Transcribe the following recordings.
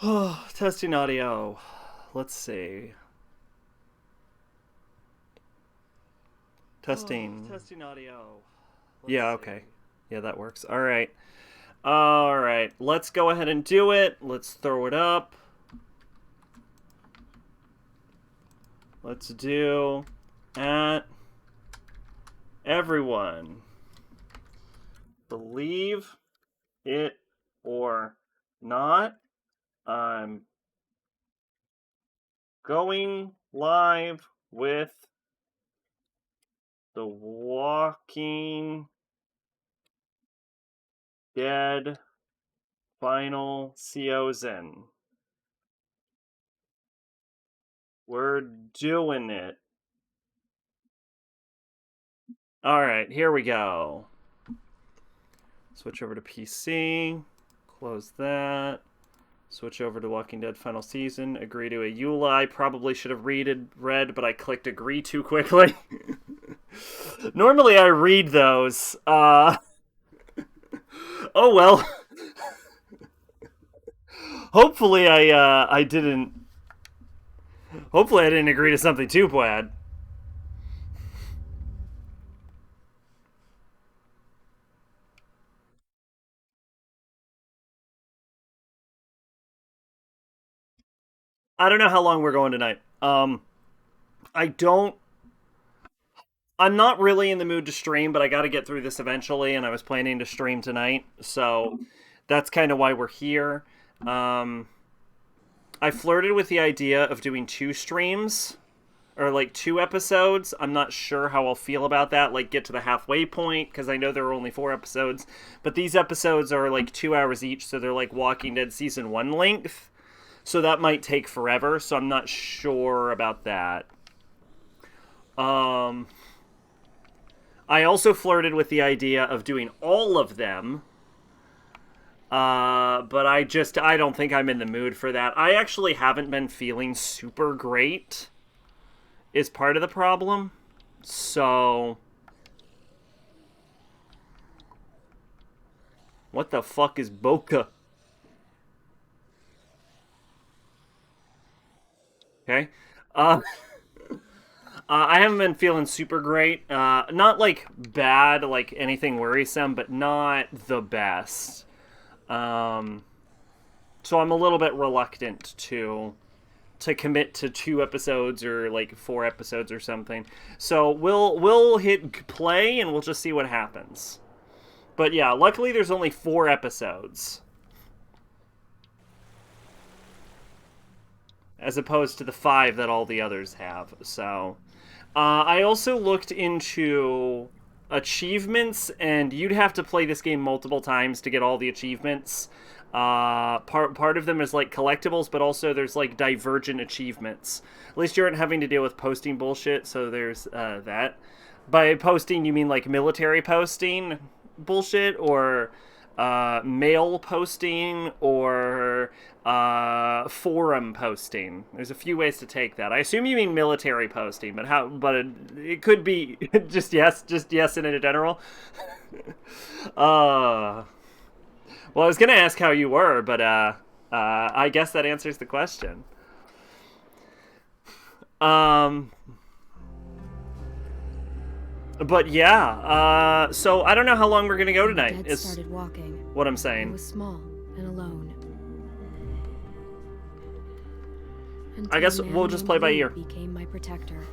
Oh, testing audio. Let's see. Testing. Testing audio. Yeah, okay. Yeah, that works. All right. All right. Let's go ahead and do it. Let's throw it up. Let's do at everyone. Believe it or not, I'm going live with The Walking Dead final season. We're doing it. All right, here we go. Switch over to PC. Close that. Switch over to Walking Dead final season. Agree to a EULA. Probably should have read, but I clicked agree too quickly. Normally I read those. Oh well. Hopefully I didn't. Hopefully I didn't agree to something too bad. I don't know how long we're going tonight. I don't. I'm not really in the mood to stream, but I got to get through this eventually, and I was planning to stream tonight, so that's kind of why we're here. Um, I flirted with the idea of doing two streams or like two episodes. I'm not sure how I'll feel about that. Like, get to the halfway point because I know there are only four episodes, but these episodes are like 2 hours each, so they're like Walking Dead season one length. So that might take forever. So I'm not sure about that. Um, I also flirted with the idea of doing all of them. But I don't think I'm in the mood for that. I actually haven't been feeling super great, is part of the problem. So, what the fuck is Boca? Okay. Uh, I haven't been feeling super great. Not like bad, like anything worrisome, but not the best. Um, so I'm a little bit reluctant to commit to two episodes or like four episodes or something. So we'll hit play and we'll just see what happens. But yeah, luckily there's only four episodes as opposed to the five that all the others have. So I also looked into achievements, and you'd have to play this game multiple times to get all the achievements. Part of them is like collectibles, but also there's like divergent achievements. At least you aren't having to deal with posting bullshit, so there's that. By posting, you mean like military posting bullshit, or mail posting, or forum posting. There's a few ways to take that. I assume you mean military posting, but how? But it could be just yes in general. uh, well, I was gonna ask how you were, but I guess that answers the question. Um, but yeah, so I don't know how long we're gonna go tonight. Dead started walking. What I'm I saying. was small and alone. I guess we'll just play by ear. Became my protector.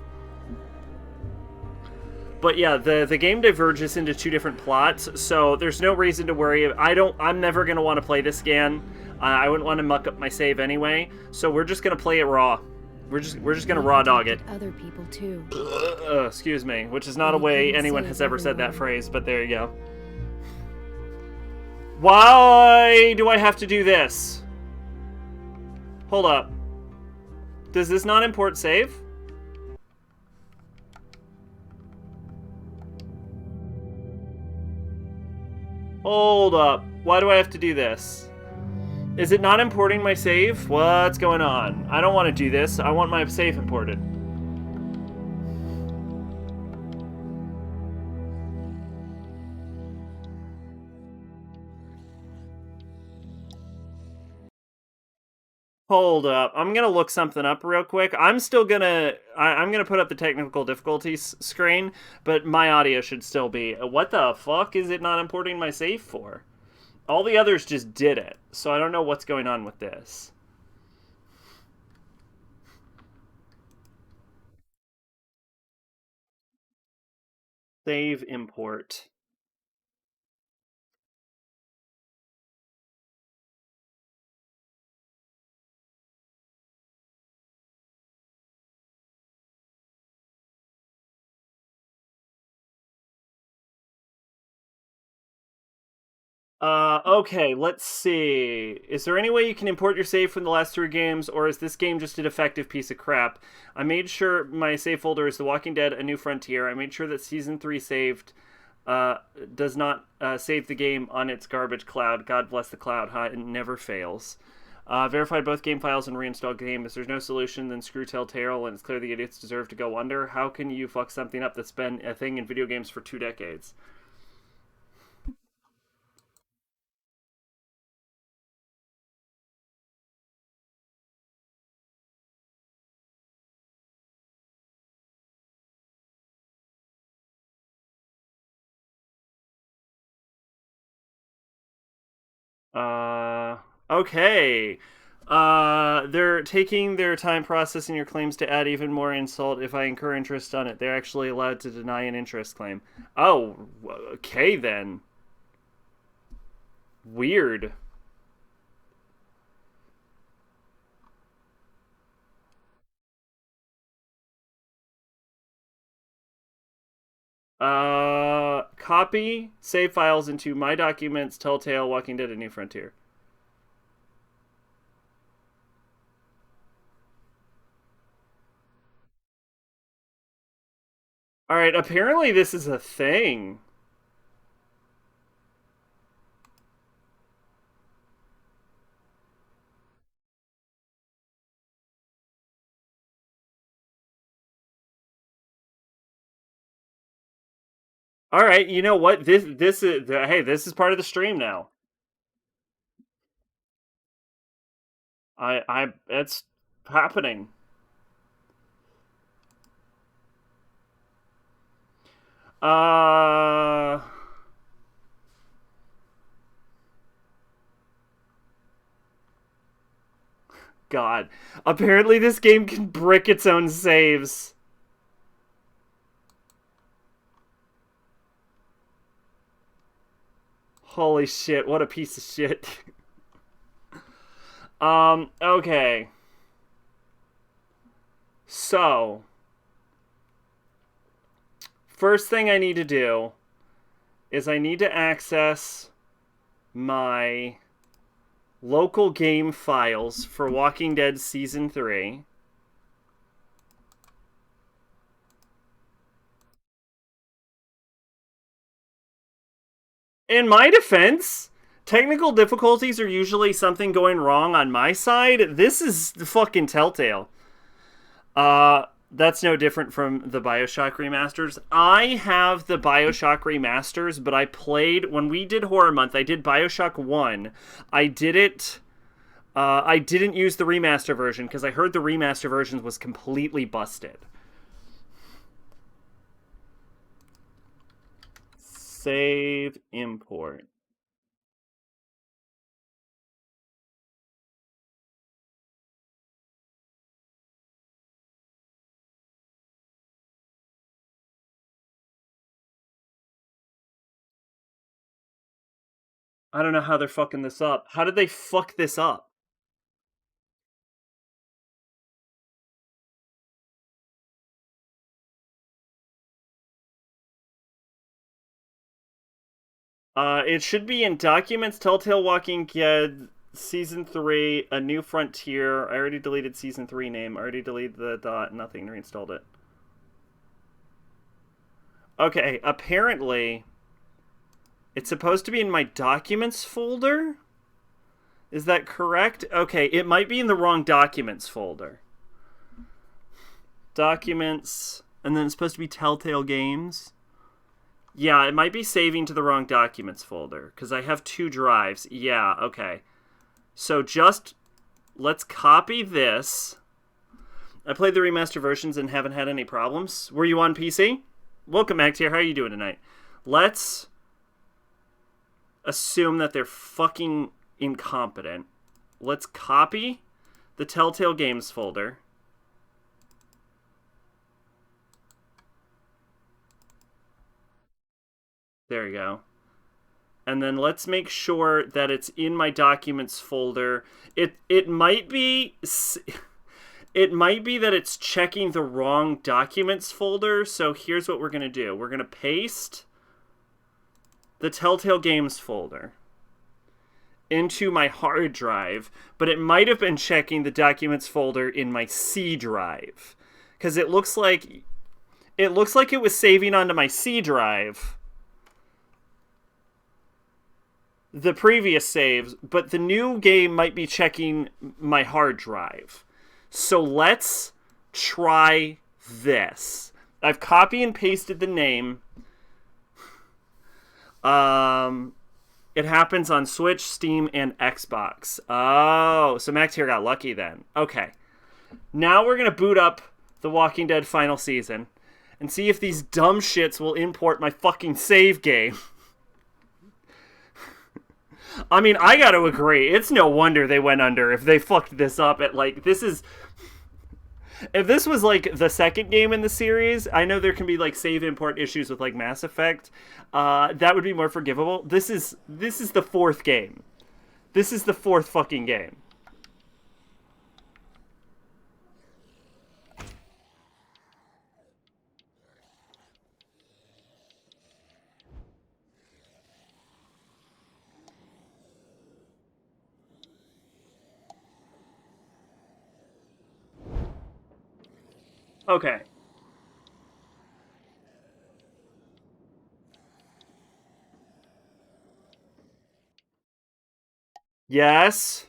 But yeah, the game diverges into two different plots, so there's no reason to worry. I'm never gonna want to play this again. I wouldn't want to muck up my save anyway, so we're just gonna play it raw. We're just gonna raw dog it. Other people too. Excuse me, which is not a way anyone has ever said that phrase, but there you go. Why do I have to do this? Hold up. Does this not import save? Hold up. Why do I have to do this? Is it not importing my save? What's going on? I don't want to do this. I want my save imported. Hold up. I'm gonna look something up real quick. I'm gonna put up the technical difficulties screen, but my audio should still be. What the fuck is it not importing my save for? All the others just did it, so I don't know what's going on with this. Save import. Okay, let's see. Is there any way you can import your save from the last 3 games, or is this game just a defective piece of crap? I made sure my save folder is The Walking Dead: A New Frontier. I made sure that Season 3 saved does not save the game on its garbage cloud. God bless the cloud, huh? It never fails. Verified both game files and reinstalled game. If there's no solution, then screw Telltale, and it's clear the idiots deserve to go under. How can you fuck something up that's been a thing in video games for 2 decades? Okay. They're taking their time processing your claims to add even more insult if I incur interest on it. They're actually allowed to deny an interest claim. Oh, okay then. Weird. Copy save files into My Documents, Telltale, Walking Dead, A New Frontier. All right, apparently this is a thing. All right, you know what? This is hey, this is part of the stream now. It's happening. Uh God. Apparently this game can brick its own saves. Holy shit, what a piece of shit. Okay. So, first thing I need to do is I need to access my local game files for Walking Dead Season 3. In my defense, technical difficulties are usually something going wrong on my side. This is fucking Telltale. That's no different from the BioShock remasters. I have the BioShock remasters, but I played when we did Horror Month. I did BioShock 1. I did it. I didn't use the remaster version because I heard the remaster version was completely busted. Save import. I don't know how they're fucking this up. How did they fuck this up? It should be in Documents, Telltale Walking Dead, Season 3, A New Frontier. I already deleted Season 3 name. I already deleted the dot. Nothing. Reinstalled it. Okay, apparently it's supposed to be in my Documents folder? Is that correct? Okay, it might be in the wrong Documents folder. Documents, and then it's supposed to be Telltale Games. Yeah, it might be saving to the wrong Documents folder, because I have 2 drives. Yeah, okay. So just let's copy this. I played the remaster versions and haven't had any problems. Were you on PC? Welcome back here. How are you doing tonight? Let's assume that they're fucking incompetent. Let's copy the Telltale Games folder. There you go. And then let's make sure that it's in my documents folder. It might be that it's checking the wrong documents folder. So here's what we're going to do. We're going to paste the Telltale Games folder into my hard drive, but it might have been checking the documents folder in my C drive, because it looks like it was saving onto my C drive the previous saves, but the new game might be checking my hard drive. So let's try this. I've copy and pasted the name. It happens on Switch, Steam, and Xbox. Oh, so Max here got lucky then. Okay. Now we're going to boot up The Walking Dead final season and see if these dumb shits will import my fucking save game. I mean, I gotta agree. It's no wonder they went under if they fucked this up at, like, this is... If this was, like, the second game in the series, I know there can be, like, save import issues with, like, Mass Effect. That would be more forgivable. This is the fourth game. This is the fourth fucking game. Okay. Yes.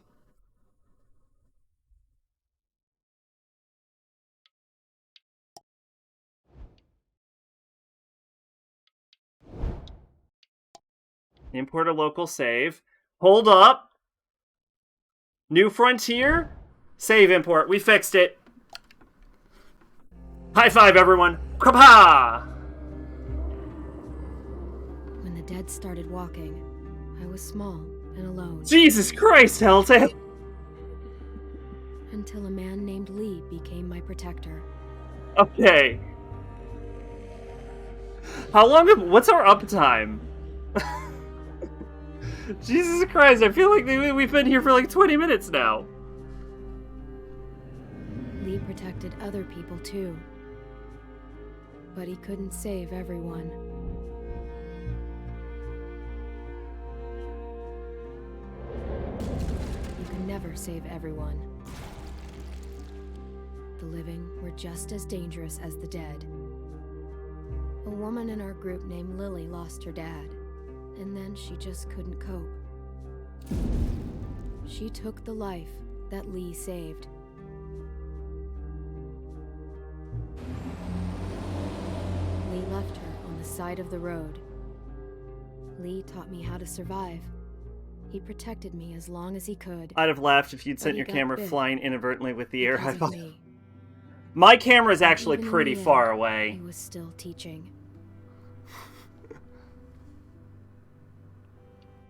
Import a local save. Hold up. New Frontier? Save import. We fixed it. High five, everyone. Kapah! When the dead started walking, I was small and alone. Jesus Christ, Telltale! Until a man named Lee became my protector. Okay. How long what's our uptime? Jesus Christ, I feel like we've been here for like 20 minutes now. Lee protected other people too. But he couldn't save everyone. You can never save everyone. The living were just as dangerous as the dead. A woman in our group named Lily lost her dad, and then she just couldn't cope. She took the life that Lee saved. Lee left her on the side of the road. Lee taught me how to survive. He protected me as long as he could. I'd have laughed if you'd sent But your he camera got bit flying inadvertently with the air. because of me. My camera is actually Even in pretty the end, far away. He was still teaching.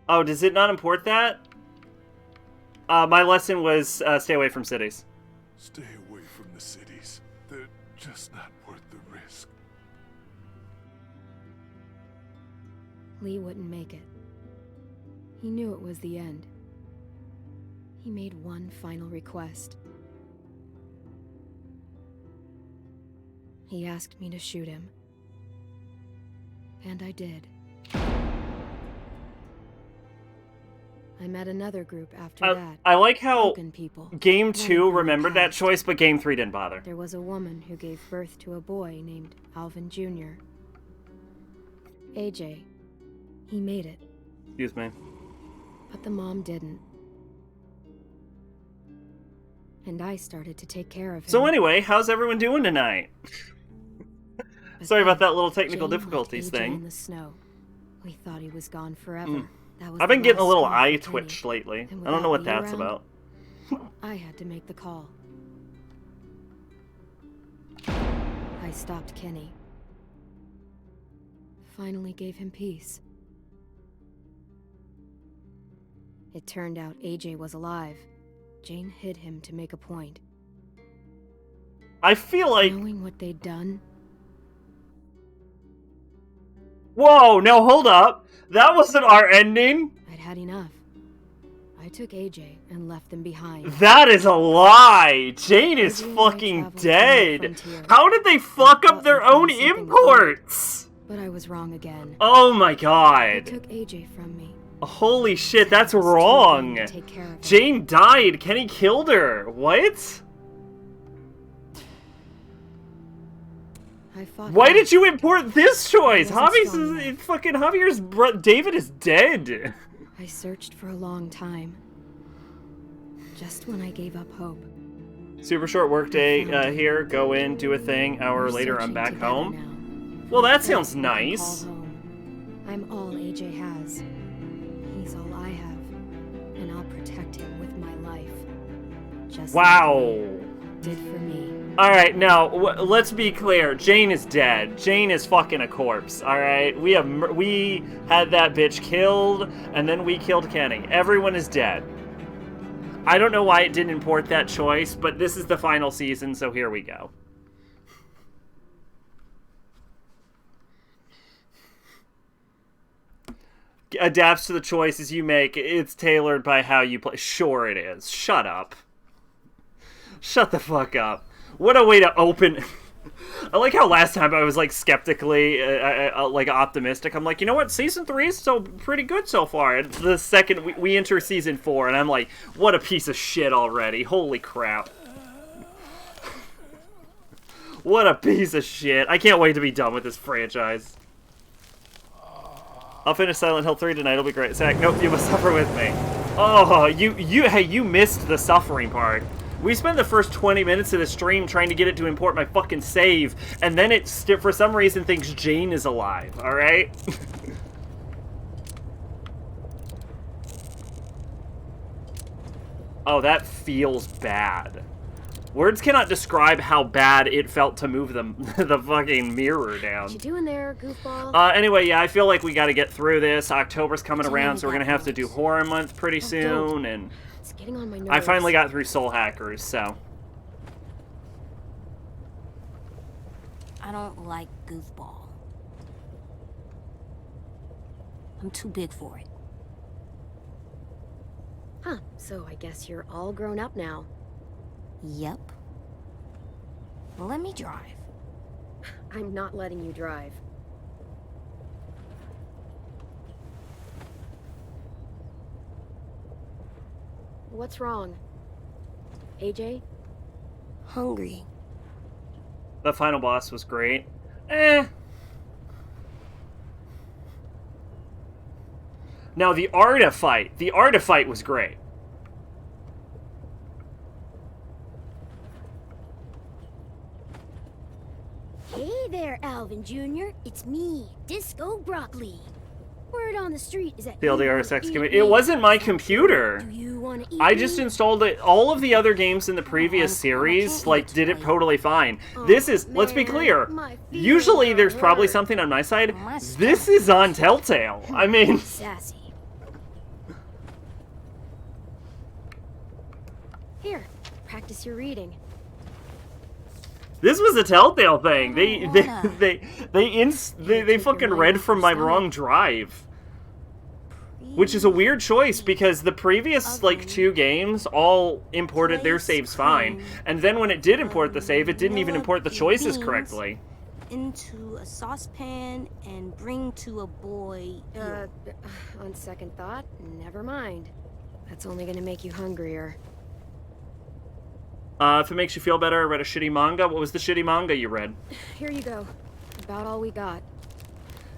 Oh, does it not import that? My lesson was stay away from cities. Stay away from the cities. They're just not worth the risk. Lee wouldn't make it. He knew it was the end. He made one final request. He asked me to shoot him. And I did. I met another group after that. I like how Broken people. Game One 2 from the remembered that past. choice, but Game 3 didn't bother. There was a woman who gave birth to a boy named Alvin Jr. AJ. He made it, Excuse me. but the mom didn't. And I started to take care of him. So anyway, how's everyone doing tonight? But Sorry about then that little technical Jane left difficulties AJ thing. in the snow. We thought he was gone forever. That was I've the been getting a last little straw for eye Penny. twitched lately. And I don't know what without me that's around, about. I had to make the call. I stopped Kenny. Finally gave him peace. It turned out AJ was alive. Jane hid him to make a point. I feel like... Knowing what they'd done, Whoa, no, hold up. That wasn't our ending. I'd had enough. I took AJ and left them behind. That is a lie. Jane is AJ and I fucking traveled to the dead. frontier. How did they fuck up their thought own we'd find something imports? But I was wrong again. Oh my They god. took AJ from me. Holy shit, that's I was too wrong. young to take care of him. Jane died. Kenny killed her. What? I fought Why back. did you import this choice? I wasn't strong Javier's enough. fucking Javier's David is dead. I searched for a long time. Just when I gave up hope. Super short workday here. Go in, do a thing. Hour We're later, I'm searching back together home. now. Well, that Place sounds we can call nice. home. I'm all AJ has. He's all I have, and I'll protect him with my life. Just Wow. like he did for me. All right, now let's be clear. Jane is dead. Jane is fucking a corpse. All right, we had that bitch killed, and then we killed Kenny. Everyone is dead. I don't know why it didn't import that choice, but this is the final season, so here we go. Adapts to the choices you make. It's tailored by how you play. Sure it is. Shut up. Shut the fuck up. What a way to open... I like how last time I was, like, skeptically, like, optimistic. I'm like, you know what? Season 3 is so pretty good so far. And the second we enter Season 4, and I'm like, what a piece of shit already. Holy crap. What a piece of shit. I can't wait to be done with this franchise. I'll finish Silent Hill 3 tonight. It'll be great. Zach, nope, you must suffer with me. Oh, you missed the suffering part. We spent the first 20 minutes of the stream trying to get it to import my fucking save, and then it, for some reason, thinks Jane is alive, alright? Oh, that feels bad. Words cannot describe how bad it felt to move the fucking mirror down. What you doing there, goofball? Anyway, yeah, I feel like we gotta get through this. October's coming Tell around, me so we're gonna that have to do once. Horror Month pretty Oh, soon, don't. and It's getting on my nerves. I finally got through Soul Hackers, so... I don't like goofball. I'm too big for it. Huh, so I guess you're all grown up now. Yep. Let me drive. I'm not letting you drive. What's wrong? AJ? Hungry. The final boss was great. Eh. Now, the Artifight was great. Hey there, Alvin Jr. It's me, Disco Broccoli. Word on the street is that The you LDRSX wanna eat committee. me. It wasn't my computer. Do you want to eat I just me? installed it. All of the other games in the previous I series, can't like, wait did it till totally fine. Oh, This is, let's be man, clear, my feelings usually are there's probably hurt. something on my side. My This is on Telltale. I mean, Sassy. Here, practice your reading. this was a Telltale thing. They wanna. they fucking read from my wrong drive. Which is a weird choice because the previous like 2 games all imported their saves fine, and then when it did import the save, it didn't even import the choices correctly. Into a saucepan and bring to a boy. On second thought, never mind. That's only gonna make you hungrier. If it makes you feel better, I read a shitty manga. What was the shitty manga you read? Here you go. About all we got.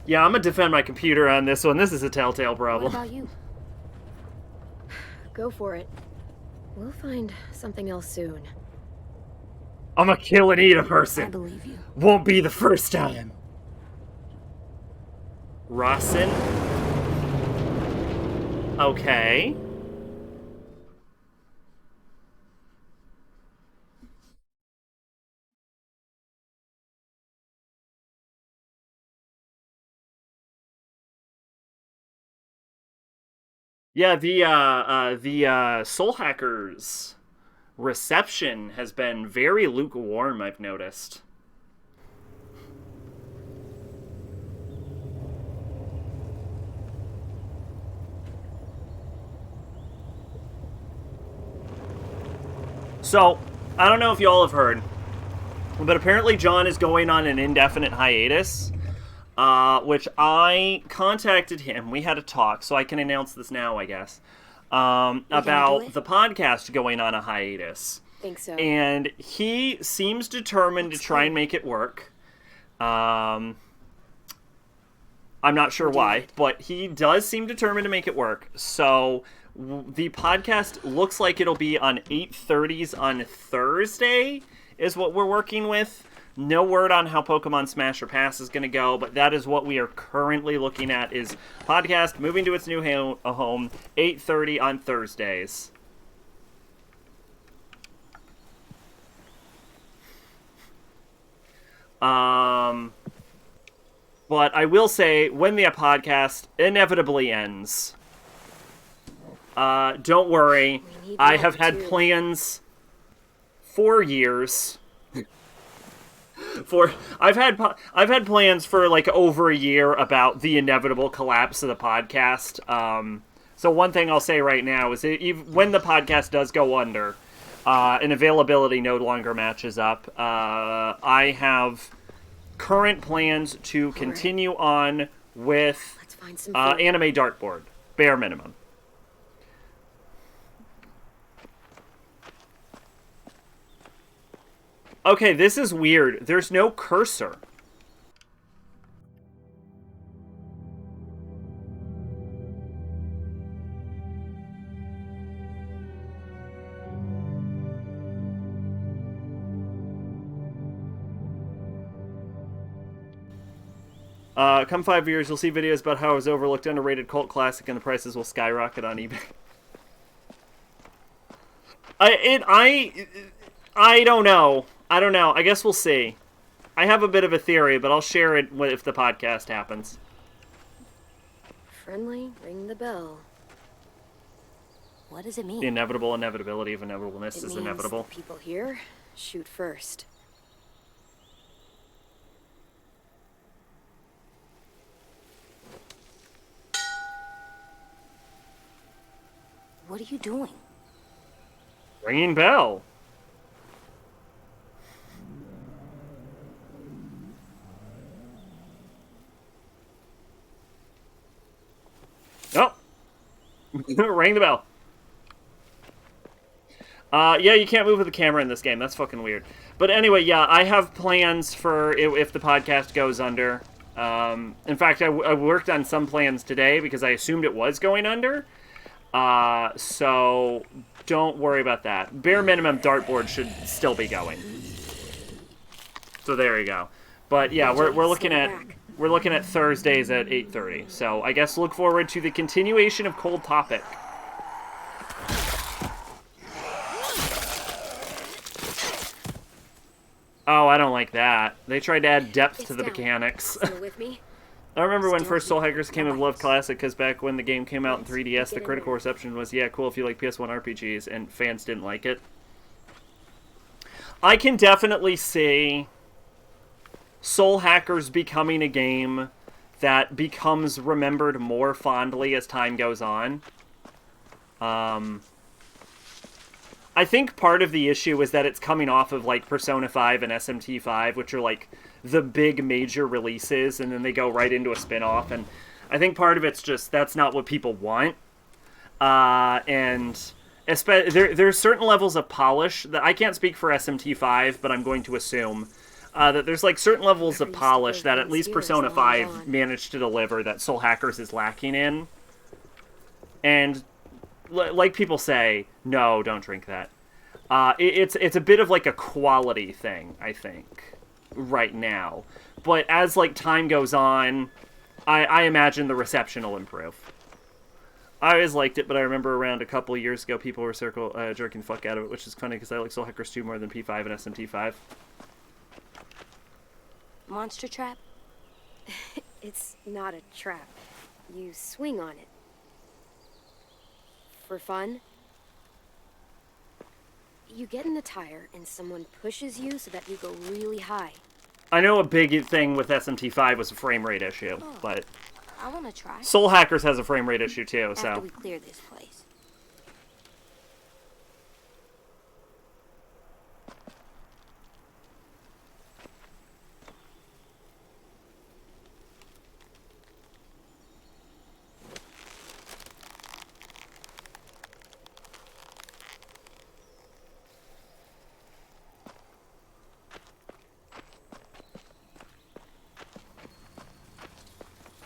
Yeah, I'm gonna defend my computer on this one. This is a Telltale What problem. about you? Go for it. We'll find something else soon. I'm gonna kill and eat a I person. believe you. Won't be the first time. Rawson. Okay. Yeah, the Soul Hackers reception has been very lukewarm, I've noticed. So, I don't know if you all have heard, but apparently John is going on an indefinite hiatus, which I contacted him. We had a talk, so I can announce this now, I guess, about the podcast going on a hiatus. Think so. And he seems determined to try and make it work. I'm not sure why, but he does seem determined to make it work. So the podcast looks like it'll be on 8:30s on Thursday is what we're working with. No word on how Pokemon Smash or Pass is going to go, but that is what we are currently looking at, is podcast moving to its new home, 8:30 on Thursdays. But I will say, when the podcast inevitably ends, don't worry, I have had plans for years. I've had plans for like over a year about the inevitable collapse of the podcast. So one thing I'll say right now is when the podcast does go under, and availability no longer matches up, I have current plans to continue on with Anime Dartboard, bare minimum. Okay, this is weird. There's no cursor. Come 5 years, you'll see videos about how it was overlooked, underrated cult classic, and the prices will skyrocket on eBay. I don't know. I don't know. I guess we'll see. I have a bit of a theory, but I'll share it if the podcast happens. Friendly, ring the bell. What does it mean? The inevitable inevitability of inevitableness is inevitable. People here shoot first. What are you doing? Ringing bell. Oh. Rang the bell. Yeah, you can't move with the camera in this game. That's fucking weird. But anyway, yeah, I have plans for if the podcast goes under. In fact, I worked on some plans today because I assumed it was going under. So don't worry about that. Bare minimum dartboard should still be going. So there you go. But yeah, we're looking at Thursdays at 8:30. So I guess look forward to the continuation of Cold Topic. Oh, I don't like that. They tried to add depth to the mechanics. With me? I remember when first Soul Hackers came, I've loved Classic, because back when the game came out in 3DS, the critical reception was, yeah, cool if you like PS1 RPGs, and fans didn't like it. I can definitely see Soul Hackers becoming a game that becomes remembered more fondly as time goes on. I think part of the issue is that it's coming off of, like, Persona 5 and SMT 5, which are, like, the big major releases, and then they go right into a spin-off, and I think part of it's just that's not what people want. And there's certain levels of polish that I can't speak for SMT 5, but I'm going to assume that there's, like, certain levels of polish that at least Persona 5 managed to deliver that Soul Hackers is lacking in. And like people say, no, don't drink that. It's a bit of like a quality thing, I think, right now. But as like time goes on, I imagine the reception will improve. I always liked it, but I remember around a couple of years ago, people were jerking the fuck out of it, which is funny because I like Soul Hackers 2 more than P5 and SMT 5. Monster trap? It's not a trap. You swing on it. For fun, you get in the tire and someone pushes you so that you go really high. I know a big thing with SMT5 was a frame rate issue, but I want to try. Soul Hackers has a frame rate issue too, After so... we clear this place.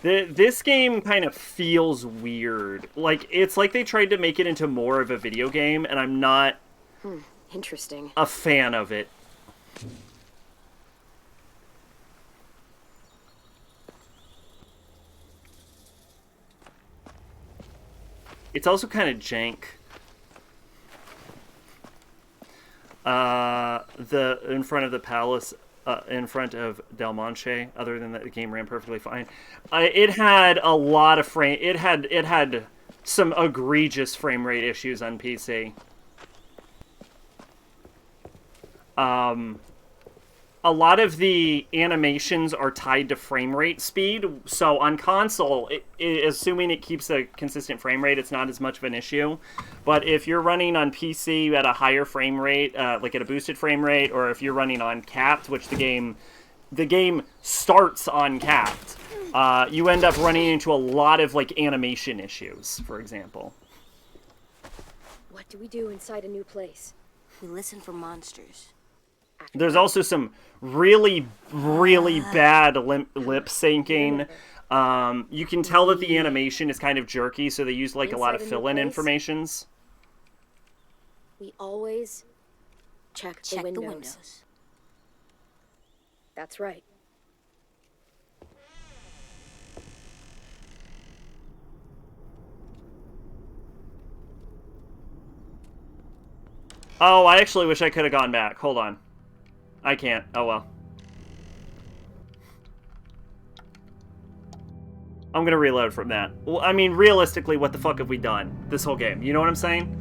This game kind of feels weird. Like, it's like they tried to make it into more of a video game, and I'm not Interesting. a fan of it. It's also kind of jank. In front of the palace, in front of Del Monte. Other than that, the game ran perfectly fine. It had a lot of it had some egregious frame rate issues on PC. A lot of the animations are tied to frame rate speed, so on console, assuming it keeps a consistent frame rate, it's not as much of an issue. But if you're running on PC at a higher frame rate, like at a boosted frame rate, or if you're running on capped, which the game starts on capped, you end up running into a lot of like animation issues, for example. What do we do inside a new place? We listen for monsters. There's also some really, really bad lip syncing. You can tell that the animation is kind of jerky, so they use like a lot of Inside a new fill-in place? informations. We always check the Check windows. the windows. That's right. Oh, I actually wish I could have gone back. Hold on. I can't. Oh well. I'm gonna reload from that. Well, I mean, realistically, what the fuck have we done this whole game? You know what I'm saying?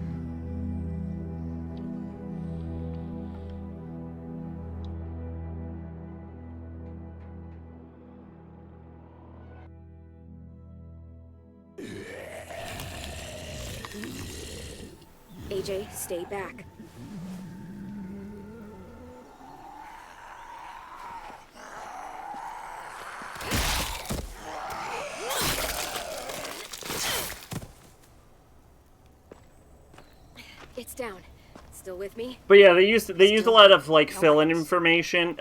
AJ, stay back. It's down. Still with me? But yeah, they used a lot of like fill-in information,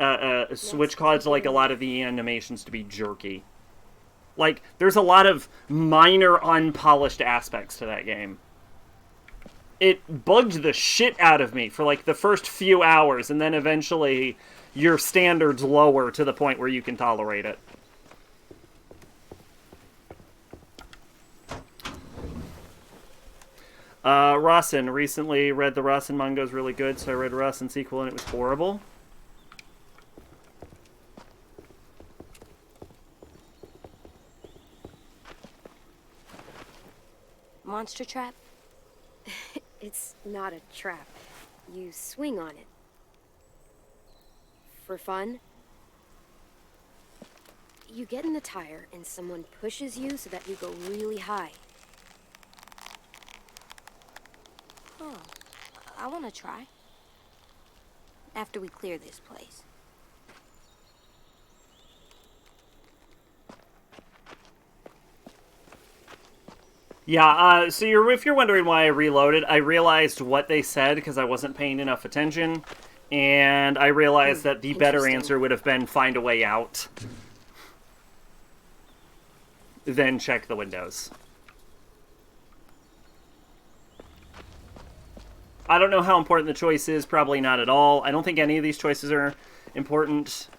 which caused like a lot of the animations to be jerky. Like, there's a lot of minor unpolished aspects to that game. It bugged the shit out of me for like the first few hours, and then eventually your standards lower to the point where you can tolerate it. Rasen. Recently read the Rasen manga is really good, so I read Rasen sequel and it was horrible. Monster trap? It's not a trap. You swing on it. For fun, you get in the tire and someone pushes you so that you go really high. Oh, I want to try. After we clear this place. Yeah, so if you're wondering why I reloaded, I realized what they said because I wasn't paying enough attention, and I realized that the better answer would have been find a way out, then check the windows. I don't know how important the choice is, probably not at all. I don't think any of these choices are important.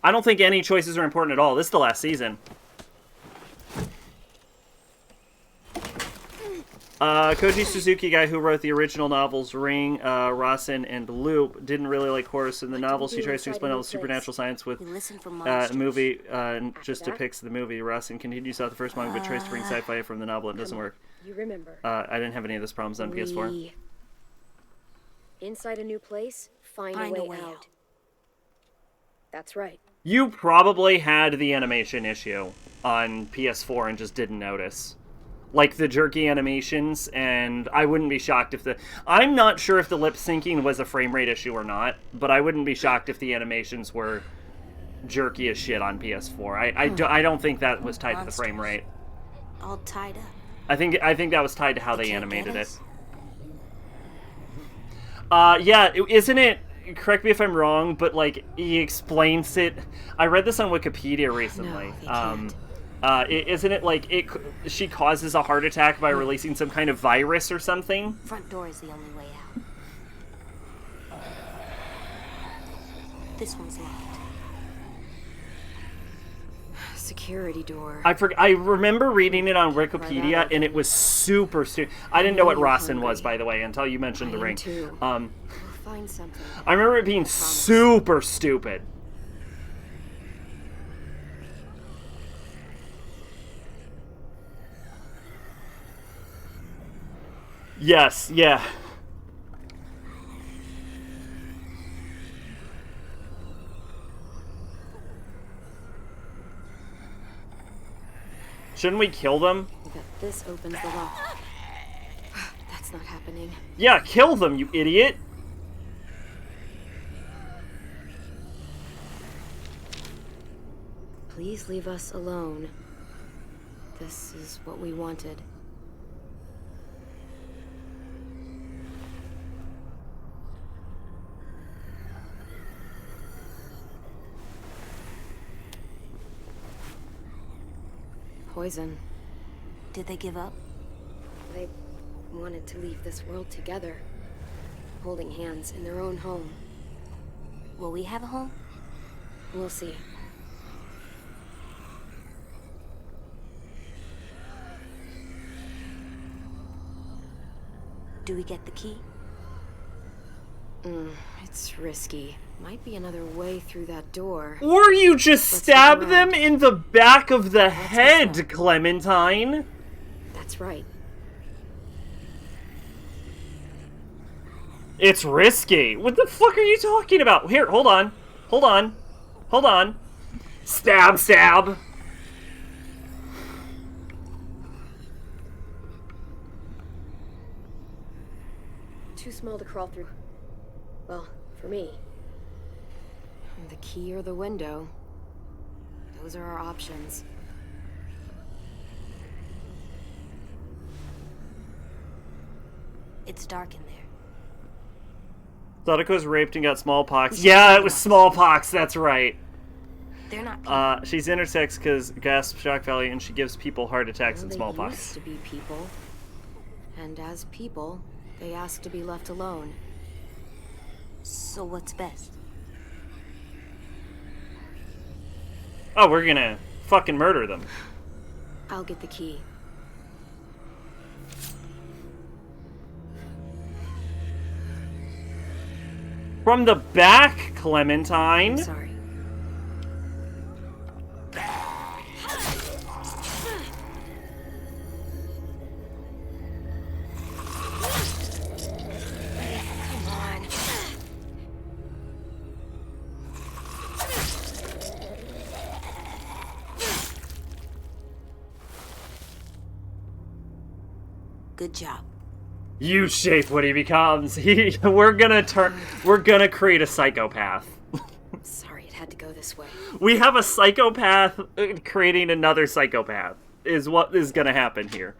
I don't think any choices are important at all. This is the last season. Koji Suzuki, guy who wrote the original novels Ring, Rasen, and Loop, didn't really like horrors in the novels. He tries to explain all the supernatural science with We listen for a monsters. movie, and just depicts the movie. Rasen continues out the first manga, but tries to bring sci-fi from the novel. It doesn't work. You remember. I didn't have any of those problems on PS4. We- Inside a new place, find a way out. That's right. You probably had the animation issue on PS4 and just didn't notice. Like the jerky animations, and I wouldn't be shocked if I'm not sure if the lip syncing was a frame rate issue or not, but I wouldn't be shocked if the animations were jerky as shit on PS4. I don't think that was tied to the frame rate. All tied up. I think that was tied to how they can't animated get it. us? Yeah, isn't it? Correct me if I'm wrong, but like he explains it. I read this on Wikipedia recently. No, they can't. Isn't it like she causes a heart attack by releasing some kind of virus or something? Front door is the only way out. This one's locked. Security door. I remember reading it on Wikipedia, and it was super stupid. I didn't know what Rasen was, by the way, until you mentioned the ring. Too. We'll find something. I remember it being super stupid. Yes, yeah. Shouldn't we kill them? But this opens the lock. That's not happening. Yeah, kill them, you idiot! Please leave us alone. This is what we wanted. Poison. Did they give up? They wanted to leave this world together, holding hands in their own home. Will we have a home? We'll see. Do we get the key? It's risky. Might be another way through that door. Or you just Let's stab look them around. in the back of the head, step. Clementine! That's right. It's risky. What the fuck are you talking about? Here, hold on. Hold on. Hold on. Stab, stab. Too small to crawl through. Well, for me. The key or the window. Those are our options. It's dark in there. Sadako was raped and got smallpox. Yeah, it was smallpox, that's right. They're not people. She's intersex because gasp shock value, and she gives people heart attacks Well, and they smallpox. used to be people. And as people, they ask to be left alone. So what's best? Oh, we're gonna fucking murder them. I'll get the key. From the back, Clementine. Sorry. Come on. Good job. You shape what he becomes. We're gonna create a psychopath. Sorry, it had to go this way. We have a psychopath creating another psychopath, is what is gonna happen here.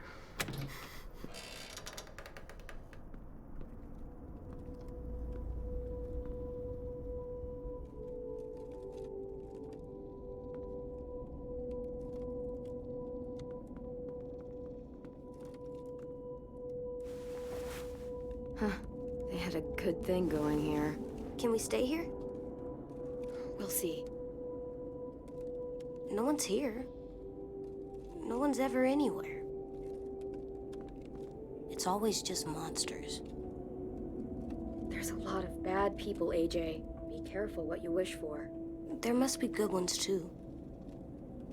They had a good thing going here. Can we stay here? We'll see. No one's here. No one's ever anywhere. It's always just monsters. There's a lot of bad people, AJ. Be careful what you wish for. There must be good ones too.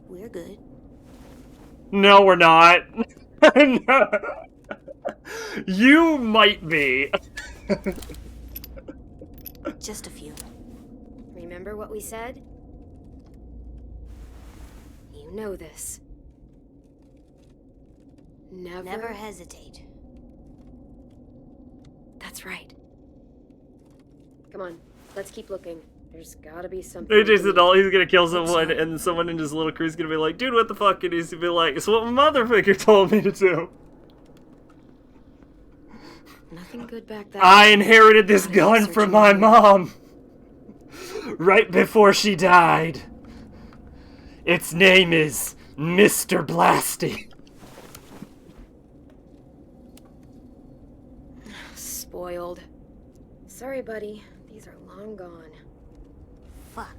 We're good. No, we're not. No. You might be. Just a few. Remember what we said? You know this. Never hesitate. That's right. Come on, let's keep looking. There's gotta be something. AJ's an adult, he's gonna kill someone, so. and someone in his little crew's gonna be like, dude, what the fuck? And he's gonna be like, it's what my motherfucker told me to do. Nothing good back there. I inherited this Gotta gun search from in my here. mom. Right before she died. Its name is Mr. Blasty. Spoiled. Sorry, buddy. These are long gone. Fuck.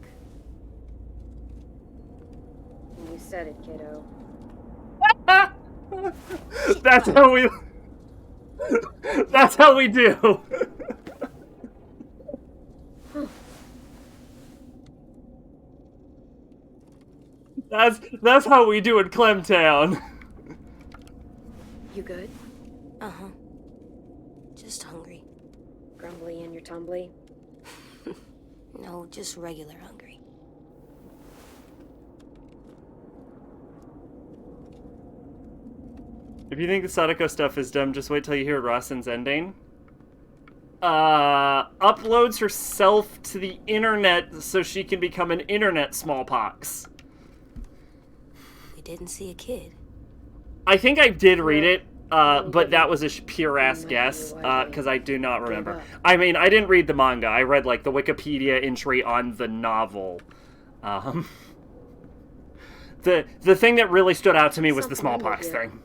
You said it, kiddo. That's how we... That's how we do. That's how we do in Clemtown. You good? Uh-huh. Just hungry. Grumbly in your tumbly? No, just regular hungry. If you think the Sadako stuff is dumb, just wait till you hear Rawson's ending. Uploads herself to the internet so she can become an internet smallpox. We didn't see a kid. I think I did read it, but that was a pure ass guess, because I do not remember. I mean, I didn't read the manga. I read, like, the Wikipedia entry on the novel. The thing that really stood out to me was the Something under smallpox here. thing.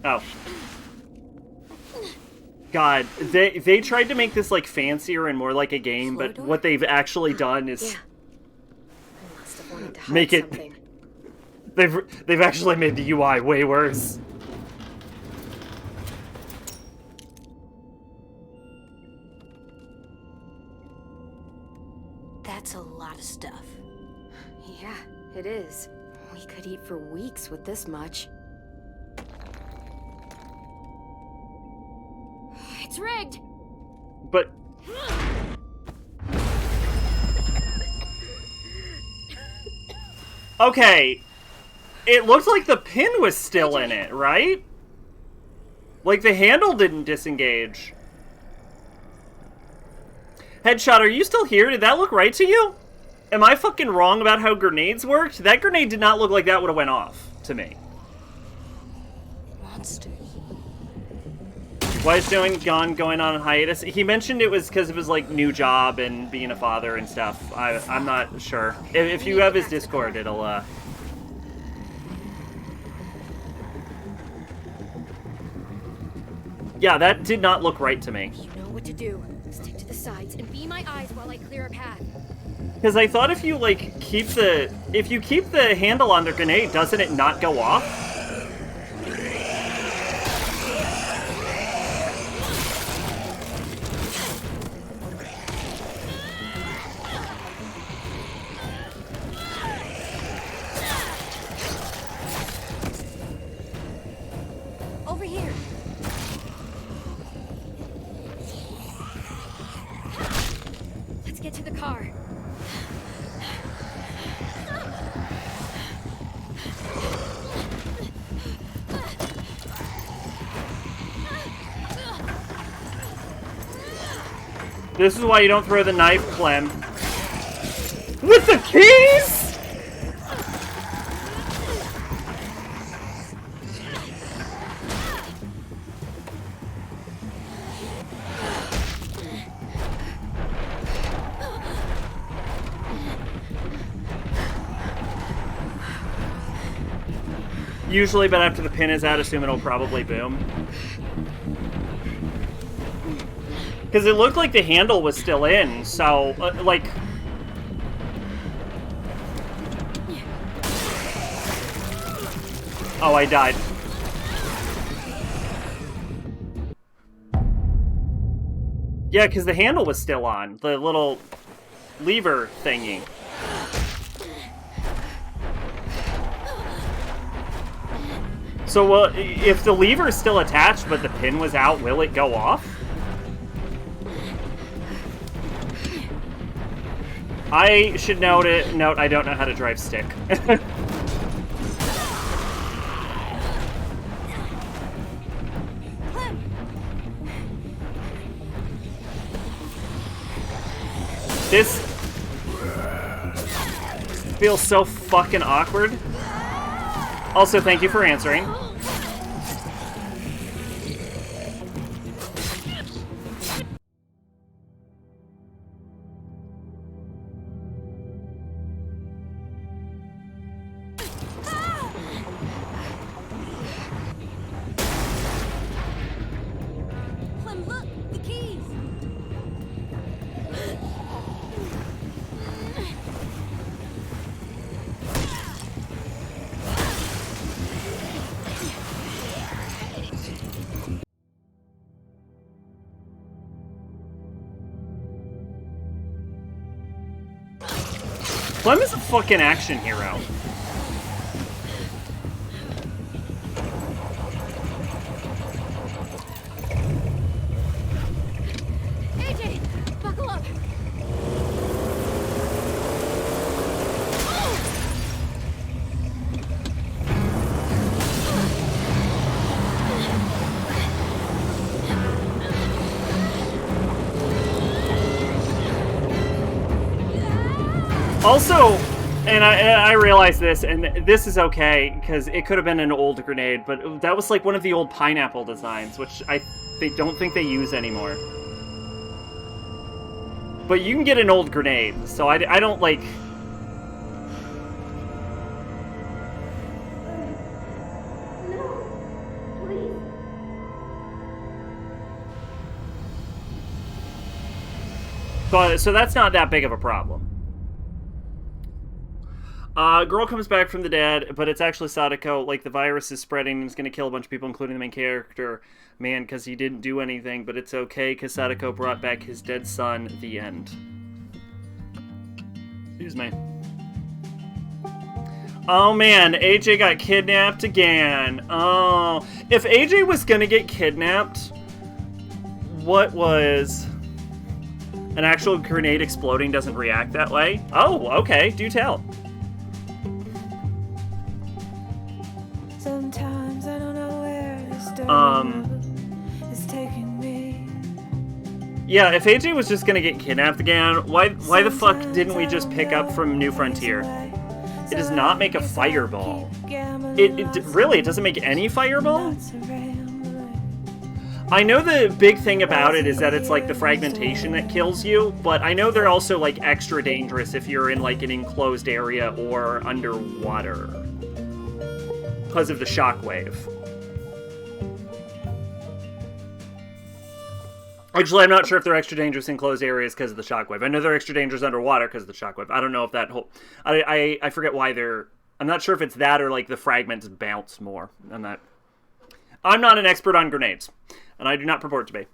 Oh. God, they tried to make this, like, fancier and more like a game, but Floor door? what they've actually done is Yeah. I must have wanted to hide Make it- something. they've actually made the UI way worse. That's a lot of stuff. Yeah, it is. We could eat for weeks with this much. It's rigged! But okay, it looked like the pin was still in it, right? Like the handle didn't disengage. Headshot, are you still here? Did that look right to you? Am I fucking wrong about how grenades worked? That grenade did not look like that would have went off to me. Monsters. Why is Joey going on hiatus? He mentioned it was because of his, like, new job and being a father and stuff. I'm not sure. If you have his Discord, it'll, Yeah, that did not look right to me. You know what to do. Stick to the sides and be my eyes while I clear a path. Because I thought if you, like, keep the handle on the grenade, doesn't it not go off? Over here. Let's get to the car. This is why you don't throw the knife, Clem. With the keys?! Usually, but after the pin is out, assume it'll probably boom. Because it looked like the handle was still in, so, like... Oh, I died. Yeah, because the handle was still on. The little lever thingy. So, if the lever is still attached but the pin was out, will it go off? I should note I don't know how to drive stick. This feels so fucking awkward. Also, thank you for answering. Clem, look! The keys! Clem is a fucking action hero. AJ! Buckle up! Also, and I realize this, and this is okay, because it could have been an old grenade, but that was like one of the old pineapple designs, which they don't think they use anymore. But you can get an old grenade, so I don't like... So that's not that big of a problem. Girl comes back from the dead, but it's actually Sadako. Like, the virus is spreading and it's going to kill a bunch of people, including the main character, man, because he didn't do anything, but it's okay because Sadako brought back his dead son. The end. Excuse me. Oh, man, AJ got kidnapped again. Oh, if AJ was going to get kidnapped, what was... An actual grenade exploding doesn't react that way? Oh, okay, do tell. Sometimes I don't know where this story is taking me. Yeah, if AJ was just gonna get kidnapped again, why the fuck didn't we just pick up from New Frontier? It does not make a fireball. It doesn't make any fireball? I know the big thing about it is that it's like the fragmentation that kills you, but I know they're also like extra dangerous if you're in like an enclosed area or underwater. Because of the shockwave. Actually, I'm not sure if they're extra dangerous in closed areas because of the shockwave. I know they're extra dangerous underwater because of the shockwave. I don't know if that whole... I forget why they're... I'm not sure if it's that or like the fragments bounce more. I'm not an expert on grenades. And I do not purport to be.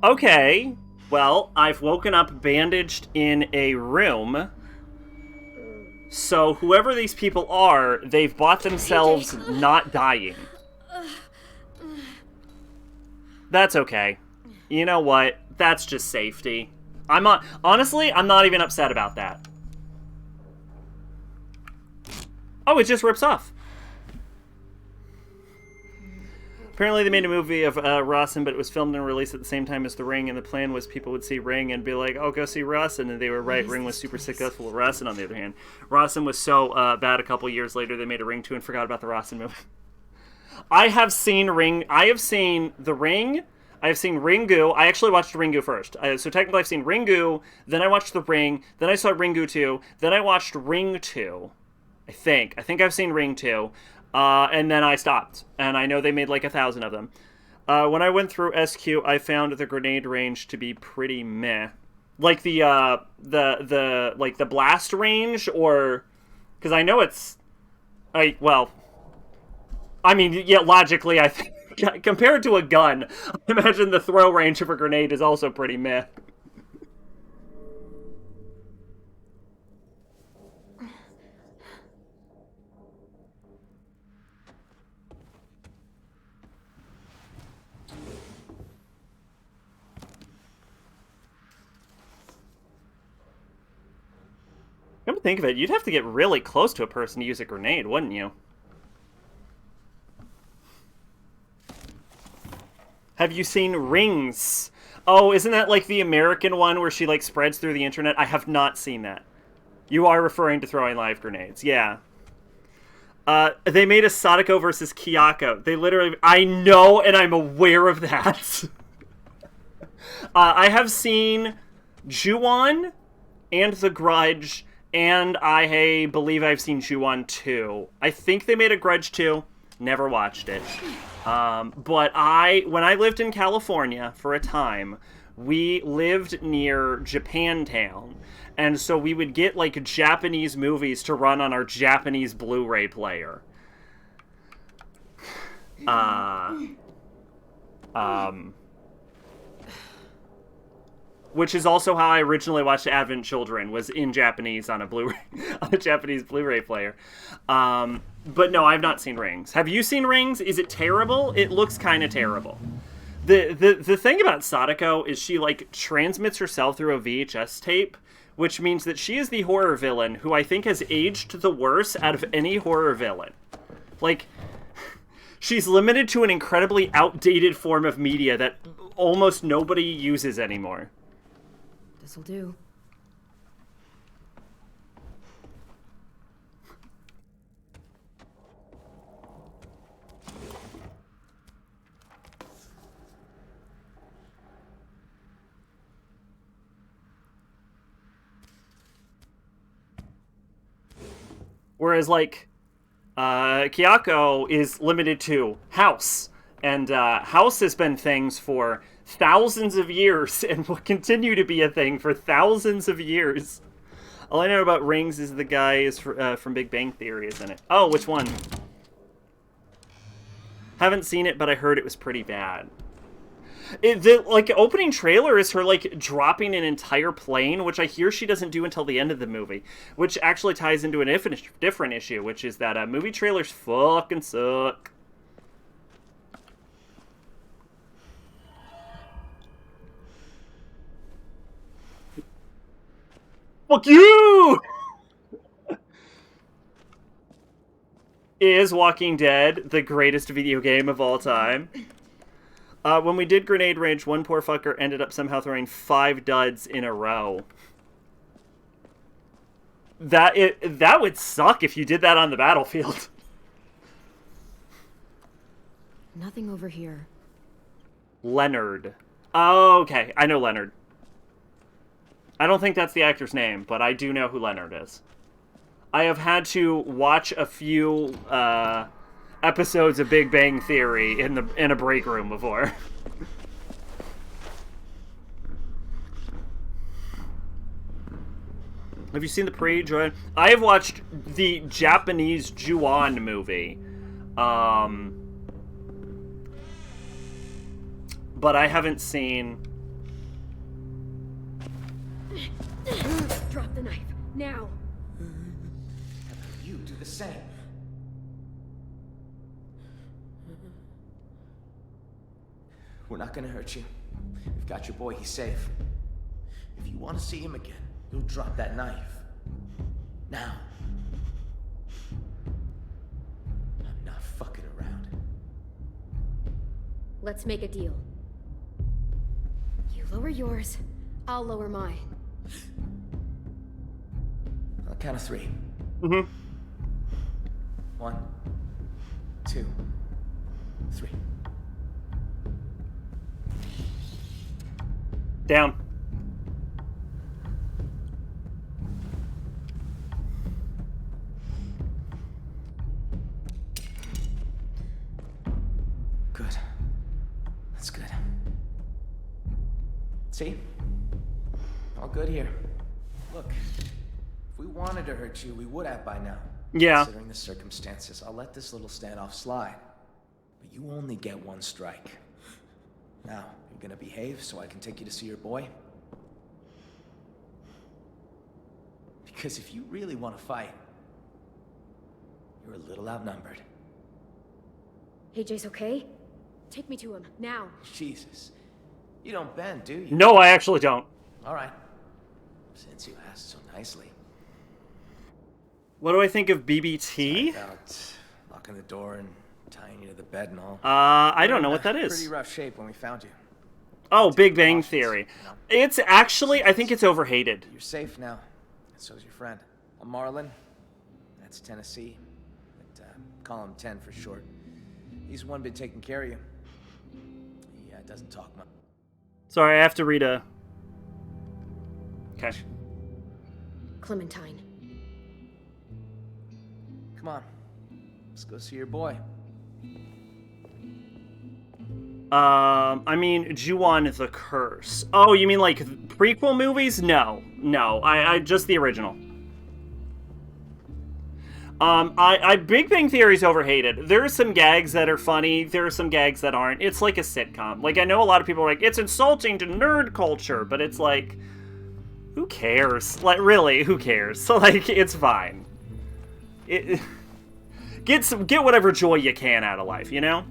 Okay, well, I've woken up bandaged in a room. So whoever these people are, they've bought themselves not dying. That's okay. You know what? That's just safety. Honestly, I'm not even upset about that. Oh, it just rips off. Apparently they made a movie of Rawson, but it was filmed and released at the same time as The Ring, and the plan was people would see Ring and be like, oh, go see Rawson, and they were right. Ring was super successful. Rawson, on the other hand, Rawson was so bad a couple years later they made a Ring 2 and forgot about the Rawson movie. I have seen Ring. I have seen The Ring. I've seen Ringu. I actually watched Ringu first. So technically I've seen Ringu, then I watched The Ring, then I saw Ringu 2, then I watched Ring 2. I think I've seen Ring 2. And then I stopped. And I know they made like 1,000 of them. When I went through SQ, I found the grenade range to be pretty meh. Like the blast range, or... Because I know it's... logically, I think... Compared to a gun, I imagine the throw range of a grenade is also pretty meh. Come to think of it, you'd have to get really close to a person to use a grenade, wouldn't you? Have you seen Rings? Oh, isn't that like the American one where she like spreads through the internet? I have not seen that. You are referring to throwing live grenades, yeah. They made a Sadako versus Kayako. They literally... I know, and I'm aware of that. I have seen Ju-On and The Grudge, and I believe I've seen Ju-On 2. I think they made a Grudge 2. Never watched it. But when I lived in California for a time, we lived near Japantown. And so we would get, like, Japanese movies to run on our Japanese Blu-ray player. Which is also how I originally watched Advent Children, was in Japanese on a Blu-ray, on a Japanese Blu-ray player. But no, I've not seen Rings. Have you seen Rings? Is it terrible? It looks kind of terrible. The thing about Sadako is she, like, transmits herself through a VHS tape, which means that she is the horror villain who I think has aged the worst out of any horror villain. Like, she's limited to an incredibly outdated form of media that almost nobody uses anymore. This'll do. Whereas, like, Kayako is limited to House. And House has been things for thousands of years and will continue to be a thing for thousands of years. All I know about Rings is the guy is from Big Bang Theory, isn't it? Oh, which one? Haven't seen it, but I heard it was pretty bad. The opening trailer is her, like, dropping an entire plane, which I hear she doesn't do until the end of the movie, which actually ties into a different issue, which is that movie trailers fucking suck. Fuck you! Is Walking Dead the greatest video game of all time? When we did Grenade Range, one poor fucker ended up somehow throwing 5 duds in a row. That would suck if you did that on the battlefield. Nothing over here. Leonard. Oh, okay. I know Leonard. I don't think that's the actor's name, but I do know who Leonard is. I have had to watch a few episodes of Big Bang Theory in a break room before. Have you seen the pre-Ju-On? I have watched the Japanese Ju-On movie. But I haven't seen... Drop the knife, now! You do the same. We're not gonna hurt you. We've got your boy, he's safe. If you want to see him again, you'll drop that knife. Now. I'm not fucking around. Let's make a deal. You lower yours, I'll lower mine. On the count of 3. Mm-hmm. 1, 2, 3. Down. Good. That's good. See? All good here. Look, if we wanted to hurt you, we would have by now. Yeah. Considering the circumstances, I'll let this little standoff slide. But you only get one strike. Now, you're gonna behave so I can take you to see your boy? Because if you really want to fight, you're a little outnumbered. Hey, Jace, okay? Take me to him, now. Jesus. You don't bend, do you? No, I actually don't. All right. Since you asked so nicely. What do I think of BBT? About locking the door and tying you to the bed and all. I don't know what that Pretty is. rough shape when we found you. Oh, Take Big Bang precautions, Theory. you know. It's actually, I think it's overhated. You're safe now, and so's your friend. I'm Marlon. That's Tennessee. But call him 10 for short. He's the one been taking care of you. He doesn't talk much. Sorry, I have to read a... Okay. Clementine. Come on. Let's go see your boy. I mean, Ju-on the Curse. Oh, you mean like prequel movies? No. No, I just the original. Big Bang Theory's overhated. There are some gags that are funny. There are some gags that aren't. It's like a sitcom. Like, I know a lot of people are like, it's insulting to nerd culture, but it's like, who cares? Like, really, who cares? So, like, it's fine. Get whatever joy you can out of life, you know?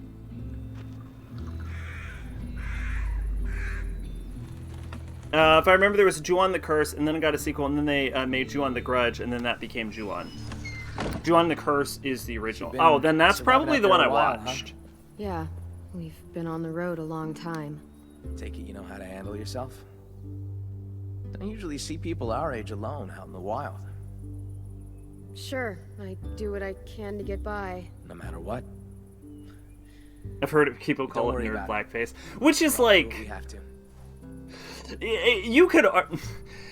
If I remember, there was Ju-on the Curse, and then it got a sequel, and then they made Ju-on the Grudge, and then that became Ju-on. Ju-on the Curse is the original. Oh, then that's probably the one I watched. Yeah, we've been on the road a long time. Take it you know how to handle yourself? Don't usually see people our age alone out in the wild. Sure, I do what I can to get by. No matter what. I've heard people call it worry nerd about blackface, which is We'll do what we like, have to.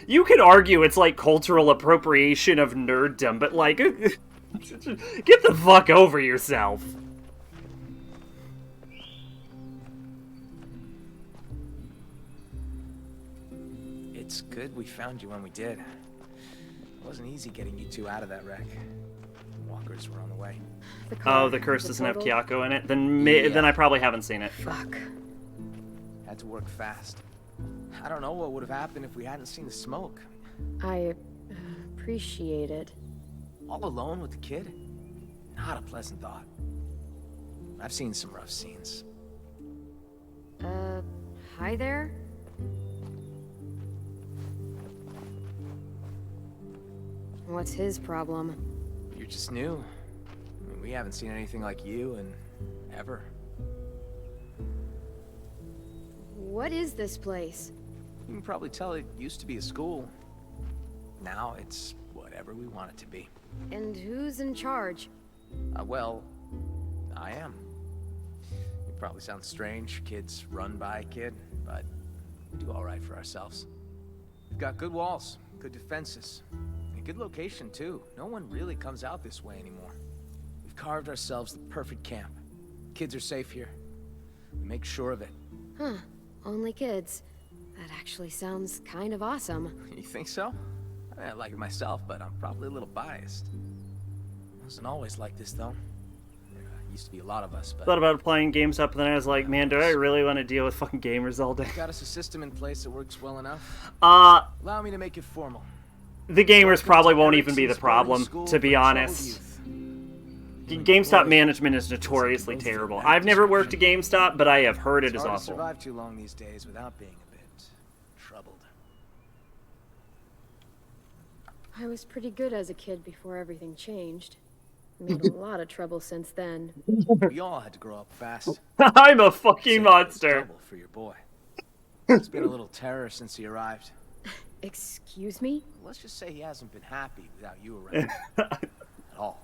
you could argue it's like cultural appropriation of nerddom, but like, get the fuck over yourself. It's good we found you when we did. It wasn't easy getting you two out of that wreck. Walkers were on the way. Oh, the Curse doesn't have total- Kyako in it? Then Yeah. then I probably haven't seen it. Fuck. Had to work fast. I don't know what would have happened if we hadn't seen the smoke. I appreciate it. All alone with the kid? Not a pleasant thought. I've seen some rough scenes. Hi there? What's his problem? You're just new. I mean, we haven't seen anything like you in ever. What is this place? You can probably tell it used to be a school. Now it's whatever we want it to be. And who's in charge? Well, I am. It probably sounds strange, kids run by a kid, but we do all right for ourselves. We've got good walls, good defenses, and a good location too. No one really comes out this way anymore. We've carved ourselves the perfect camp. Kids are safe here. We make sure of it. Huh. Only kids. That actually sounds kind of awesome. You think so? I like it myself, but I'm probably a little biased. It wasn't always like this, though. There used to be a lot of us, but... Thought about playing GameStop, and then I was like, man, do I really want to deal with fucking gamers all day? Got us a system in place that works well enough. Allow me to make it formal. The gamers probably won't even be the Erickson's problem, School to be for honest. Troubled GameStop management is notoriously terrible. I've never worked at GameStop, but I have heard it It's is hard to awful. survive too long these days without being a bit troubled. I was pretty good as a kid before everything changed. Made a lot of trouble since then. We all had to grow up fast. I'm a fucking Save monster. trouble for your boy. There's been a little terror since he arrived. Excuse me? Let's just say he hasn't been happy without you around at all.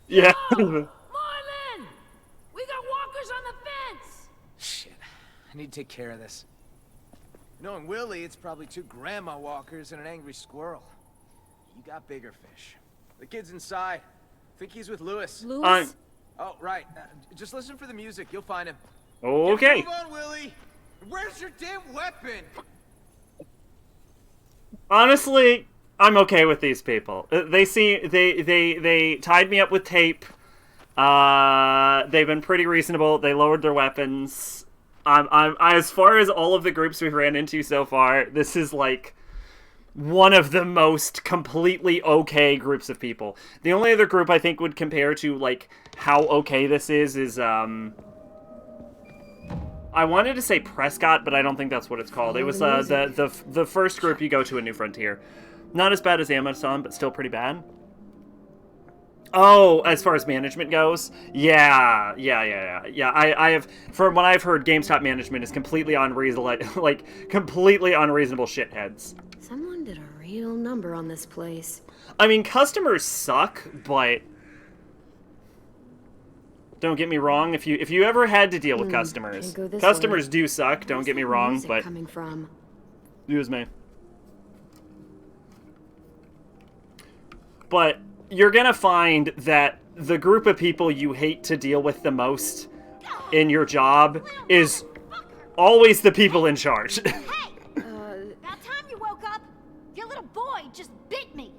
Yeah. Marlin! We got walkers on the fence! Shit. I need to take care of this. Knowing Willie, it's probably 2 grandma walkers and an angry squirrel. You got bigger fish. The kid's inside. Think he's with Lewis. Lewis? Oh, right. Just listen for the music. You'll find him. Okay. Move on, Willie. Where's your damn weapon? Honestly, I'm okay with these people. They tied me up with tape. They've been pretty reasonable. They lowered their weapons. As far as all of the groups we've ran into so far, this is like one of the most completely okay groups of people. The only other group I think would compare to like how okay this is I wanted to say Prescott, but I don't think that's what it's called. It was the first group you go to in New Frontier. Not as bad as Amazon, but still pretty bad. Oh, as far as management goes, yeah. I have, from what I've heard, GameStop management is completely unreasonable, like completely unreasonable shitheads. Someone did a real number on this place. I mean, customers suck, but don't get me wrong. If you ever had to deal with customers, customers do suck. Don't get me wrong, but coming from? Excuse me. But you're gonna find that the group of people you hate to deal with the most in your job is always the people in charge. Hey! About time you woke up! Your little boy just bit me!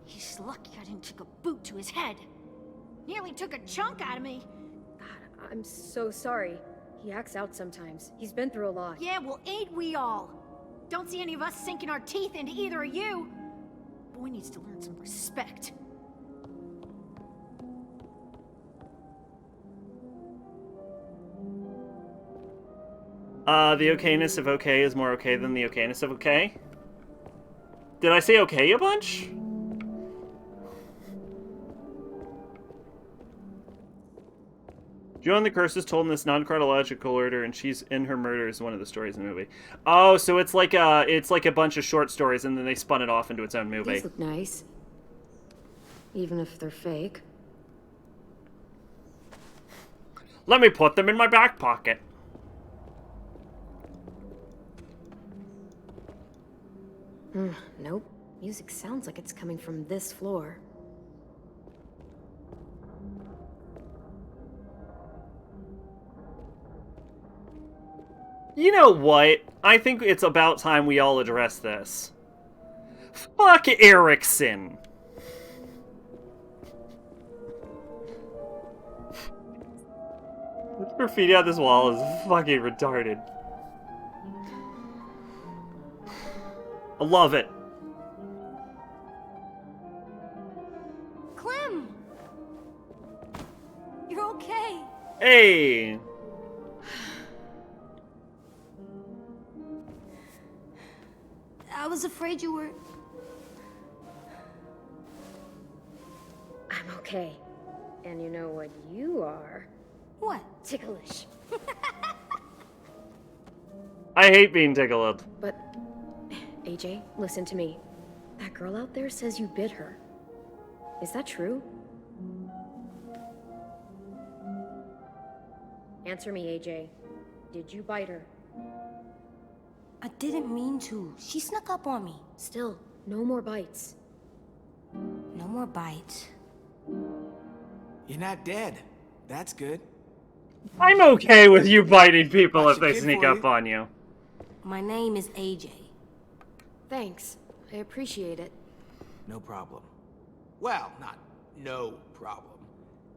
He's lucky I didn't take a boot to his head. Nearly took a chunk out of me. God, I'm so sorry. He acts out sometimes. He's been through a lot. Yeah, well, ain't we all? Don't see any of us sinking our teeth into either of you. Boy needs to learn some respect. The okayness of okay is more okay than the okayness of okay? Did I say okay a bunch? Joan the Curse is told in this non-chronological order, and she's in her murder is one of the stories in the movie. Oh, so it's like a bunch of short stories, and then they spun it off into its own movie. These look nice. Even if they're fake. Let me put them in my back pocket. Nope. Music sounds like it's coming from this floor. You know what? I think it's about time we all address this. Fuck Erickson. The graffiti on this wall is fucking retarded. I love it. Clem! You're okay. Hey! I was afraid you were... I'm okay. And you know what you are? What? Ticklish. I hate being tickled. But, AJ, listen to me. That girl out there says you bit her. Is that true? Answer me, AJ. Did you bite her? I didn't mean to. She snuck up on me. Still, no more bites. No more bites. You're not dead. That's good. I'm okay with you biting people Watch if they your kid sneak for up you. on you. My name is AJ. Thanks. I appreciate it. No problem. Well, not no problem.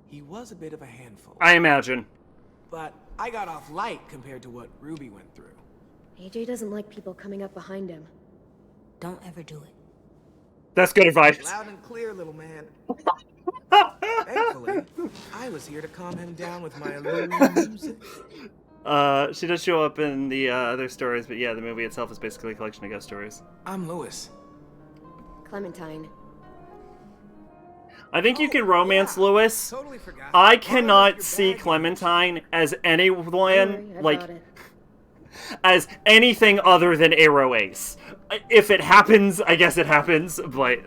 He was a bit of a handful. I imagine. But I got off light compared to what Ruby went through. AJ doesn't like people coming up behind him. Don't ever do it. That's good advice. Loud and clear, little man. Thankfully, I was here to calm him down with my music. She does show up in the other stories, but yeah, the movie itself is basically a collection of ghost stories. I'm Lewis. Clementine. I think you can romance yeah. Lewis. Totally forgot. I Borrow cannot your see bag. Clementine as Don't anyone, worry, I like, got it. as anything other than Arrow Ace. If it happens, I guess it happens, but...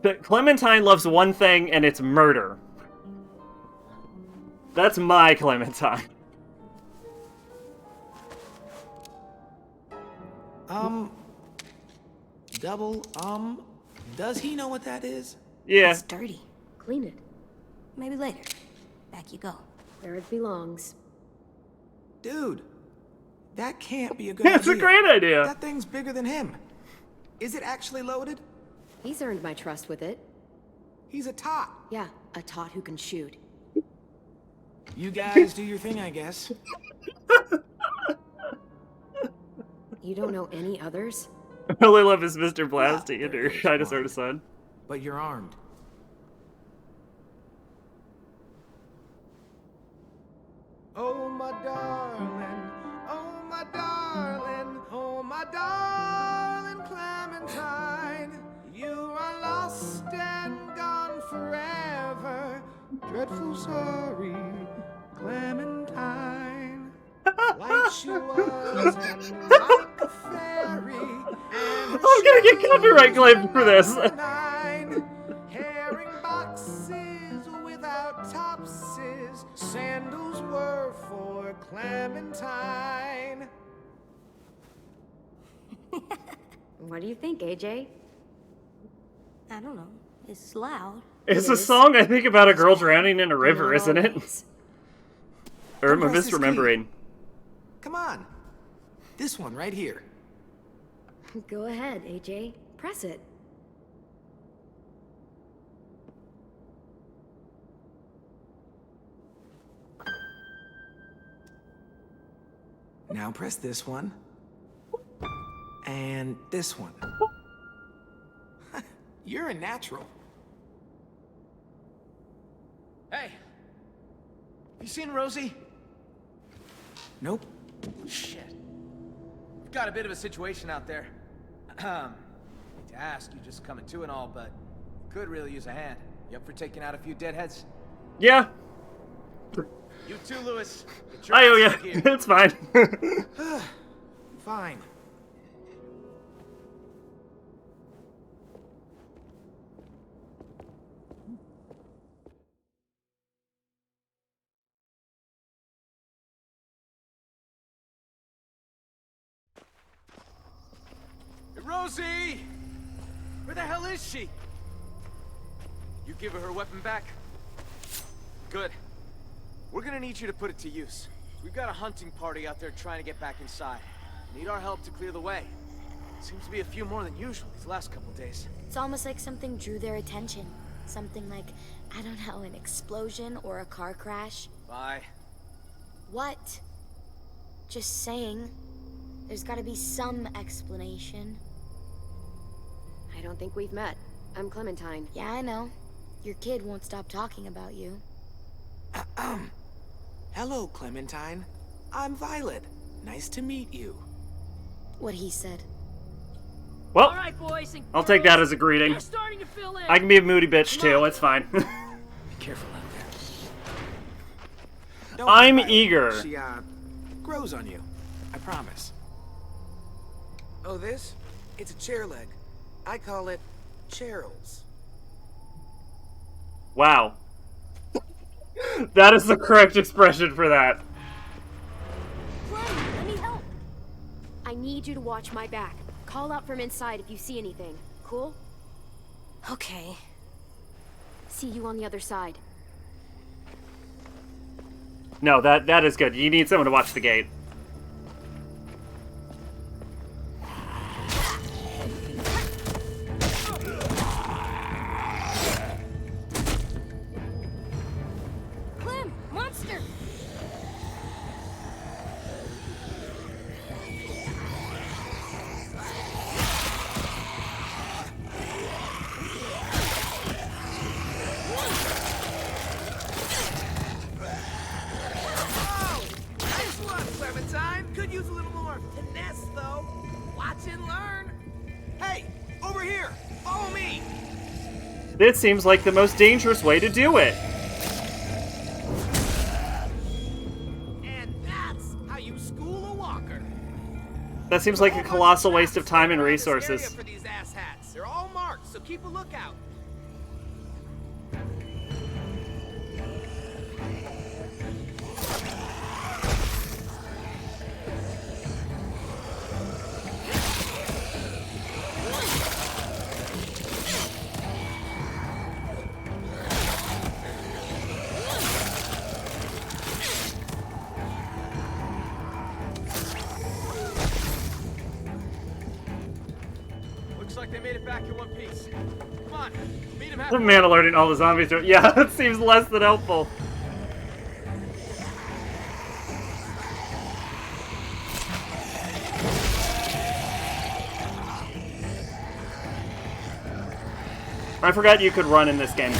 But Clementine loves one thing, and it's murder. That's my Clementine. Does he know what that is? Yeah. It's dirty. Clean it. Maybe later. Back you go. Where it belongs. Dude, that can't be a good That's idea. a great idea. That thing's bigger than him. Is it actually loaded? He's earned my trust with it. He's a tot. Yeah, a tot who can shoot. You guys do your thing, I guess. You don't know any others? All I love is Mr. Blasty Well, and her there's dinosaur one. son. But you're armed. Oh, my darling. Oh, my darling. Oh, my darling Clementine. You are lost and gone forever. Dreadful sorry, Clementine. Like she was and like a fairy. And I'm gonna get copyright claimed for this. Herring boxes without topses. Sandals were for Clementine. What do you think, AJ? I don't know. It's loud. It's a Yes. song I think about a girl drowning in a river, Not isn't it? always. Or am I Press this key. misremembering? Come on. This one right here. Go ahead, AJ. Press it. Now press this one. And this one. You're a natural. Hey! You seen Rosie? Nope. Shit. We've got a bit of a situation out there. Hate to ask, you just coming to and all, but could really use a hand. You up for taking out a few deadheads? Yeah. You too, Lewis. Get your I owe ass in ya. gear. It's fine. Fine. Hey, Rosie! Where the hell is she? You give her weapon back? Good. We're gonna need you to put it to use. We've got a hunting party out there trying to get back inside. Need our help to clear the way. Seems to be a few more than usual these last couple days. It's almost like something drew their attention. Something like, I don't know, an explosion or a car crash. Bye. What? Just saying. There's gotta be some explanation. I don't think we've met. I'm Clementine. Yeah, I know. Your kid won't stop talking about you. Hello, Clementine. I'm Violet. Nice to meet you. What he said. Well, All right, boys and I'll take that girls, as a greeting. You're starting to fill in. I can be a moody bitch too, it's fine. Be careful out there. Don't I'm worry, Violet. eager. She, grows on you. I promise. Oh, this? It's a chair leg. I call it Cheryl's. Wow. That is the correct expression for that. Clem, let me help. I need you to watch my back. Call out from inside if you see anything. Cool? Okay. See you on the other side. No, that is good. You need someone to watch the gate. Clem, monster! Nice one, Clementine. Could use a little more finesse, though. Watch and learn. Hey, over here. Follow me. This seems like the most dangerous way to do it. And that's how you school a walker. That seems like a colossal waste of time and resources. For these asshats. They're all marked, so keep a lookout. get back in one piece. Come on, meet him The halfway. man alerting all the zombies to yeah, that seems less than helpful. I forgot you could run in this game.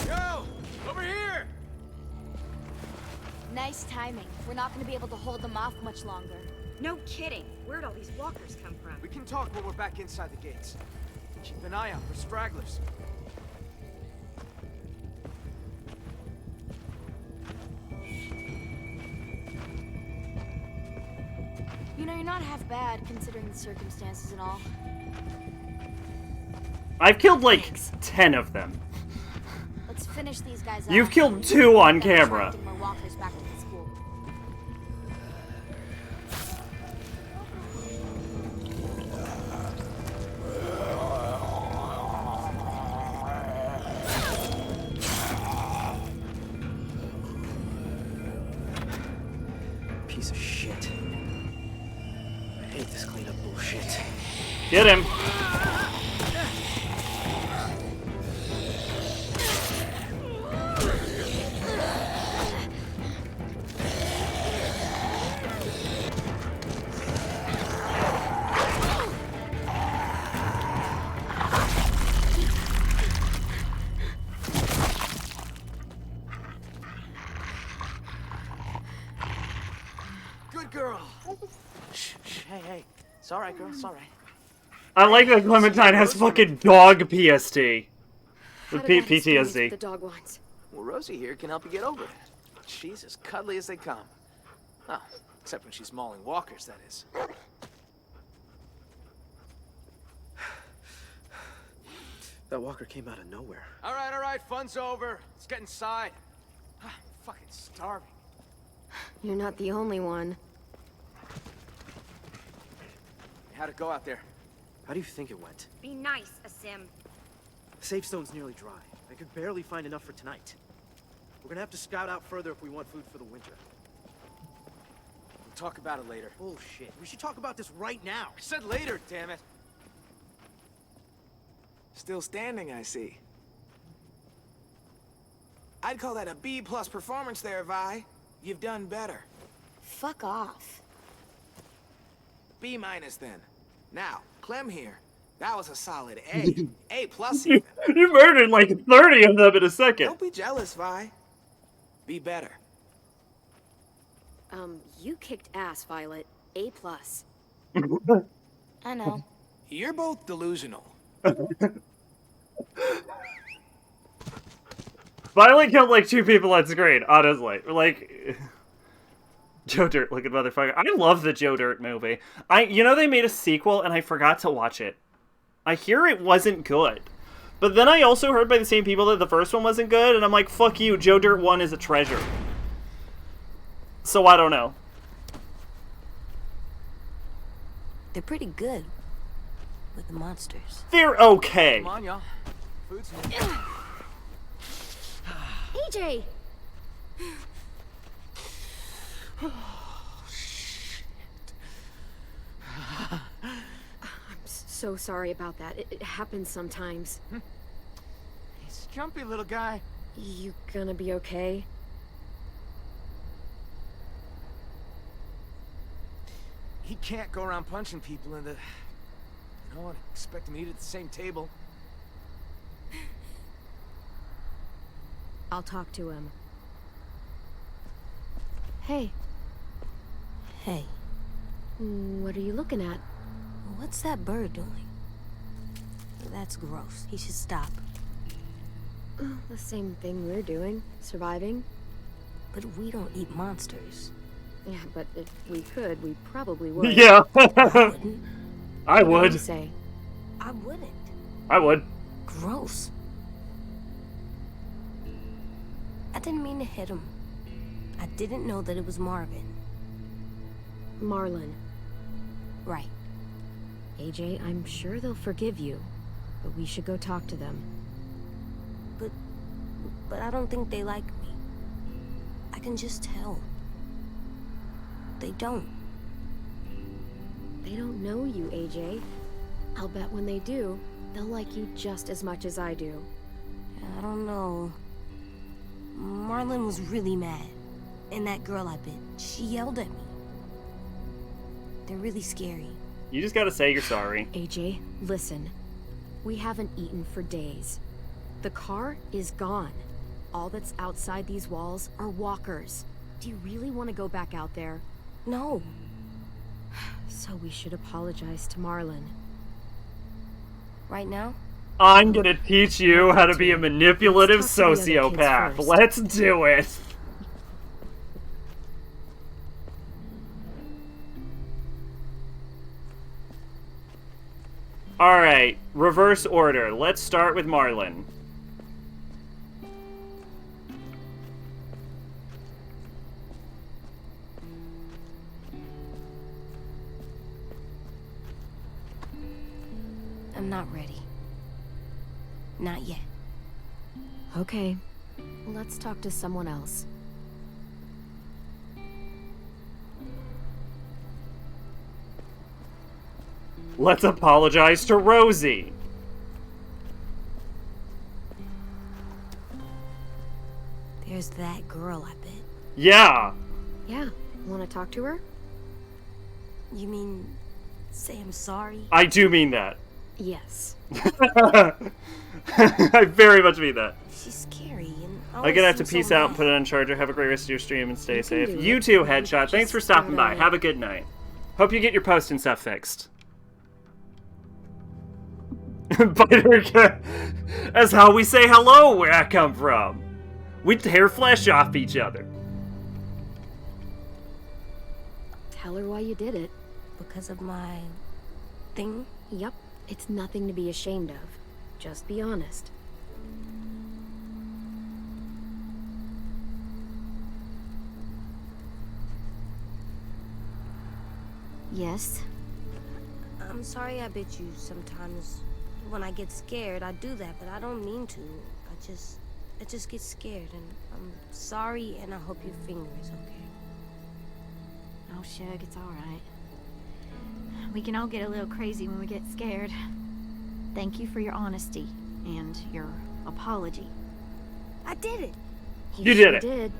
Yo, over here. Nice timing. We're not gonna be able to hold them off much longer. No kidding. Where'd all these walkers come from? We can talk when we're back inside the gates. Keep an eye out for stragglers. You know, you're not half bad considering the circumstances and all. I've killed like 10 of them. Let's finish these guys off. You've killed 2 on Then camera. attracting more walkers back to the school. Piece of shit. I hate this cleanup bullshit. Get him. Good girl. Shh, hey. It's all right, girl. It's all right. I like that Clementine has fucking dog PST. How With did that experience PTSD. with the dog whines? Well, Rosie here can help you get over it. She's as cuddly as they come. Oh, except when she's mauling walkers, that is. That walker came out of nowhere. All right. Fun's over. Let's get inside. I'm fucking starving. You're not the only one. How'd it go out there? How do you think it went? Be nice, Asim. The safe stone's nearly dry. I could barely find enough for tonight. We're gonna have to scout out further if we want food for the winter. We'll talk about it later. Bullshit. We should talk about this right now. I said later, damn it. Still standing, I see. I'd call that a B+ performance there, Vi. You've done better. Fuck off. B- then. Now, Clem here. That was a solid A. A+ even. You murdered like 30 of them in a second. Don't be jealous, Vi. Be better. You kicked ass, Violet. A+. I know. You're both delusional. Violet killed like 2 people on screen, honestly. Like, Joe Dirt looking motherfucker. I love the Joe Dirt movie. You know they made a sequel and I forgot to watch it. I hear it wasn't good. But then I also heard by the same people that the first one wasn't good, and I'm like, fuck you, Joe Dirt 1 is a treasure. So I don't know. They're pretty good with the monsters. They're okay. Come on, y'all. Food's new. AJ! I'm so sorry about that. It happens sometimes. He's a jumpy little guy. You gonna be okay? He can't go around punching people in the... No one expect him to eat at the same table. I'll talk to him. Hey, Hey, what are you looking at? what's that bird doing? That's gross. He should stop. The same thing we're doing. Surviving. But we don't eat monsters. Yeah, but if we could, we probably would. Yeah. Wouldn't? I What do you would. say? I wouldn't. I would. Gross. I didn't mean to hit him. I didn't know that it was Marvin. Marlon. Right. AJ, I'm sure they'll forgive you, but we should go talk to them. But I don't think they like me. I can just tell. They don't. They don't know you, AJ. I'll bet when they do, they'll like you just as much as I do. I don't know. Marlon was really mad. And that girl I bit, she yelled at me. They're really scary. You just gotta say you're sorry. AJ, listen. We haven't eaten for days. The car is gone. All that's outside these walls are walkers. Do you really want to go back out there? No. So we should apologize to Marlon. Right now? I'm gonna teach you how to be a manipulative Let's talk to the other kids sociopath. first. Let's do it. Alright, reverse order. Let's start with Marlon. I'm not ready. Not yet. Okay. Let's talk to someone else. Let's apologize to Rosie. There's that girl I bit. Yeah. Yeah. Want to talk to her? You mean say I'm sorry? I do mean that. Yes. I very much mean that. She's scary and I'm gonna have to peace out and put it on charger. Have a great rest of your stream and stay safe. do You it. too, Headshot. Thanks for Just stopping start by. on Have it. a good night. Hope you get your post and stuff fixed. Biter, that's how we say hello where I come from. We tear flesh off each other. Tell her why you did it. Because of my thing? Yep. It's nothing to be ashamed of. Just be honest. Yes? I'm sorry I bit you sometimes. When I get scared, I do that, but I don't mean to. I just get scared, and I'm sorry, and I hope your finger is okay. Oh, Shug, it's all right. We can all get a little crazy when we get scared. Thank you for your honesty and your apology. I did it. You did it. Did.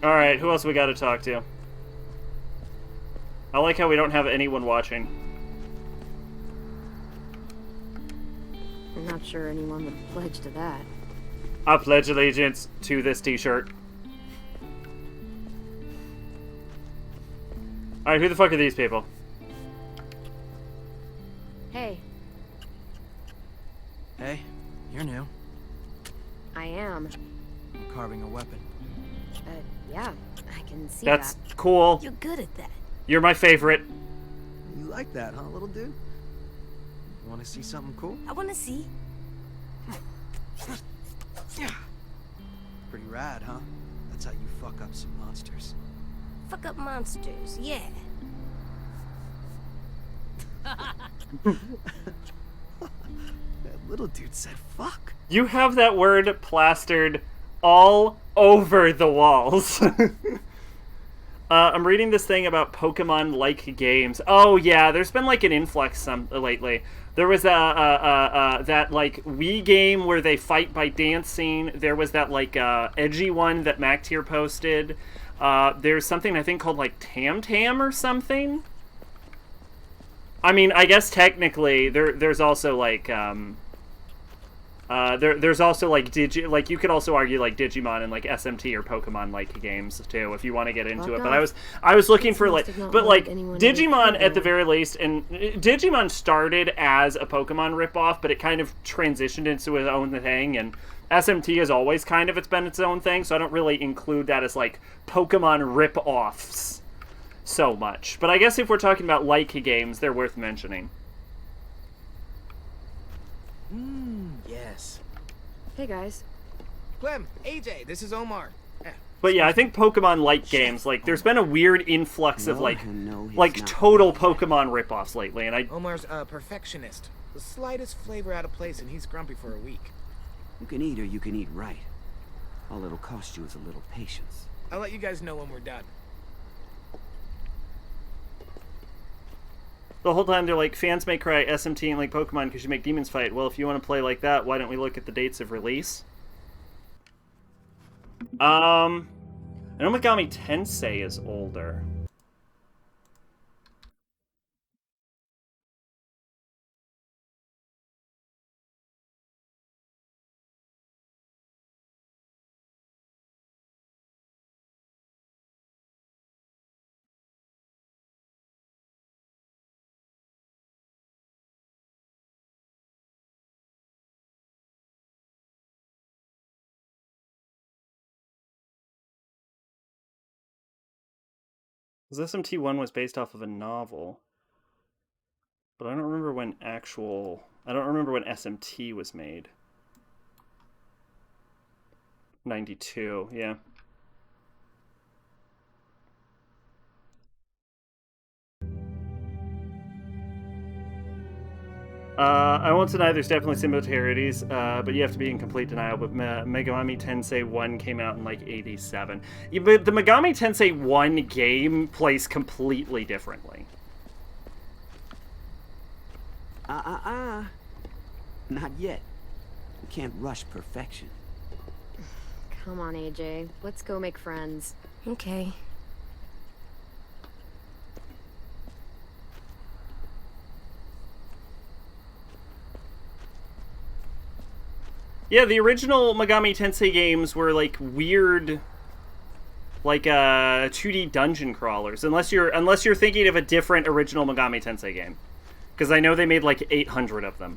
Alright, who else we gotta talk to? I like how we don't have anyone watching. I'm not sure anyone would pledge to that. I pledge allegiance to this t-shirt. Alright, who the fuck are these people? Hey, Hey, you're new. I am. I'm carving a weapon. Yeah, I can see That's that. cool. You're good at that. You're my favorite. You like that, huh, little dude? You want to see something cool? I want to see. Pretty rad, huh? That's how you fuck up some monsters. Fuck up monsters, yeah. That little dude said fuck. You have that word plastered all over the walls. I'm reading this thing about Pokemon-like games. Oh yeah, there's been like an influx lately. There was that like Wii game where they fight by dancing. There was that like edgy one that Mactier posted. There's something I think called like Tam Tam or something. I mean, I guess technically there's also like there's also like you could also argue like Digimon and like SMT or Pokemon like games too if you want to get into it. But I was looking for like, but like Digimon at the very least, and Digimon started as a Pokemon ripoff, but it kind of transitioned into its own thing, and SMT has always kind of been its own thing. So I don't really include that as like Pokemon rip-offs so much. But I guess if we're talking about like games, they're worth mentioning. Yes. Hey guys. Clem, AJ, this is Omar. But yeah, I think Pokemon-like games, like, there's been a weird influx of, like total Pokemon ripoffs lately, and Omar's a perfectionist. The slightest flavor out of place and he's grumpy for a week. You can eat or you can eat right. All it'll cost you is a little patience. I'll let you guys know when we're done. The whole time they're like, fans may cry SMT and like Pokemon because you make demons fight. Well, if you want to play like that, why don't we look at the dates of release? I know Megami Tensei is older. Because SMT1 was based off of a novel. But I don't remember when I don't remember when SMT was made. 92, yeah. I won't deny there's definitely similarities, but you have to be in complete denial. But Megami Tensei 1 came out in like 87. Yeah, but the Megami Tensei 1 game plays completely differently. Not yet. We can't rush perfection. Come on, AJ. Let's go make friends. Okay. Yeah, the original Megami Tensei games were like weird, like 2D dungeon crawlers. Unless you're thinking of a different original Megami Tensei game, because I know they made like 800 of them.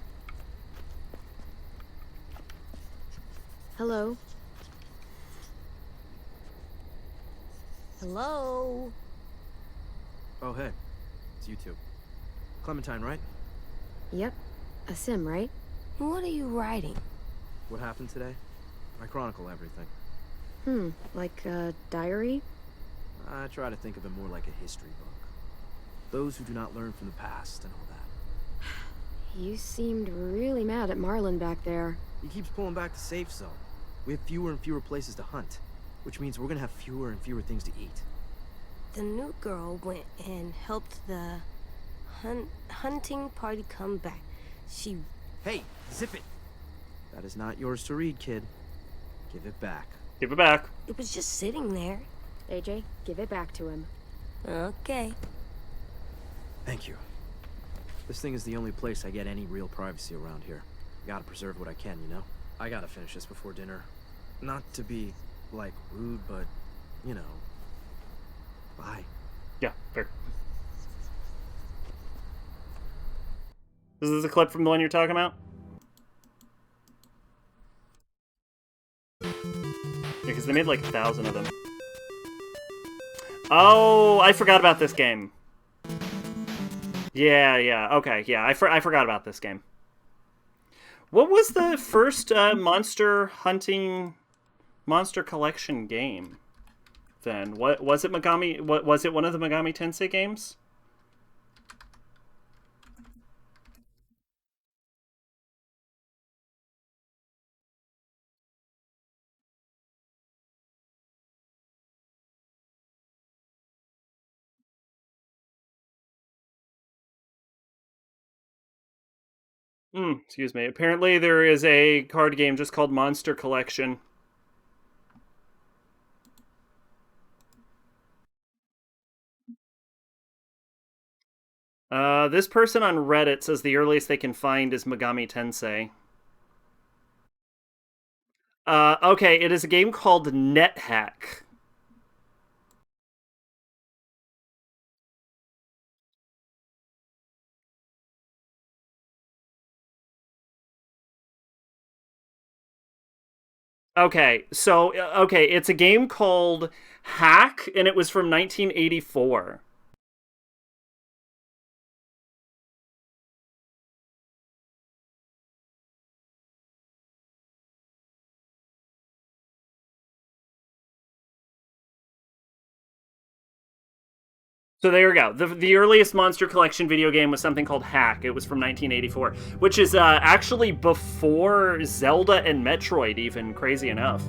Hello. Hello? Oh, hey. It's you two. Clementine, right? Yep. A sim, right? What are you writing? What happened today? I chronicle everything. Like a diary? I try to think of it more like a history book. Those who do not learn from the past and all that. You seemed really mad at Marlin back there. He keeps pulling back the safe zone. We have fewer and fewer places to hunt, which means we're gonna have fewer and fewer things to eat. The new girl went and helped the hunting party come back. She... Hey, zip it! That is not yours to read, kid. Give it back. Give it back. It was just sitting there. AJ, give it back to him. Okay. Thank you. This thing is the only place I get any real privacy around here. Gotta preserve what I can, you know? I gotta finish this before dinner. Not to be, like, rude, but, you know... Bye. Yeah, fair. Is this a clip from the one you're talking about? Yeah, because they made like 1,000 of them. Oh, I forgot about this game. Yeah, okay, yeah, I forgot about this game. What was the first monster collection game? Then what was it? Was it one of the Megami Tensei games? Excuse me. Apparently there is a card game just called Monster Collection. This person on Reddit says the earliest they can find is Megami Tensei. Okay, it is a game called NetHack. Okay, so, it's a game called Hack, and it was from 1984. So there we go. The earliest Monster Collection video game was something called Hack. It was from 1984, which is actually before Zelda and Metroid, even, crazy enough.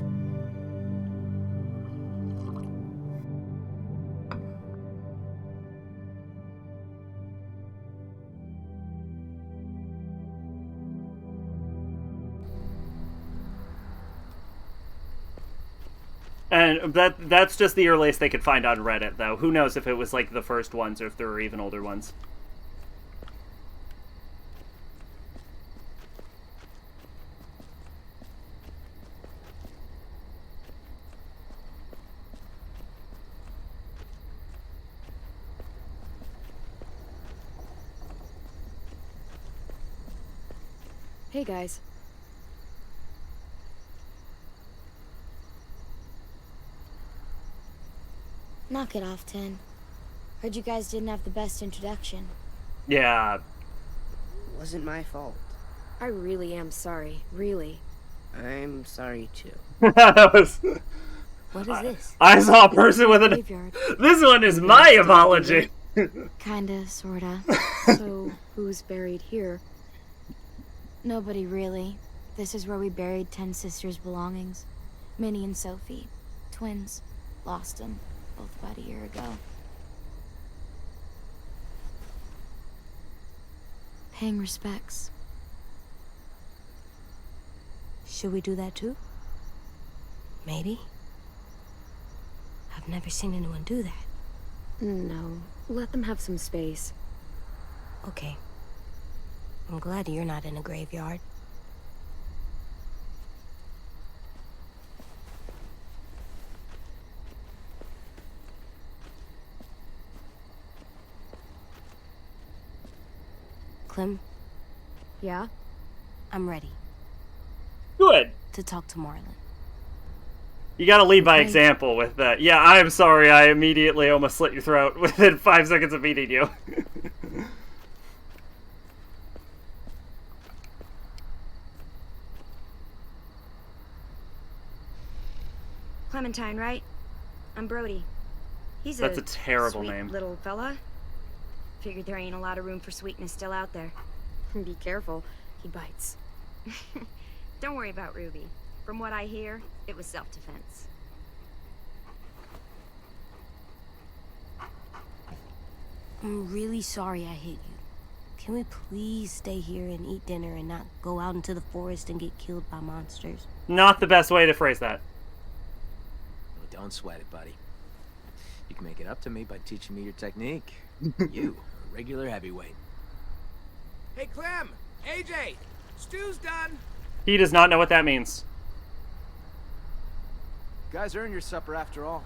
And that's just the earliest they could find on Reddit, though. Who knows if it was, like, the first ones or if there were even older ones. Hey, guys. Knock it off, 10. Heard you guys didn't have the best introduction. Yeah. Wasn't my fault. I really am sorry. Really. I'm sorry too. That was... What is this? I saw a person with an... Graveyard. This one is my apology. Kinda, sorta. So, who's buried here? Nobody really. This is where we buried 10 sisters' belongings. Minnie and Sophie. Twins. Lost them. Both about a year ago. Paying respects. Should we do that too? Maybe. I've never seen anyone do that. No. Let them have some space. Okay. I'm glad you're not in a graveyard. Clem? Yeah? I'm ready. Good. To talk to Marlon. You gotta lead by example with that. Yeah, I'm sorry, I immediately almost slit your throat within 5 seconds of meeting you. Clementine, right? I'm Brody. He's That's a terrible sweet name. little fella. Figured there ain't a lot of room for sweetness still out there. Be careful. He bites. Don't worry about Ruby. From what I hear, it was self-defense. I'm really sorry I hit you. Can we please stay here and eat dinner and not go out into the forest and get killed by monsters? Not the best way to phrase that. Well, don't sweat it, buddy. You can make it up to me by teaching me your technique. You, a regular heavyweight. Hey, Clem! AJ! Stew's done! He does not know what that means. You guys earned your supper after all.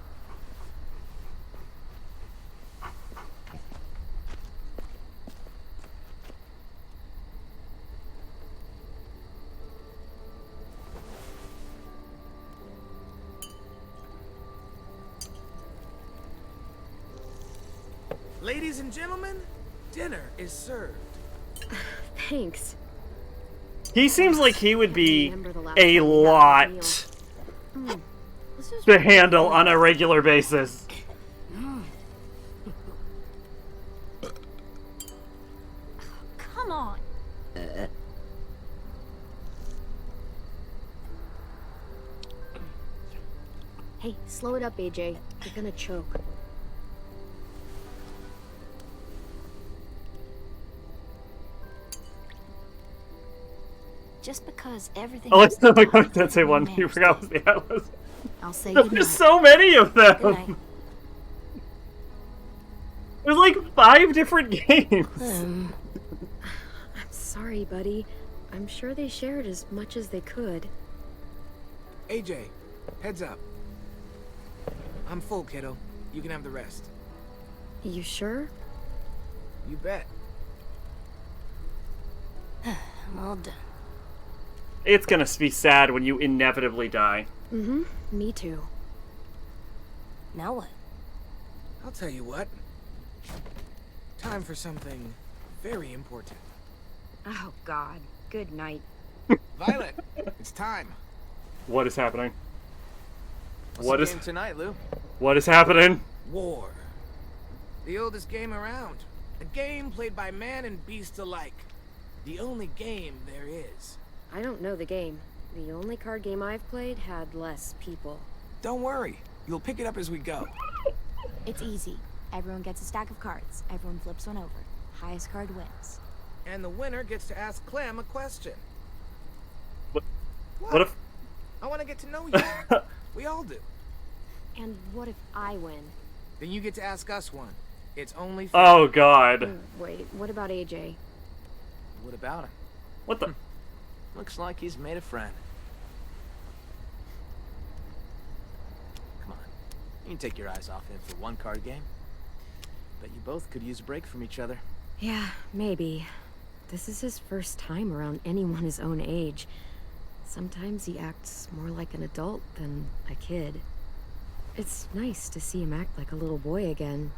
Ladies and gentlemen, dinner is served. Thanks. He seems like he would be a lot to handle on a regular basis. Come on. Hey, slow it up, AJ. You're gonna choke. Just because everything. Oh, let's not like that say one. You forgot what the Atlas. I'll say There's so many of them. There's like 5 different games. I'm sorry, buddy. I'm sure they shared as much as they could. AJ, heads up. I'm full, kiddo. You can have the rest. You sure? You bet. I'm all done. It's gonna be sad when you inevitably die. Mm-hmm. Me too. Now what? I'll tell you what. Time for something very important. Oh, God. Good night. Violet, it's time. What is happening? What's What the is game tonight, Lou? What is happening? War. The oldest game around. A game played by man and beast alike. The only game there is. I don't know the game. The only card game I've played had less people. Don't worry. You'll pick it up as we go. It's easy. Everyone gets a stack of cards. Everyone flips one over. Highest card wins. And the winner gets to ask Clem a question. What if... I want to get to know you. We all do. And what if I win? Then you get to ask us one. It's only fair. Oh, God. Wait, what about AJ? What about him? What the... Looks like he's made a friend. Come on. You can take your eyes off him for one card game. Bet you both could use a break from each other. Yeah, maybe. This is his first time around anyone his own age. Sometimes he acts more like an adult than a kid. It's nice to see him act like a little boy again.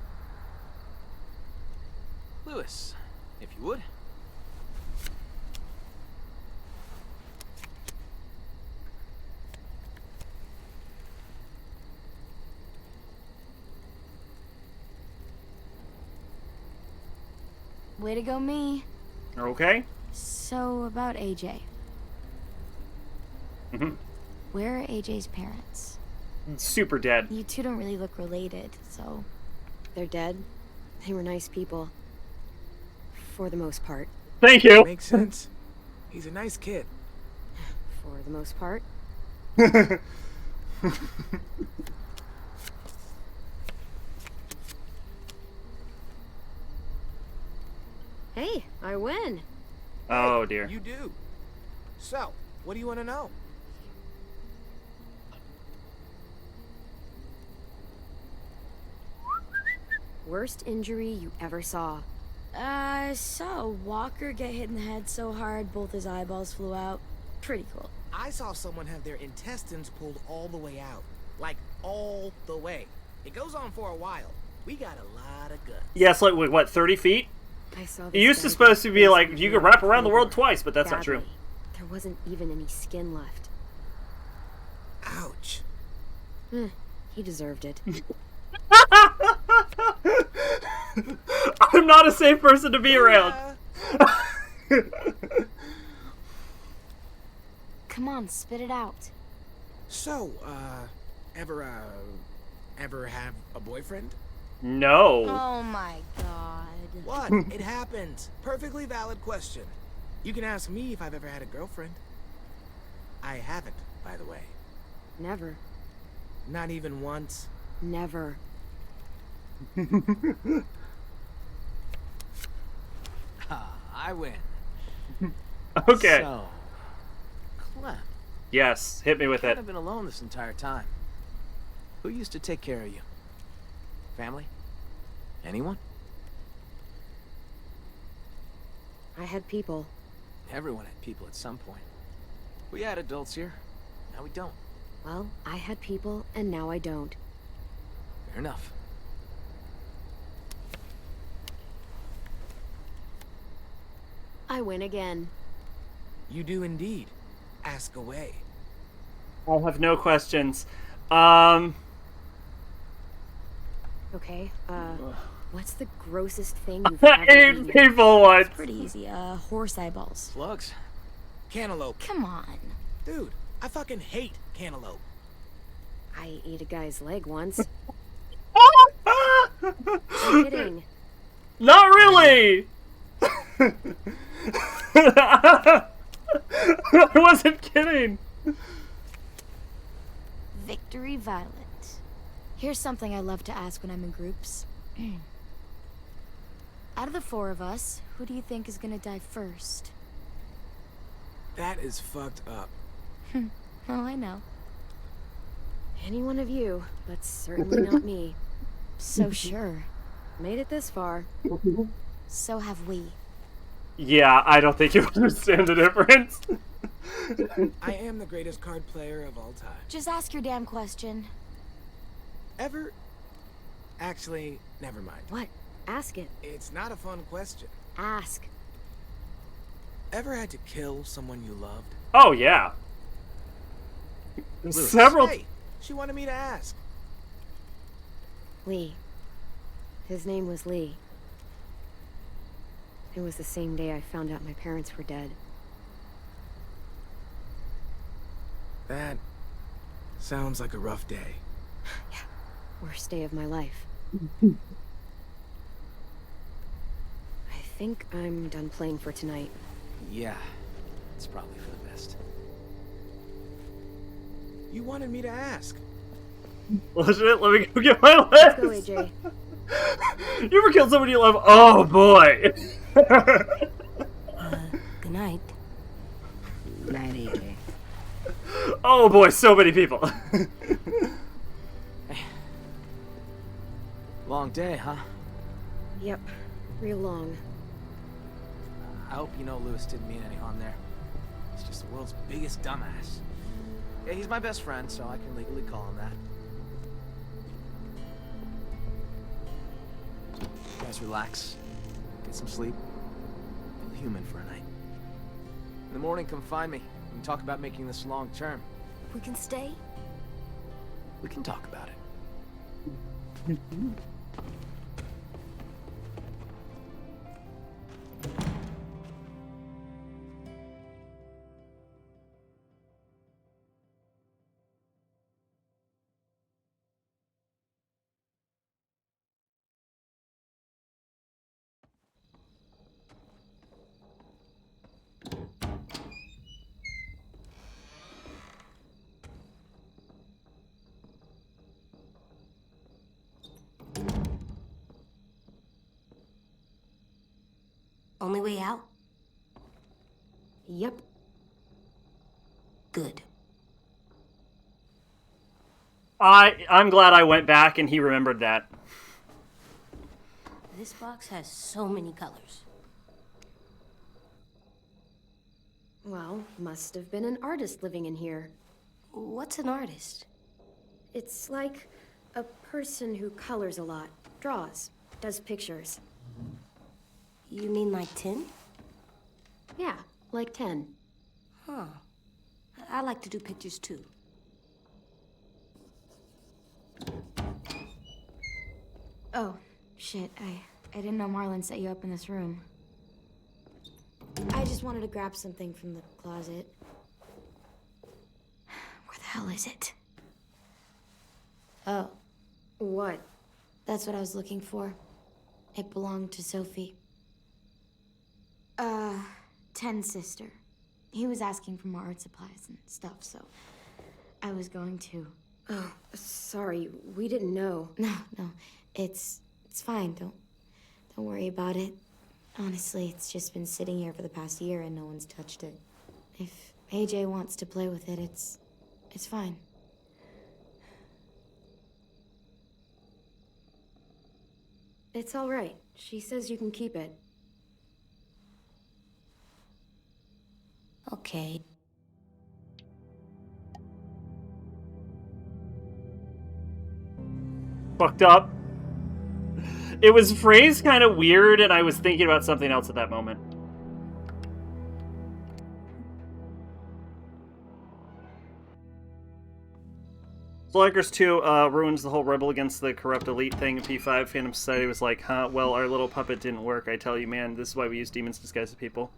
Lewis, if you would. Way to go, me. Okay. So, about AJ. Mm-hmm. Where are AJ's parents? Super dead. You two don't really look related, so... They're dead. They were nice people. For the most part. Thank you. Makes sense. He's a nice kid. For the most part. Hey, I win. Oh, dear. You do. So, what do you want to know? Worst injury you ever saw? I saw Walker get hit in the head so hard both his eyeballs flew out. Pretty cool. I saw someone have their intestines pulled all the way out. Like, all the way. It goes on for a while. We got a lot of guts. Yes, like, what, 30 feet? I saw It used to supposed to be like, you could wrap around the world twice, but that's not true. There wasn't even any skin left. Ouch. He deserved it. I'm not a safe person to be around. Come on, spit it out. So, ever have a boyfriend? No. Oh my god. What? It happens. Perfectly valid question. You can ask me if I've ever had a girlfriend. I haven't, by the way. Never. Not even once? Never. I win. Okay. So, Clem. Yes, hit me with it. I've been alone this entire time. Who used to take care of you? Family? Anyone? I had people. Everyone had people at some point. We had adults here. Now we don't. Well, I had people, and now I don't. Fair enough. I win again. You do indeed. Ask away. I have no questions. Okay, what's the grossest thing you've I ever hate eaten? people once. Pretty easy. Horse eyeballs. Slugs. Cantaloupe. Come on. Dude, I fucking hate cantaloupe. I ate a guy's leg once. I'm kidding. Not really! I wasn't kidding. Victory Violet. Here's something I love to ask when I'm in groups. Out of the four of us, who do you think is gonna die first? That is fucked up. Oh, I know. Any one of you, but certainly not me. So sure. Made it this far. So have we. Yeah, I don't think you understand the difference. I am the greatest card player of all time. Just ask your damn question. Ever? Actually, never mind. What? Ask it. It's not a fun question. Ask. Ever had to kill someone you loved? Oh, yeah. Lewis. Several... Hey, she wanted me to ask. Lee. His name was Lee. It was the same day I found out my parents were dead. That sounds like a rough day. Yeah, worst day of my life. I think I'm done playing for tonight. Yeah, it's probably for the best. You wanted me to ask. Well, shit, let me go get my list. Let's go, AJ. You ever killed somebody you love? Oh, boy. Good night. Night, AJ. Oh, boy, so many people. Long day, huh? Yep, real long. I hope you know Lewis didn't mean any harm there. He's just the world's biggest dumbass. Yeah, he's my best friend, so I can legally call him that. You guys relax. Get some sleep. Feel human for a night. In the morning, come find me. We can talk about making this long term. We can stay? We can talk about it. Only way out? Yep. Good. I'm glad I went back and he remembered that. This box has so many colors. Well, must have been an artist living in here. What's an artist? It's like a person who colors a lot, draws, does pictures. You mean like 10? Yeah, like 10. Huh. I like to do pictures too. Oh, shit. I didn't know Marlon set you up in this room. I just wanted to grab something from the closet. Where the hell is it? Oh. What? That's what I was looking for. It belonged to Sophie. Ten's sister. He was asking for more art supplies and stuff, so I was going to. Oh, sorry. We didn't know. No. It's fine. Don't worry about it. Honestly, it's just been sitting here for the past year and no one's touched it. If AJ wants to play with it, it's fine. It's all right. She says you can keep it. Okay. Fucked up. It was phrased kind of weird, and I was thinking about something else at that moment. Soulhackers 2 ruins the whole Rebel Against the Corrupt Elite thing in P5. Phantom Society was like, huh, well, our little puppet didn't work. I tell you, man, this is why we use demons disguised as people.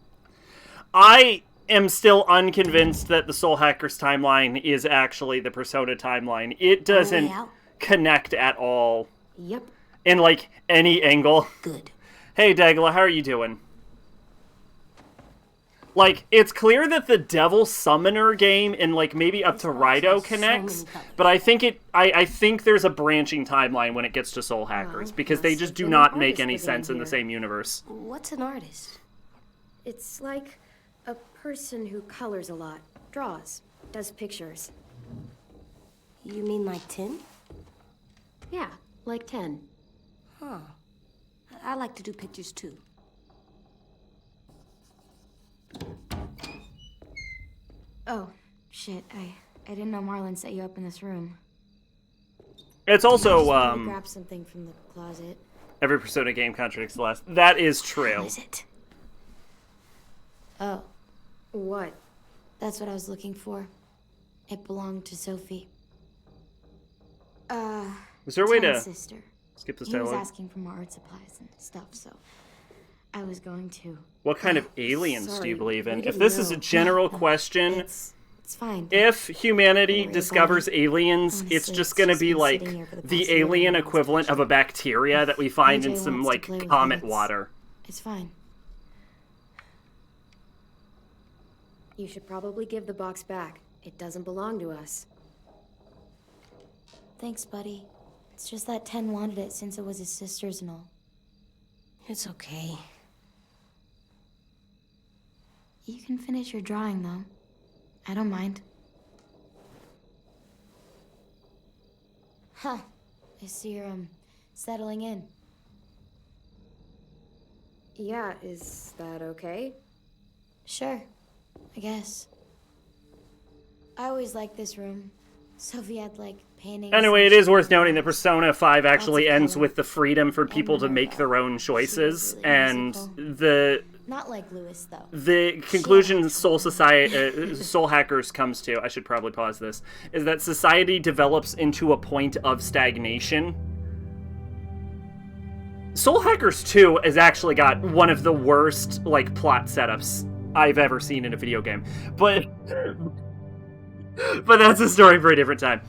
I am still unconvinced that the Soulhackers timeline is actually the Persona timeline. It doesn't connect at all. Yep. In, like, any angle. Good. Hey, Dagla, how are you doing? Like, it's clear that the Devil Summoner game and, like, maybe up to Raido connects, but I think I think there's a branching timeline when it gets to Soulhackers, because they just do not make any sense in the same universe. What's an artist? It's like a person who colors a lot, draws, does pictures. You mean like 10? Yeah, like 10. Huh. I like to do pictures too. Oh, shit. I didn't know Marlon set you up in this room. It's also, grab something from the closet. every Persona game contradicts the last. That is true. What is it? Oh. What? That's what I was looking for. It belonged to Sophie. Is there a way to... sister. Skip this He was dialogue. asking for more art supplies and stuff, so I was going to. What kind of aliens do sorry, you believe in? we If didn't this is a know. general question, It's fine. if humanity Don't worry discovers about it. aliens, it's Honestly, just it's going to just be been like sitting here for the the past year alien and it's equivalent of a bacteria that we find in AJ some wants to like play with comet it, water. It's fine. You should probably give the box back. It doesn't belong to us. Thanks, buddy. It's just that Ten wanted it since it was his sister's and all. It's okay. You can finish your drawing, though. I don't mind. Huh. I see you're, settling in. Yeah, is that okay? Sure. I guess. I always liked this room. Sophie had, like, paintings. Anyway, it is worth noting that Persona 5 actually Lots of ends color. with the freedom for people to make their own choices, and the Not like Lewis, though. the conclusion Soul Hackers comes to, I should probably pause this, is that society develops into a point of stagnation. Soul Hackers 2 has actually got one of the worst, like, plot setups I've ever seen in a video game. But that's a story for a different time.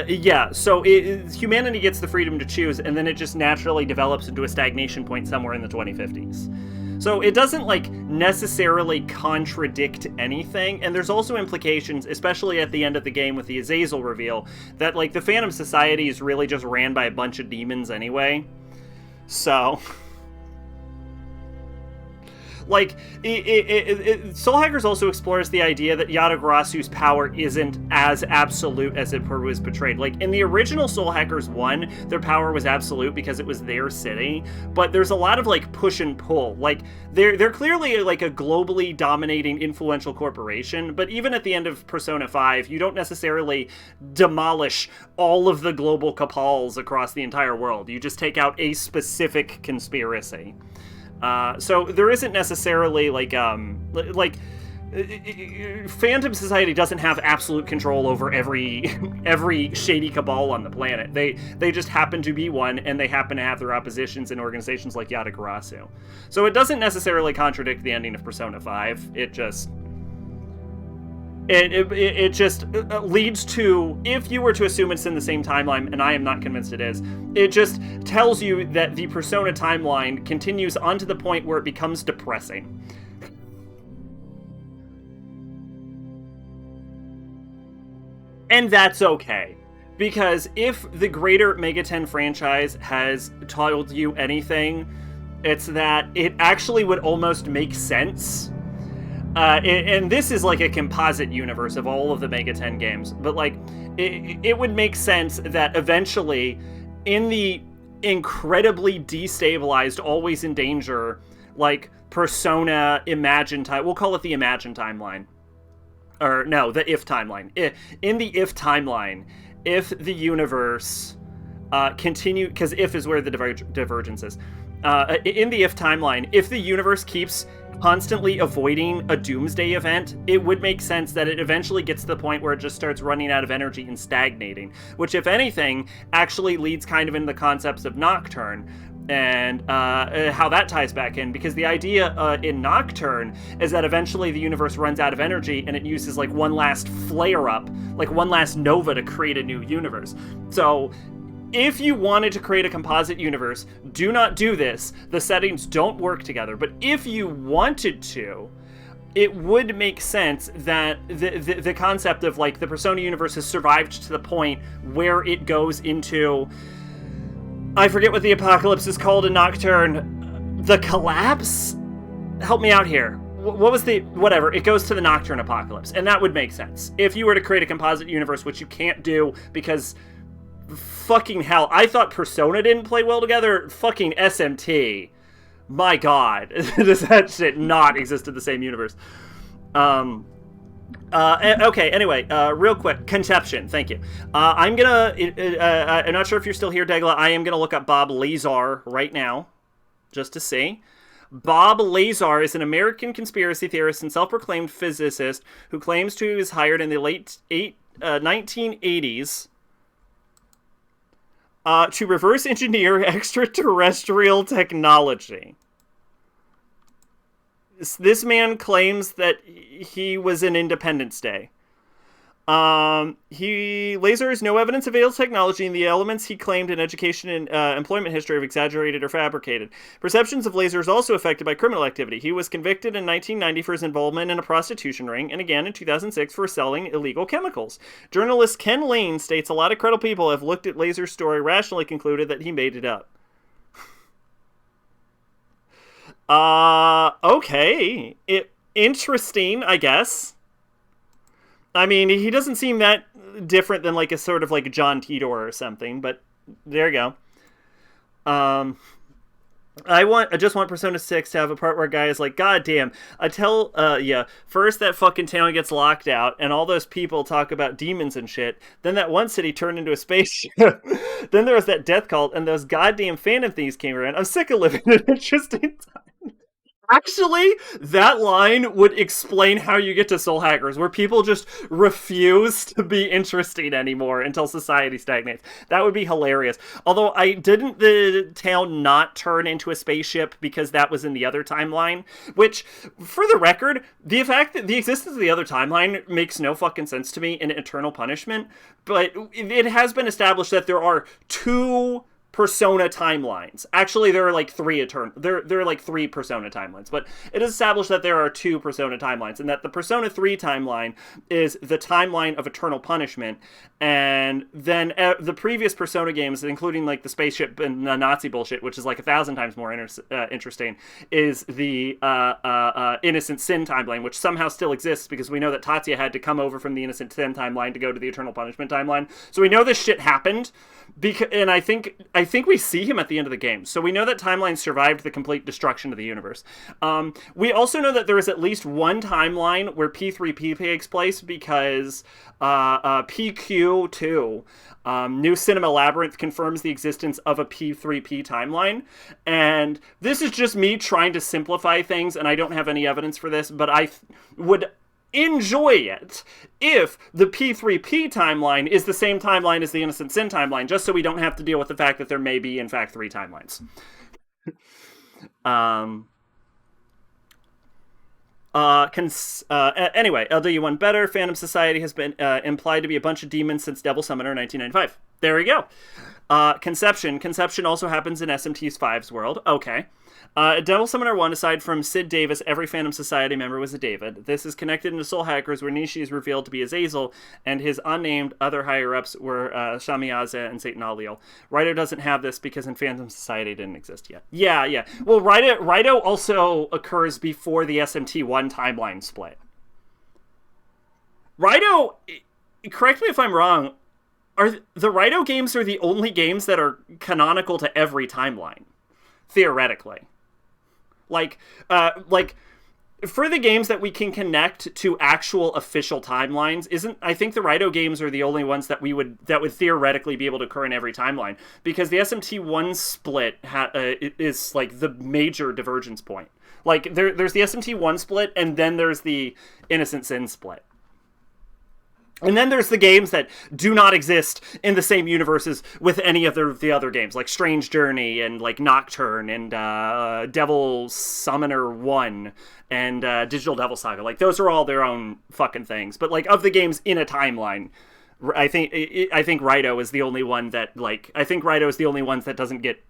Yeah, so humanity gets the freedom to choose, and then it just naturally develops into a stagnation point somewhere in the 2050s. So it doesn't, like, necessarily contradict anything, and there's also implications, especially at the end of the game with the Azazel reveal, that, like, the Phantom Society is really just ran by a bunch of demons anyway. So... Like, Soul Hackers also explores the idea that Yatagarasu's power isn't as absolute as it was portrayed. Like, in the original Soul Hackers 1, their power was absolute because it was their city, but there's a lot of, like, push and pull. Like, they're clearly, like, a globally dominating, influential corporation, but even at the end of Persona 5, you don't necessarily demolish all of the global cabals across the entire world. You just take out a specific conspiracy. So there isn't necessarily, like, Phantom Society doesn't have absolute control over every shady cabal on the planet. They just happen to be one, and they happen to have their oppositions in organizations like Yatagarasu. So it doesn't necessarily contradict the ending of Persona 5. It just... It just leads to, if you were to assume it's in the same timeline, and I am not convinced it is, it just tells you that the Persona timeline continues on to the point where it becomes depressing. And that's okay. Because if the greater Megaten franchise has told you anything, it's that it actually would almost make sense. And this is like a composite universe of all of the Megaten games, but like it would make sense that eventually, in the incredibly destabilized, always in danger, like Persona Imagine time, we'll call it the Imagine timeline, or no, the If timeline. In the If timeline, if the universe continue, because If is where the divergence is. In the If timeline, if the universe keeps constantly avoiding a doomsday event, it would make sense that it eventually gets to the point where it just starts running out of energy and stagnating, which, if anything, actually leads kind of into the concepts of Nocturne and how that ties back in, because the idea in Nocturne is that eventually the universe runs out of energy and it uses like one last flare-up, like one last nova to create a new universe. So if you wanted to create a composite universe, do not do this. The settings don't work together. But if you wanted to, it would make sense that the concept of, like, the Persona universe has survived to the point where it goes into... I forget what the apocalypse is called in Nocturne. The collapse? Help me out here. What was the... Whatever. It goes to the Nocturne apocalypse. And that would make sense. If you were to create a composite universe, which you can't do because... Fucking hell, I thought Persona didn't play well together. Fucking SMT. My god. Does that shit not exist in the same universe? Okay, anyway, real quick. Conception, thank you. I'm not sure if you're still here, Degla. I am gonna look up Bob Lazar right now, just to see. Bob Lazar is an American conspiracy theorist and self-proclaimed physicist who claims to was hired in the late 1980s to reverse engineer extraterrestrial technology. This man claims that he was in Independence Day. Laser is no evidence of Vale's technology, and the elements he claimed in education and employment history are exaggerated or fabricated. Perceptions of Laser is also affected by criminal activity. He was convicted in 1990 for his involvement in a prostitution ring, and again in 2006 for selling illegal chemicals. Journalist Ken Lane states a lot of credible people have looked at Laser's story, rationally concluded that he made it up. Okay. Interesting, I guess. I mean, he doesn't seem that different than like a sort of like John Titor or something, but there you go. I just want Persona 6 to have a part where a guy is like, God damn, first that fucking town gets locked out and all those people talk about demons and shit. Then that one city turned into a spaceship. Then there was that death cult and those goddamn Phantom Thieves came around. I'm sick of living in an interesting time. Actually, that line would explain how you get to Soul Hackers, where people just refuse to be interesting anymore until society stagnates. That would be hilarious. Although, didn't the town not turn into a spaceship because that was in the other timeline? Which, for the record, the fact that the existence of the other timeline makes no fucking sense to me in Eternal Punishment, but it has been established that there are two Persona timelines. Actually, there are like three there are like three Persona timelines, but it is established that there are two Persona timelines, and that the Persona 3 timeline is the timeline of Eternal Punishment, and then the previous Persona games, including like the spaceship and the Nazi bullshit, which is like 1,000 times more interesting, is the Innocent Sin timeline, which somehow still exists because we know that Tatsuya had to come over from the Innocent Sin timeline to go to the Eternal Punishment timeline. So we know this shit happened. And I think we see him at the end of the game. So we know that timeline survived the complete destruction of the universe. We also know that there is at least one timeline where P3P takes place because PQ2, New Cinema Labyrinth, confirms the existence of a P3P timeline. And this is just me trying to simplify things, and I don't have any evidence for this, but I would enjoy it if the P3P timeline is the same timeline as the Innocent Sin timeline, just so we don't have to deal with the fact that there may be, in fact, three timelines. Anyway, LW1 better. Phantom Society has been implied to be a bunch of demons since Devil Summoner 1995. There we go. Conception. Conception also happens in SMT's 5's world. Okay. Devil Summoner 1, aside from Sid Davis, every Phantom Society member was a David. This is connected into Soul Hackers, where Nishi is revealed to be Azazel, and his unnamed other higher-ups were Shamiyaza and Satan Aliel. Raito doesn't have this because in Phantom Society it didn't exist yet. Yeah. Well, Raito also occurs before the SMT1 timeline split. Raito, correct me if I'm wrong, the Raito games are the only games that are canonical to every timeline, theoretically. Like, for the games that we can connect to actual official timelines, I think the Raito games are the only ones that would theoretically be able to occur in every timeline, because the SMT1 split is like the major divergence point. Like, there's the SMT1 split, and then there's the Innocent Sin split. And then there's the games that do not exist in the same universes with any of the other games, like Strange Journey and like Nocturne and Devil Summoner 1 and Digital Devil Saga. Like, those are all their own fucking things. But like, of the games in a timeline, I think Raito is the only one that doesn't get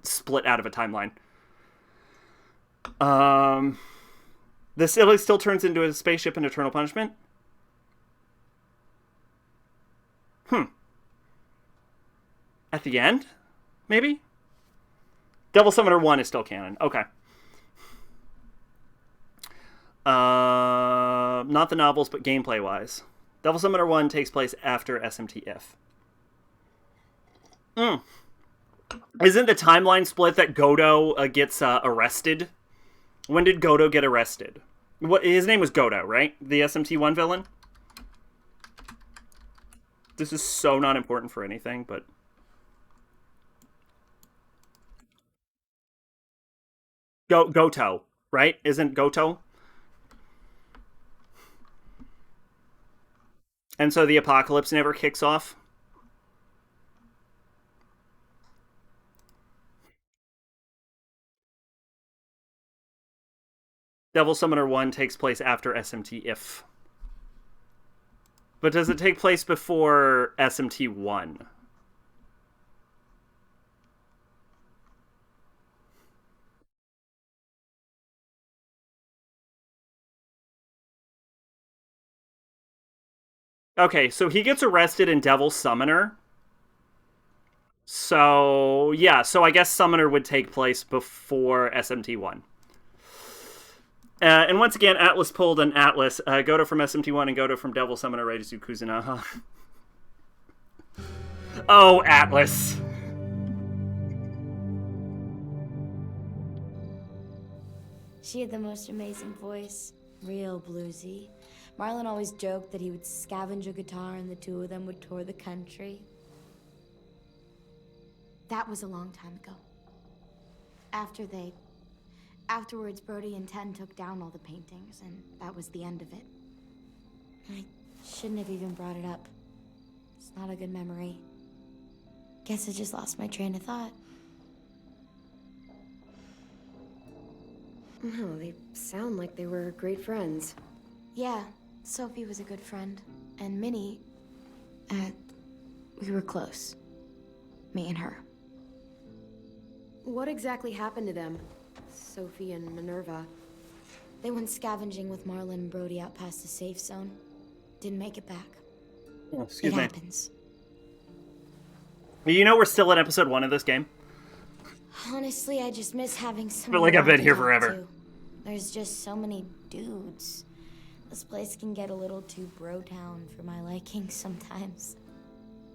split out of a timeline. The city still turns into a spaceship in Eternal Punishment. At the end? Maybe? Devil Summoner 1 is still canon. Okay. Not the novels, but gameplay-wise. Devil Summoner 1 takes place after SMT-If. Isn't the timeline split that Godo gets arrested? When did Godo get arrested? His name was Godo, right? The SMT-1 villain? This is so not important for anything, but... Goto, right? Isn't Goto? And so the apocalypse never kicks off? Devil Summoner 1 takes place after SMT if. But does it take place before SMT 1? Okay, so he gets arrested in Devil Summoner. So, yeah, so I guess Summoner would take place before SMT1. And once again, Atlas pulled an Atlas. Goto from SMT1 and Goto from Devil Summoner Reizu Kuzunaha. Oh, Atlas. She had the most amazing voice. Real bluesy. Marlon always joked that he would scavenge a guitar and the two of them would tour the country. That was a long time ago. Afterwards, Brody and Ten took down all the paintings, and that was the end of it. I shouldn't have even brought it up. It's not a good memory. Guess I just lost my train of thought. No, they sound like they were great friends. Yeah, Sophie was a good friend. And Minnie, we were close. Me and her. What exactly happened to them? Sophie and Minerva. They went scavenging with Marlon and Brody out past the safe zone. Didn't make it back. Oh, excuse me. It happens. You know we're still in episode 1 of this game? Honestly, I just miss having someone. I feel like I've been to here talk forever. to. There's just so many dudes. This place can get a little too bro-town for my liking sometimes.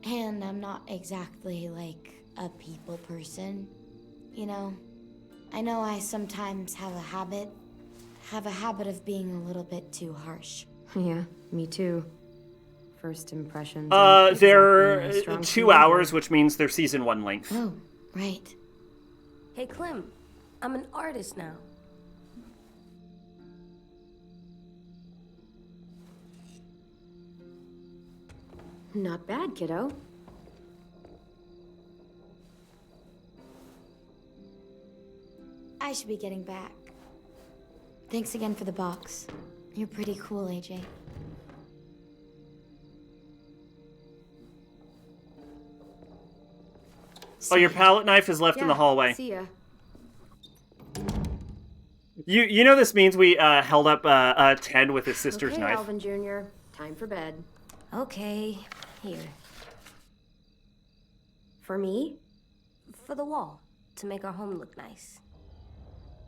And I'm not exactly like a people person, you know? I know I sometimes have a habit of being a little bit too harsh. Yeah, me too. First impressions. They're 2 hours, which means they're season 1 length. Oh, right. Hey, Clem, I'm an artist now. Not bad, kiddo. I should be getting back. Thanks again for the box. You're pretty cool, AJ. Oh, your palette knife is left in the hallway. See ya. You know this means we held up Ted with his sister's Okay, knife. Alvin Jr., time for bed. Okay, here. For me? For the wall, to make our home look nice.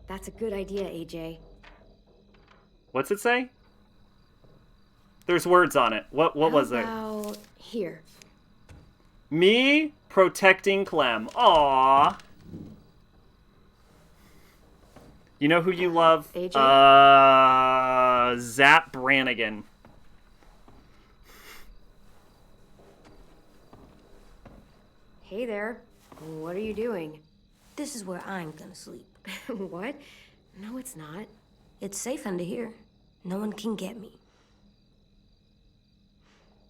That's a good idea, AJ. What's it say? There's words on it. What was it? How about here? Me protecting Clem. Aww. You know who you love? AJ? Zap Brannigan. Hey there. What are you doing? This is where I'm gonna sleep. What? No, it's not. It's safe under here. No one can get me.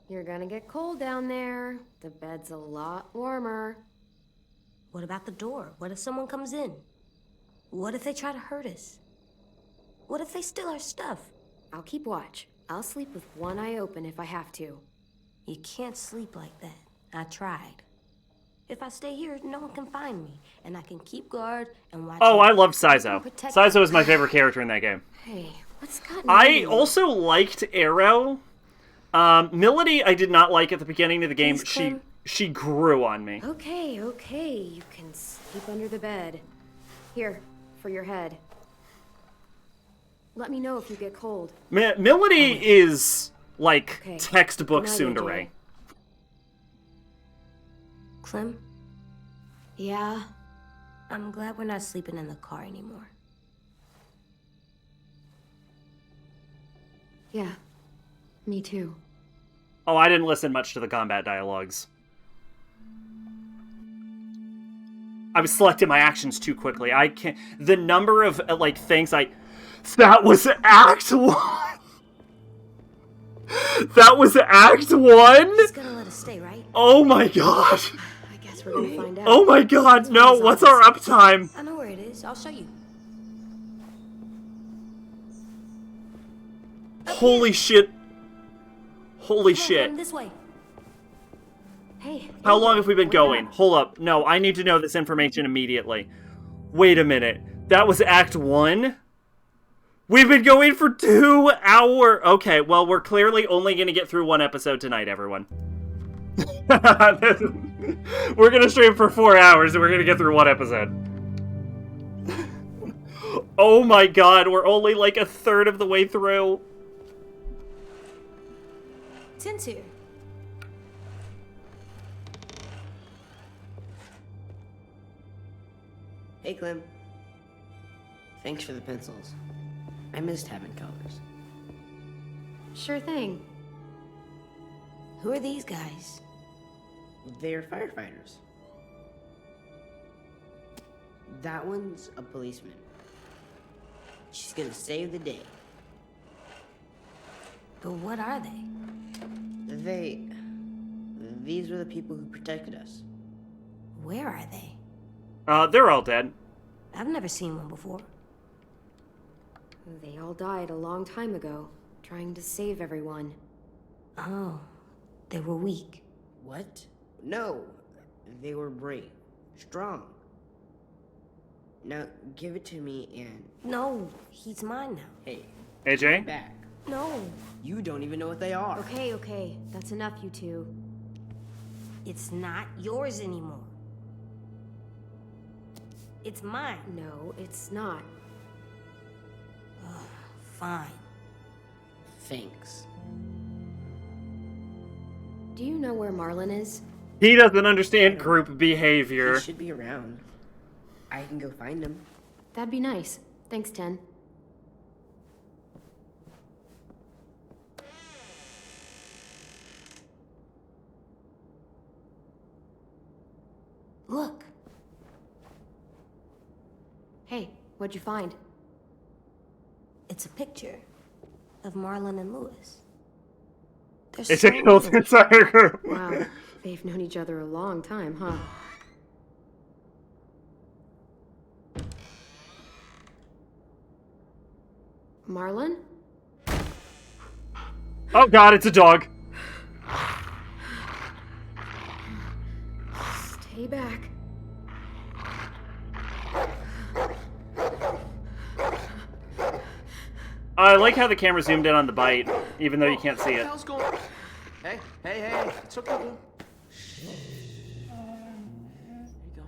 You're gonna get cold down there. The bed's a lot warmer. What about the door? What if someone comes in? What if they try to hurt us? What if they steal our stuff? I'll keep watch. I'll sleep with one eye open if I have to. You can't sleep like that. I tried. If I stay here, no one can find me, and I can keep guard and watch. Oh, I loved Saizo. Protect- Saizo is my favorite character in that game. Hey, what's gotten I into you? also liked Arrow. Milady, I did not like at the beginning of the game. Please, Clem. She grew on me. Okay. You can sleep under the bed. Here, for your head. Let me know if you get cold. Milady is like Okay. textbook Good night, tsundere. AJ. Clem, Yeah? I'm glad we're not sleeping in the car anymore. Yeah, me too. Oh, I didn't listen much to the combat dialogues. I was selecting my actions too quickly. I can't. The number of like things I. That was Act 1. That was Act 1. He's gonna let us stay, right? Oh my god. I guess we're gonna find out. Oh my god. No. What's our uptime? I know where it is. I'll show you. Holy shit. Holy shit. This way. Hey. How long have we been wake going? up. Hold up. No, I need to know this information immediately. Wait a minute. That was Act 1? We've been going for 2 hours. Okay, well, we're clearly only going to get through 1 episode tonight, everyone. We're going to stream for 4 hours, and we're going to get through 1 episode. Oh my god, we're only like a third of the way through. Tin's here. Hey, Clem. Thanks for the pencils. I missed having colors. Sure thing. Who are these guys? They're firefighters. That one's a policeman. She's gonna save the day. But what are they? These were the people who protected us. Where are they? They're all dead. I've never seen one before. They all died a long time ago, trying to save everyone. Oh, they were weak. What? No, they were brave, strong. Now, give it to me and... No, he's mine now. Hey. AJ? Back. No. You don't even know what they are. Okay, that's enough, you two. It's not yours anymore. It's mine. No, it's not. Fine. Thanks. Do you know where Marlon is? He doesn't understand group behavior. He should be around. I can go find him. That'd be nice. Thanks, Ten. Look. Hey, what'd you find? It's a picture of Marlon and Lewis. They're It's so a kills little. entire group. Wow, they've known each other a long time, huh? Marlon? Oh god, it's a dog. Stay back. I like how the camera zoomed in on the bite, even though you can't see What it. the hell's going on? Hey, it's okay, dude. There you go.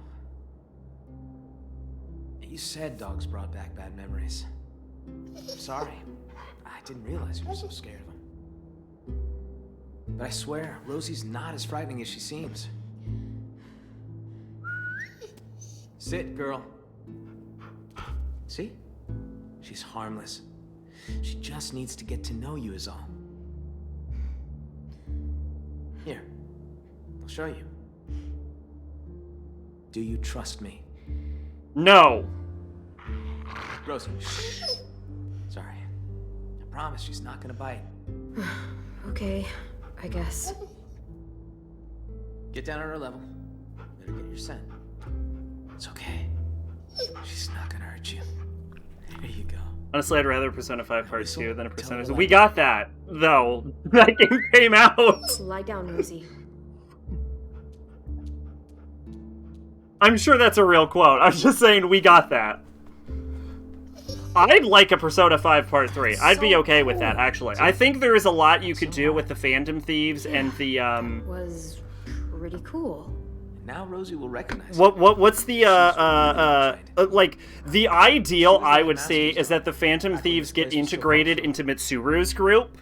You said dogs brought back bad memories. I'm sorry. I didn't realize you were so scared of them. But I swear, Rosie's not as frightening as she seems. Sit, girl. See? She's harmless. She just needs to get to know you is all. Here, I'll show you. Do you trust me? No. Rosie, shh. Sorry. I promise she's not gonna bite. Okay, I guess. Get down on her level. Better get your scent. It's okay. She's not gonna hurt you. There you go. Honestly, I'd rather Persona 5 Part 2 than a Persona... her We got that, though. That game came out. Lie down, Rosie. I'm sure that's a real quote. I'm just saying we got that. I'd like a Persona 5 Part 3. I'd be okay with that, actually. I think there is a lot you could do with the Phantom Thieves and the, Was pretty cool. Now Rosie will recognize What's the, like, the ideal, I would say, is that the Phantom Thieves get integrated into Mitsuru's group.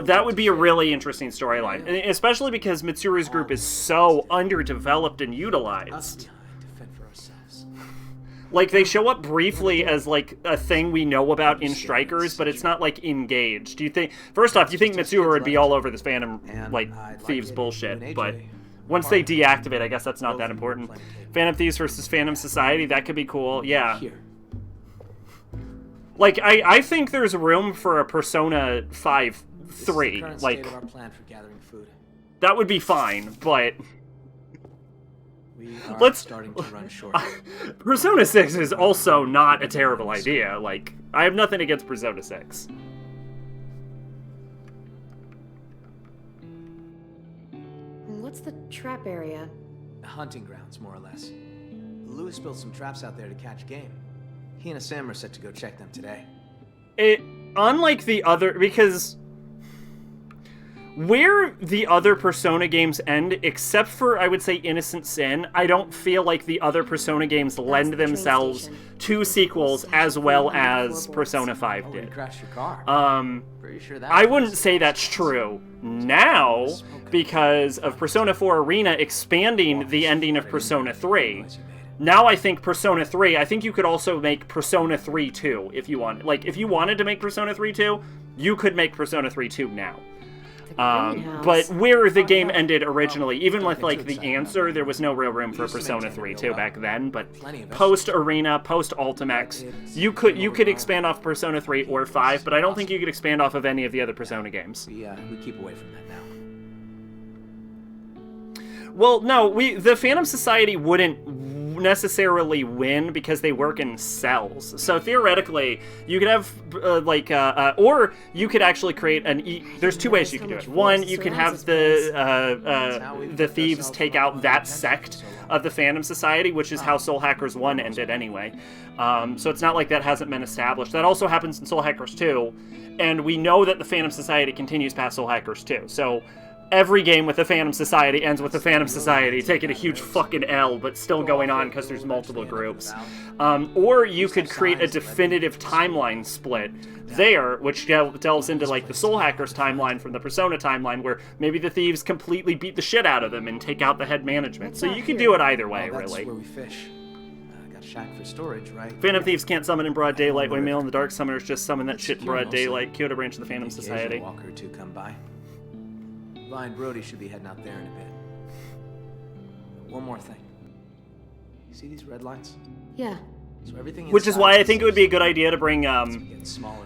That would be a really interesting storyline, especially because Mitsuru's group is so underdeveloped and utilized. Like, they show up briefly as, like, a thing we know about in Strikers, but it's not, like, engaged. Do you think... First off, you think Mitsuru would be all over this Phantom, like, Thieves bullshit, but... Once they deactivate, I guess that's not that important. Phantom Thieves versus Phantom Society, that could be cool, yeah. Like, I think there's room for a Persona 5-3, like... That would be fine, but... Let's starting to run short. Persona 6 is also not a terrible idea. Like, I have nothing against Persona 6. What's the trap area? Hunting grounds, more or less. Lewis built some traps out there to catch game. He and Sam are set to go check them today. Unlike the other, because where the other Persona games end, except for, I would say, Innocent Sin, I don't feel like the other Persona games lend themselves to sequels as well as Persona 5 did. You crashed your car. Pretty sure that I wouldn't say that's true now, because of Persona 4 Arena expanding the ending of Persona 3. Now I think Persona 3, I think you could also make Persona 3 2 if you want. Like, if you wanted to make Persona 3 2, you could make Persona 3 2 now. But where the game ended originally, even with like the answer, there was no real room for Persona 3 2 back then. But post Arena, post Ultimax, you could expand off Persona 3 or 5, but I don't think you could expand off of any of the other Persona games. We keep away from that now. Well, no, the Phantom Society wouldn't necessarily win because they work in cells. So theoretically, you could have or you could actually create there's two ways you could do it. One, you could have the thieves take out that sect of the Phantom Society, which is how Soul Hackers 1 ended anyway. So it's not like that hasn't been established. That also happens in Soul Hackers 2, and we know that the Phantom Society continues past Soul Hackers 2. So every game with the Phantom Society ends with the Phantom Society taking a huge fucking L, but still going on because there's multiple groups. Or you could create a definitive timeline split there, which delves into like the Soul Hackers timeline from the Persona timeline, where maybe the thieves completely beat the shit out of them and take out the head management. So you can do it either way, That's really. where we fish. Got a shack for storage, right? Phantom Thieves can't summon in broad daylight. Waymail in the Dark Summoners just summon that shit in broad daylight. Kyoto branch of the Phantom Society. Walker or two come by. Vi and Brody should be heading out there in a bit. One more thing. You see these red lines? Yeah. So everything Which is why I think it would be a good idea to bring smaller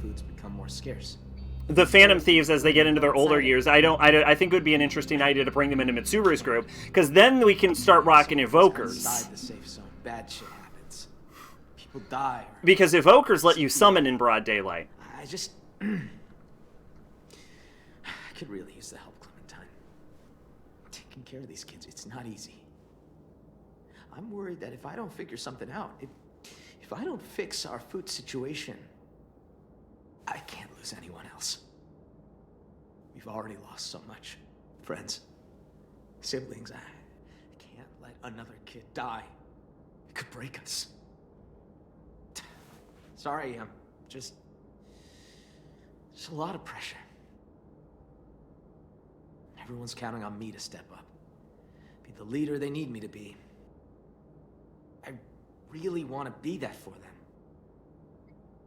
foods become more scarce. The Phantom Thieves as they get into their older years. I think it would be an interesting idea to bring them into Mitsuru's group, because then we can start rocking Evokers. Inside the safe zone, bad shit happens. People die. Because Evokers let you summon in broad daylight. I just could really use the help, Clementine. Taking care of these kids, it's not easy. I'm worried that if I don't figure something out, if I don't fix our food situation, I can't lose anyone else. We've already lost so much. Friends, siblings, I can't let another kid die. It could break us. Sorry, just a lot of pressure. Everyone's counting on me to step up. Be the leader they need me to be. I really want to be that for them.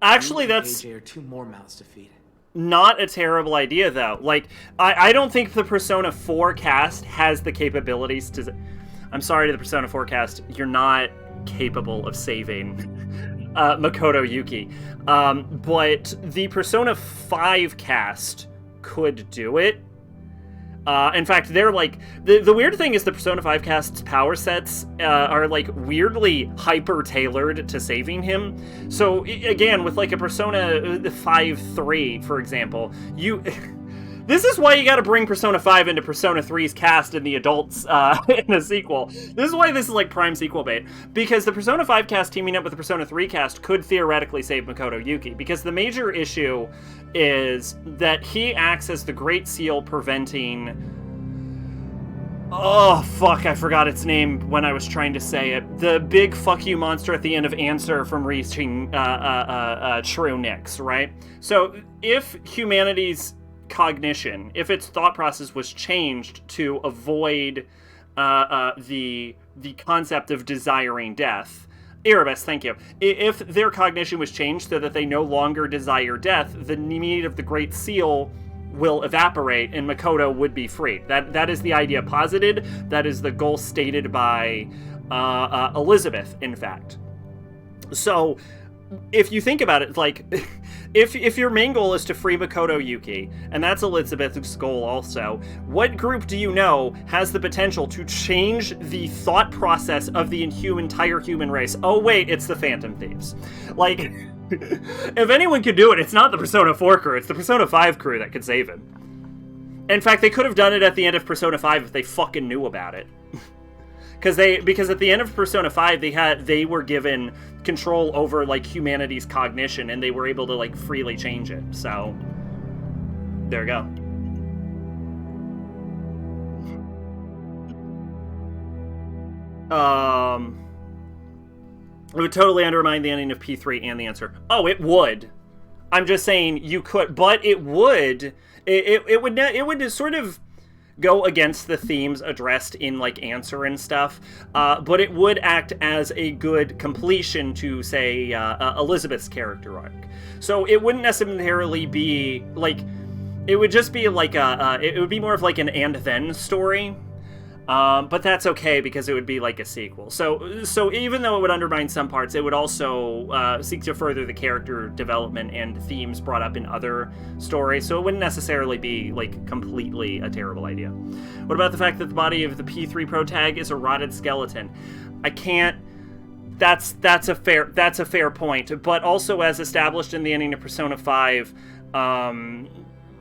Actually, that's AJ are two more mouths to feed. Not a terrible idea, though. Like, I don't think the Persona 4 cast has the capabilities to... I'm sorry to the Persona 4 cast, you're not capable of saving Makoto Yuki. But the Persona 5 cast could do it. In fact, they're like... The weird thing is the Persona 5 cast's power sets are like weirdly hyper-tailored to saving him. So, again, with like a Persona 5-3, for example, this is why you gotta bring Persona 5 into Persona 3's cast in the adults in a sequel. This is why this is like prime sequel bait. Because the Persona 5 cast teaming up with the Persona 3 cast could theoretically save Makoto Yuki. Because the major issue is that he acts as the Great Seal preventing... Oh, fuck, I forgot its name when I was trying to say it. The big fuck you monster at the end of Answer from reaching True Nix, right? So, if humanity's cognition, if its thought process was changed to avoid the concept of desiring death... Erebus, thank you. If their cognition was changed so that they no longer desire death, the need of the Great Seal will evaporate and Makoto would be free. That is the idea posited. That is the goal stated by Elizabeth, in fact. So, if you think about it, like, if your main goal is to free Makoto Yuki, and that's Elizabeth's goal also, what group do you know has the potential to change the thought process of the entire human race? Oh wait, it's the Phantom Thieves. Like, if anyone could do it, it's not the Persona 4 crew, it's the Persona 5 crew that could save him. In fact, they could have done it at the end of Persona 5 if they fucking knew about it. Because at the end of Persona 5, they were given control over, like, humanity's cognition, and they were able to, like, freely change it. So, there you go. It would totally undermine the ending of P3 and the answer. Oh, it would. I'm just saying you could, but it would. It would sort of go against the themes addressed in, like, Answer and stuff, but it would act as a good completion to, say, Elizabeth's character arc. So it wouldn't necessarily be, like, it would just be like it would be more of like an and then story. But that's okay because it would be like a sequel. So even though it would undermine some parts, it would also seek to further the character development and themes brought up in other stories. So it wouldn't necessarily be like completely a terrible idea. What about the fact that the body of the P3 protag is a rotted skeleton? I can't. That's a fair point. But also, as established in the ending of Persona 5,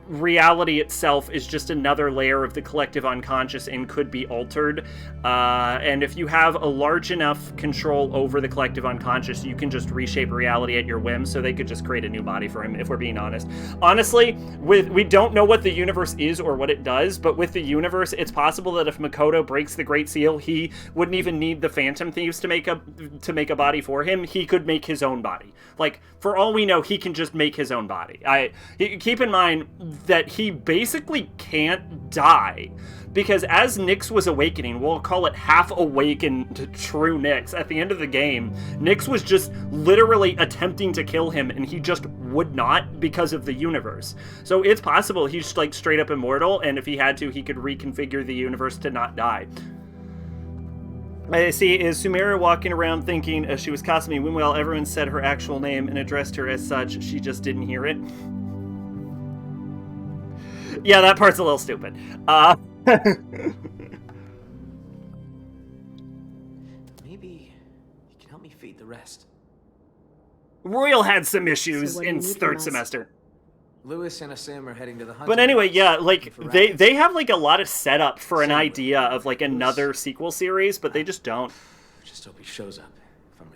reality itself is just another layer of the collective unconscious and could be altered. And if you have a large enough control over the collective unconscious, you can just reshape reality at your whim, so they could just create a new body for him, if we're being honest. Honestly, we don't know what the universe is or what it does, but with the universe, it's possible that if Makoto breaks the Great Seal, he wouldn't even need the Phantom Thieves to make a body for him. He could make his own body. Like, for all we know, he can just make his own body. Keep in mind that he basically can't die, because as Nyx was awakening, we'll call it half awakened true Nyx, at the end of the game, Nyx was just literally attempting to kill him, and he just would not because of the universe. So it's possible he's like straight up immortal, and if he had to, he could reconfigure the universe to not die. I see, is Sumera walking around thinking she was Kasumi, meanwhile everyone said her actual name and addressed her as such, she just didn't hear it? Yeah, that part's a little stupid. Maybe you can help me feed the rest. Royal had some issues in third semester. Lewis and Asim are heading to the hunt. But anyway, yeah, like, they have, like, a lot of setup for an idea of, like, another sequel series, but they just don't. Just hope he shows up.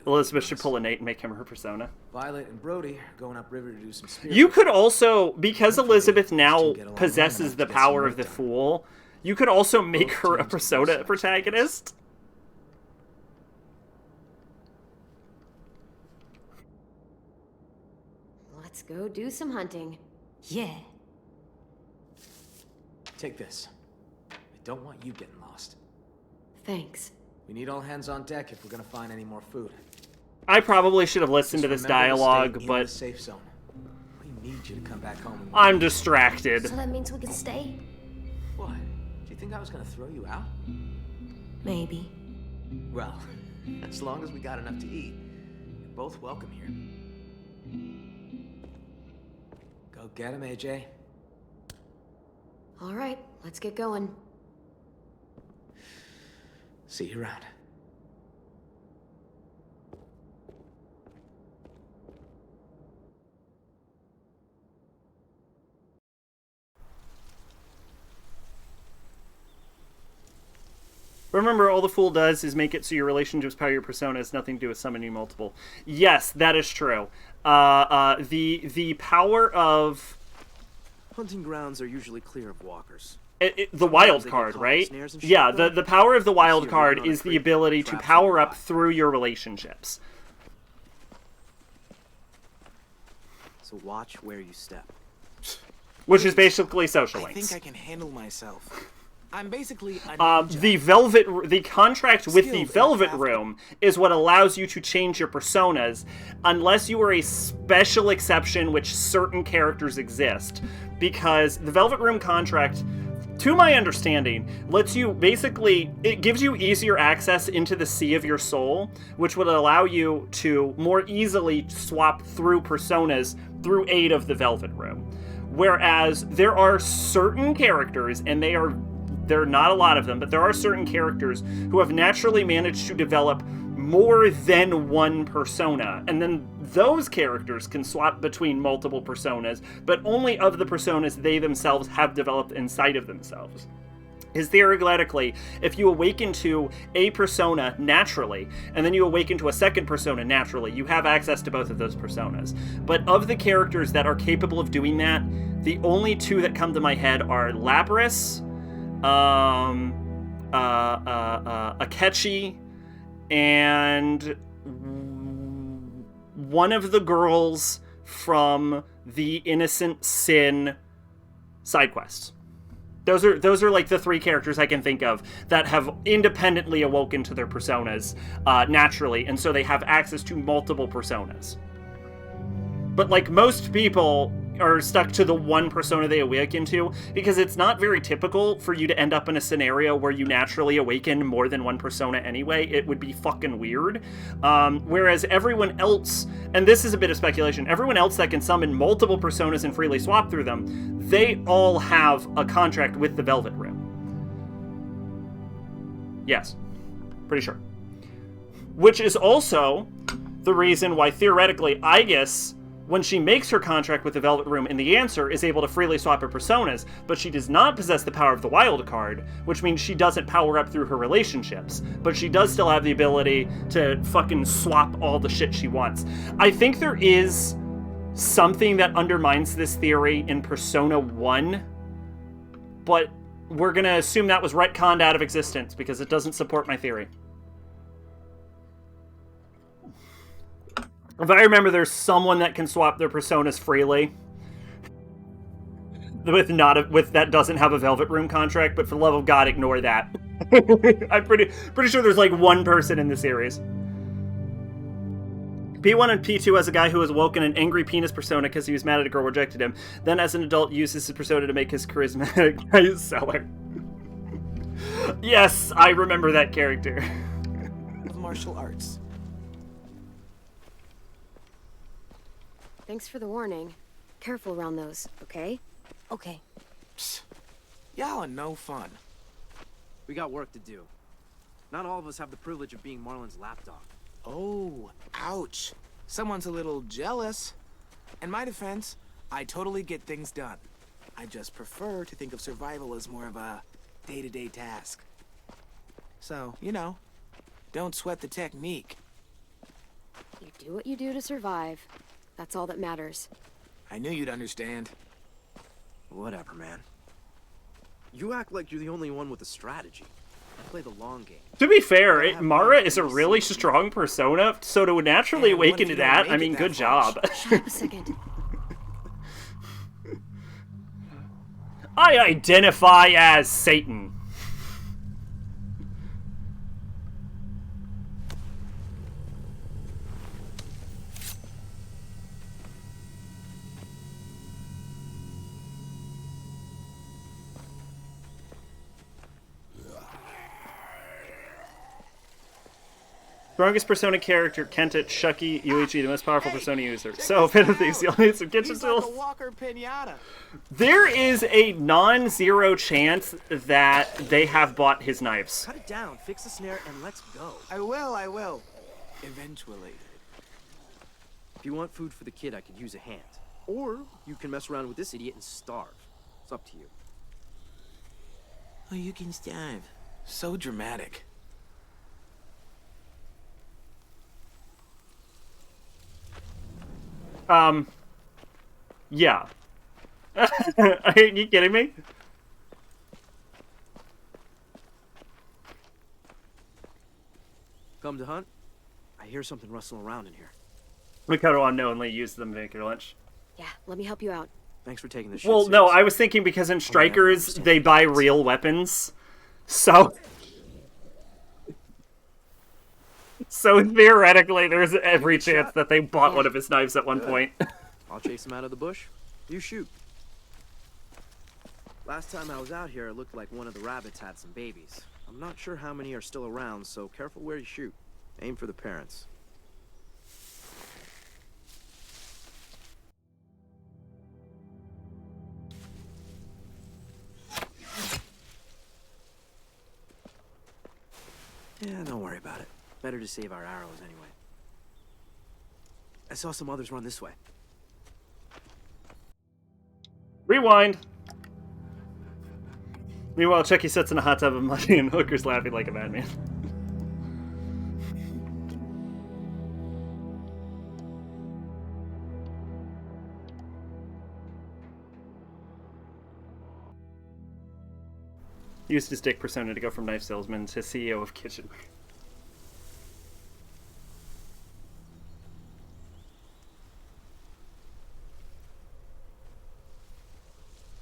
Elizabeth should pull a Nate and make him her persona. Violet and Brody are going upriver to do some spiritual. You could also, because Elizabeth now possesses the power of the Fool, you could also make her a persona protagonist. Let's go do some hunting. Yeah. Take this. I don't want you getting lost. Thanks. We need all hands on deck if we're gonna find any more food. I probably should have listened to this dialogue, but safe zone. We need you to come back home. I'm distracted. So that means we can stay? What? Do you think I was gonna throw you out? Maybe. Well, as long as we got enough to eat, you're both welcome here. Go get him, AJ. All right, let's get going. See you around. Remember, all the Fool does is make it so your relationships power your persona has nothing to do with summoning multiple. Yes, that is true. The power of... Hunting grounds are usually clear of walkers. The wild card, right? Yeah, the power of the wild card is the ability to power up through your relationships. So watch where you step. Which is basically social I links. think I can handle myself. I'm basically a the contract with the Velvet Room is what allows you to change your personas, unless you are a special exception, which certain characters exist. Because the Velvet Room contract, to my understanding, lets you basically, it gives you easier access into the Sea of your Soul, which would allow you to more easily swap through personas through aid of the Velvet Room. Whereas there are certain characters, and there are not a lot of them, but there are certain characters who have naturally managed to develop more than one persona, and then those characters can swap between multiple personas, but only of the personas they themselves have developed inside of themselves. Is theoretically, if you awaken to a persona naturally, and then you awaken to a second persona naturally, you have access to both of those personas. But of the characters that are capable of doing that, the only two that come to my head are Lapras, Akechi, and one of the girls from the Innocent Sin side quests. Those are like the three characters I can think of that have independently awoken to their personas naturally, and so they have access to multiple personas. But like most people are stuck to the one persona they awaken to, because it's not very typical for you to end up in a scenario where you naturally awaken more than one persona anyway. It would be fucking weird. Whereas everyone else, and this is a bit of speculation, everyone else that can summon multiple personas and freely swap through them, they all have a contract with the Velvet Room. Yes, pretty sure. Which is also the reason why, theoretically, Aegis, when she makes her contract with the Velvet Room in the answer, is able to freely swap her personas, but she does not possess the power of the wild card, which means she doesn't power up through her relationships, but she does still have the ability to fucking swap all the shit she wants. I think there is something that undermines this theory in Persona 1, but we're gonna assume that was retconned out of existence because it doesn't support my theory. If I remember, there's someone that can swap their personas freely with that doesn't have a Velvet Room contract, but for the love of God, ignore that. I'm pretty sure there's like one person in the series. P1 and P2 as a guy who has woken an angry penis persona because he was mad at a girl rejected him. Then as an adult uses his persona to make his charismatic prize seller. Yes, I remember that character. Of martial arts. Thanks for the warning. Careful around those, okay? Okay. Psst. Y'all are no fun. We got work to do. Not all of us have the privilege of being Marlon's lapdog. Oh, ouch. Someone's a little jealous. In my defense, I totally get things done. I just prefer to think of survival as more of a day-to-day task. So, you know, don't sweat the technique. You do what you do to survive. That's all that matters. I knew you'd understand. Whatever, man. You act like you're the only one with a strategy. I play the long game. To be fair, Mara is a really strong persona, so to naturally awaken to that, I mean, good job. Shut up a second. I identify as Satan. Strongest Persona character, Kenta, Chucky, Yuichi, the most powerful Persona user. So, if anything, you'll need some kitchen tools. Like a Walker Pinata. There is a non-zero chance that they have bought his knives. Cut it down, fix the snare, and let's go. I will. Eventually. If you want food for the kid, I could use a hand. Or you can mess around with this idiot and starve. It's up to you. Oh, you can starve. So dramatic. Yeah. Are you kidding me? Come to hunt? I hear something rustling around in here. Mikado unknowingly used them to make your lunch. Yeah, let me help you out. Thanks for taking this shit Well, no, seriously. I was thinking because in Strikers, they buy real weapons. So theoretically, there's every chance that they bought one of his knives at one point. I'll chase him out of the bush. You shoot. Last time I was out here, it looked like one of the rabbits had some babies. I'm not sure how many are still around, so careful where you shoot. Aim for the parents. Yeah, don't worry about it. Better to save our arrows anyway. I saw some others run this way. Rewind. Meanwhile, Chucky sits in a hot tub of muddy and Hooker's laughing like a madman. Used his dick persona to go from knife salesman to CEO of Kitchenware.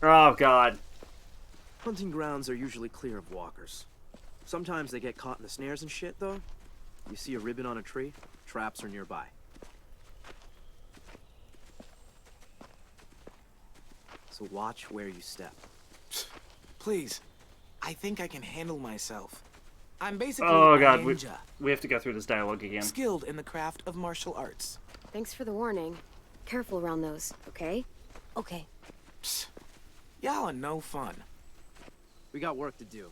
Oh, God. Hunting grounds are usually clear of walkers. Sometimes they get caught in the snares and shit, though. You see a ribbon on a tree, traps are nearby. So watch where you step. Please. I think I can handle myself. I'm basically Oh, a God. ninja, We have to go through this dialogue again. skilled in the craft of martial arts. Thanks for the warning. Careful around those, okay? Okay. Y'all are no fun. We got work to do.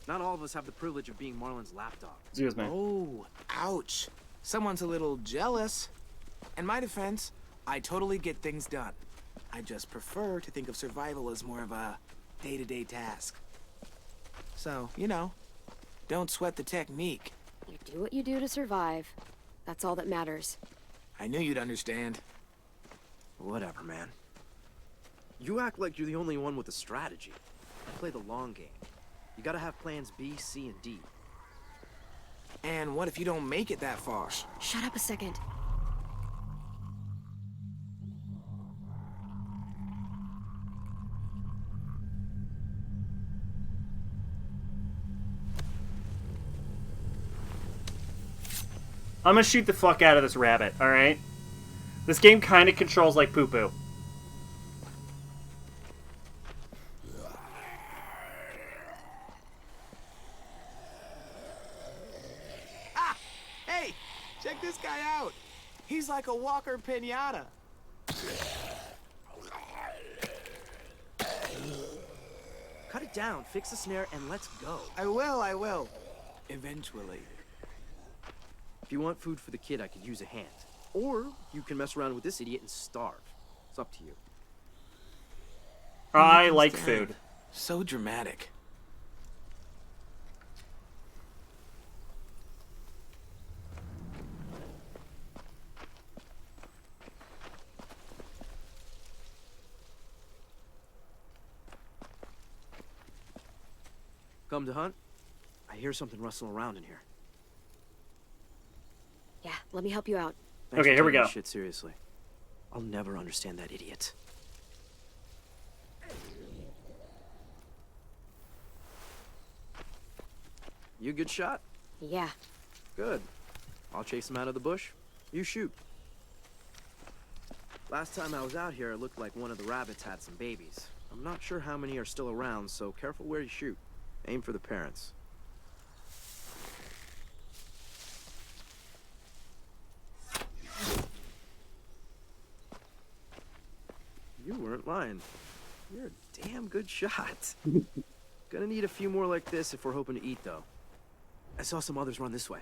Not all of us have the privilege of being Marlon's lapdog. Excuse me. Oh, ouch. Someone's a little jealous. In my defense, I totally get things done. I just prefer to think of survival as more of a day-to-day task. So, you know, don't sweat the technique. You do what you do to survive. That's all that matters. I knew you'd understand. Whatever, man. You act like you're the only one with a strategy. I play the long game. You gotta have plans B, C, and D. And what if you don't make it that far? Shut up a second. I'm gonna shoot the fuck out of this rabbit, alright? This game kind of controls like poo-poo. Ah! Hey! Check this guy out! He's like a walker pinata. Cut it down, fix the snare, and let's go. I will. Eventually. If you want food for the kid, I could use a hand. Or you can mess around with this idiot and starve. It's up to you. I like food. So dramatic. Come to hunt? I hear something rustling around in here. Yeah, let me help you out. Thanks Okay, for here we taking go. this shit seriously. I'll never understand that idiot. You a good shot? Yeah. Good. I'll chase him out of the bush. You shoot. Last time I was out here, it looked like one of the rabbits had some babies. I'm not sure how many are still around, so careful where you shoot. Aim for the parents. You weren't lying. You're a damn good shot. Gonna need a few more like this if we're hoping to eat, though. I saw some others run this way.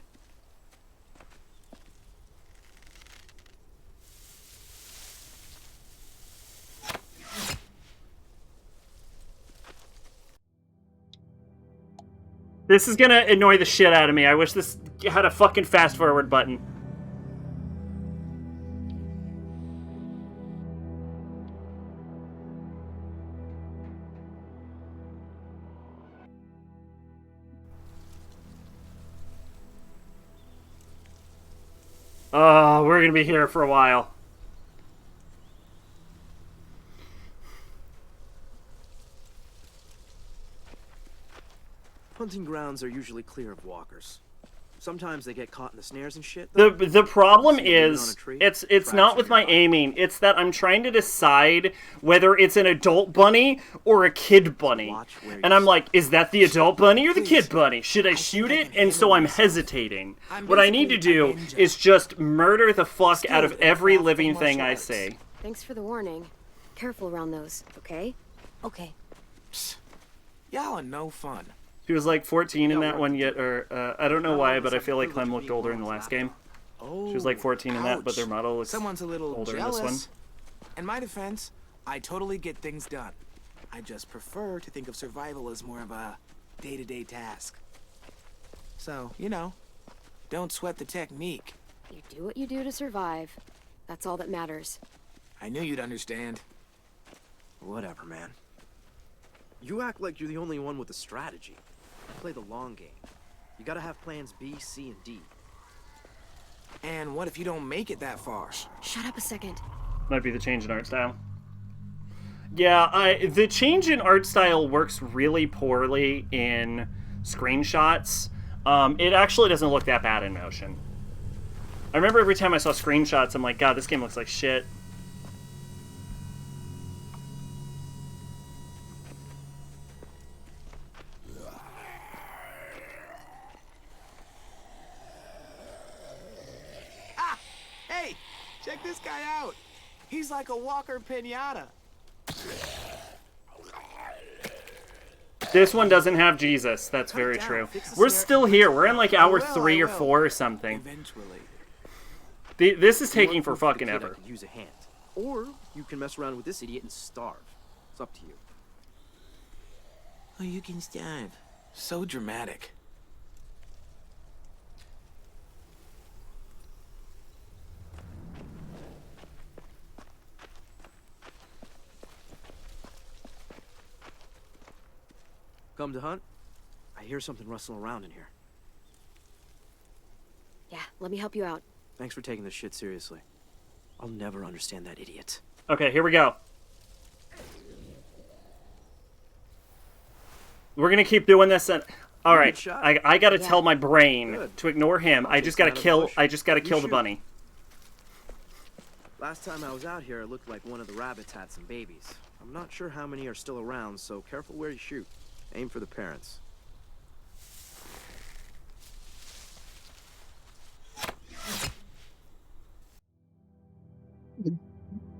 This is gonna annoy the shit out of me. I wish this had a fucking fast forward button. Oh, we're gonna be here for a while. Hunting grounds are usually clear of walkers. Sometimes they get caught in the snares and shit. The problem is it's not with my aiming. It's that I'm trying to decide whether it's an adult bunny or a kid bunny. And I'm like, is that the adult bunny or the kid bunny? Should I shoot it? And so I'm hesitating. What I need to do is just murder the fuck out of every living thing I see. Thanks for the warning. Careful around those, okay? Okay. Y'all are no fun. He was like 14 in that one yet, or I don't know why, but I feel like Clem looked older in the last game. She was like 14 in that, but their model looks Someone's a little older jealous. in this one. In my defense, I totally get things done. I just prefer to think of survival as more of a day-to-day task. So, you know, don't sweat the technique. You do what you do to survive. That's all that matters. I knew you'd understand. Whatever, man. You act like you're the only one with a strategy. Play the long game. You gotta have plans B, C, and D. And what if you don't make it that far? Shut up a second. Might be the change in art style. Yeah, the change in art style works really poorly in screenshots. It actually doesn't look that bad in motion. I remember every time I saw screenshots, I'm like, God, this game looks like shit. Ah! Hey! Check this guy out! He's like a Walker Pinata. This one doesn't have Jesus. That's very true. We're still here. We're in like hour 3 or 4 or something. Eventually. This is taking for fucking ever. Use a hand. Or you can mess around with this idiot and starve. It's up to you. Oh, you can starve. So dramatic. Come to hunt? I hear something rustling around in here. Yeah, let me help you out. Thanks for taking this shit seriously. I'll never understand that idiot. Okay, here we go. We're gonna keep doing this, and all right, I gotta tell my brain to ignore him. I just gotta kill the bunny. Last time I was out here, it looked like one of the rabbits had some babies. I'm not sure how many are still around, so careful where you shoot. Aim for the parents.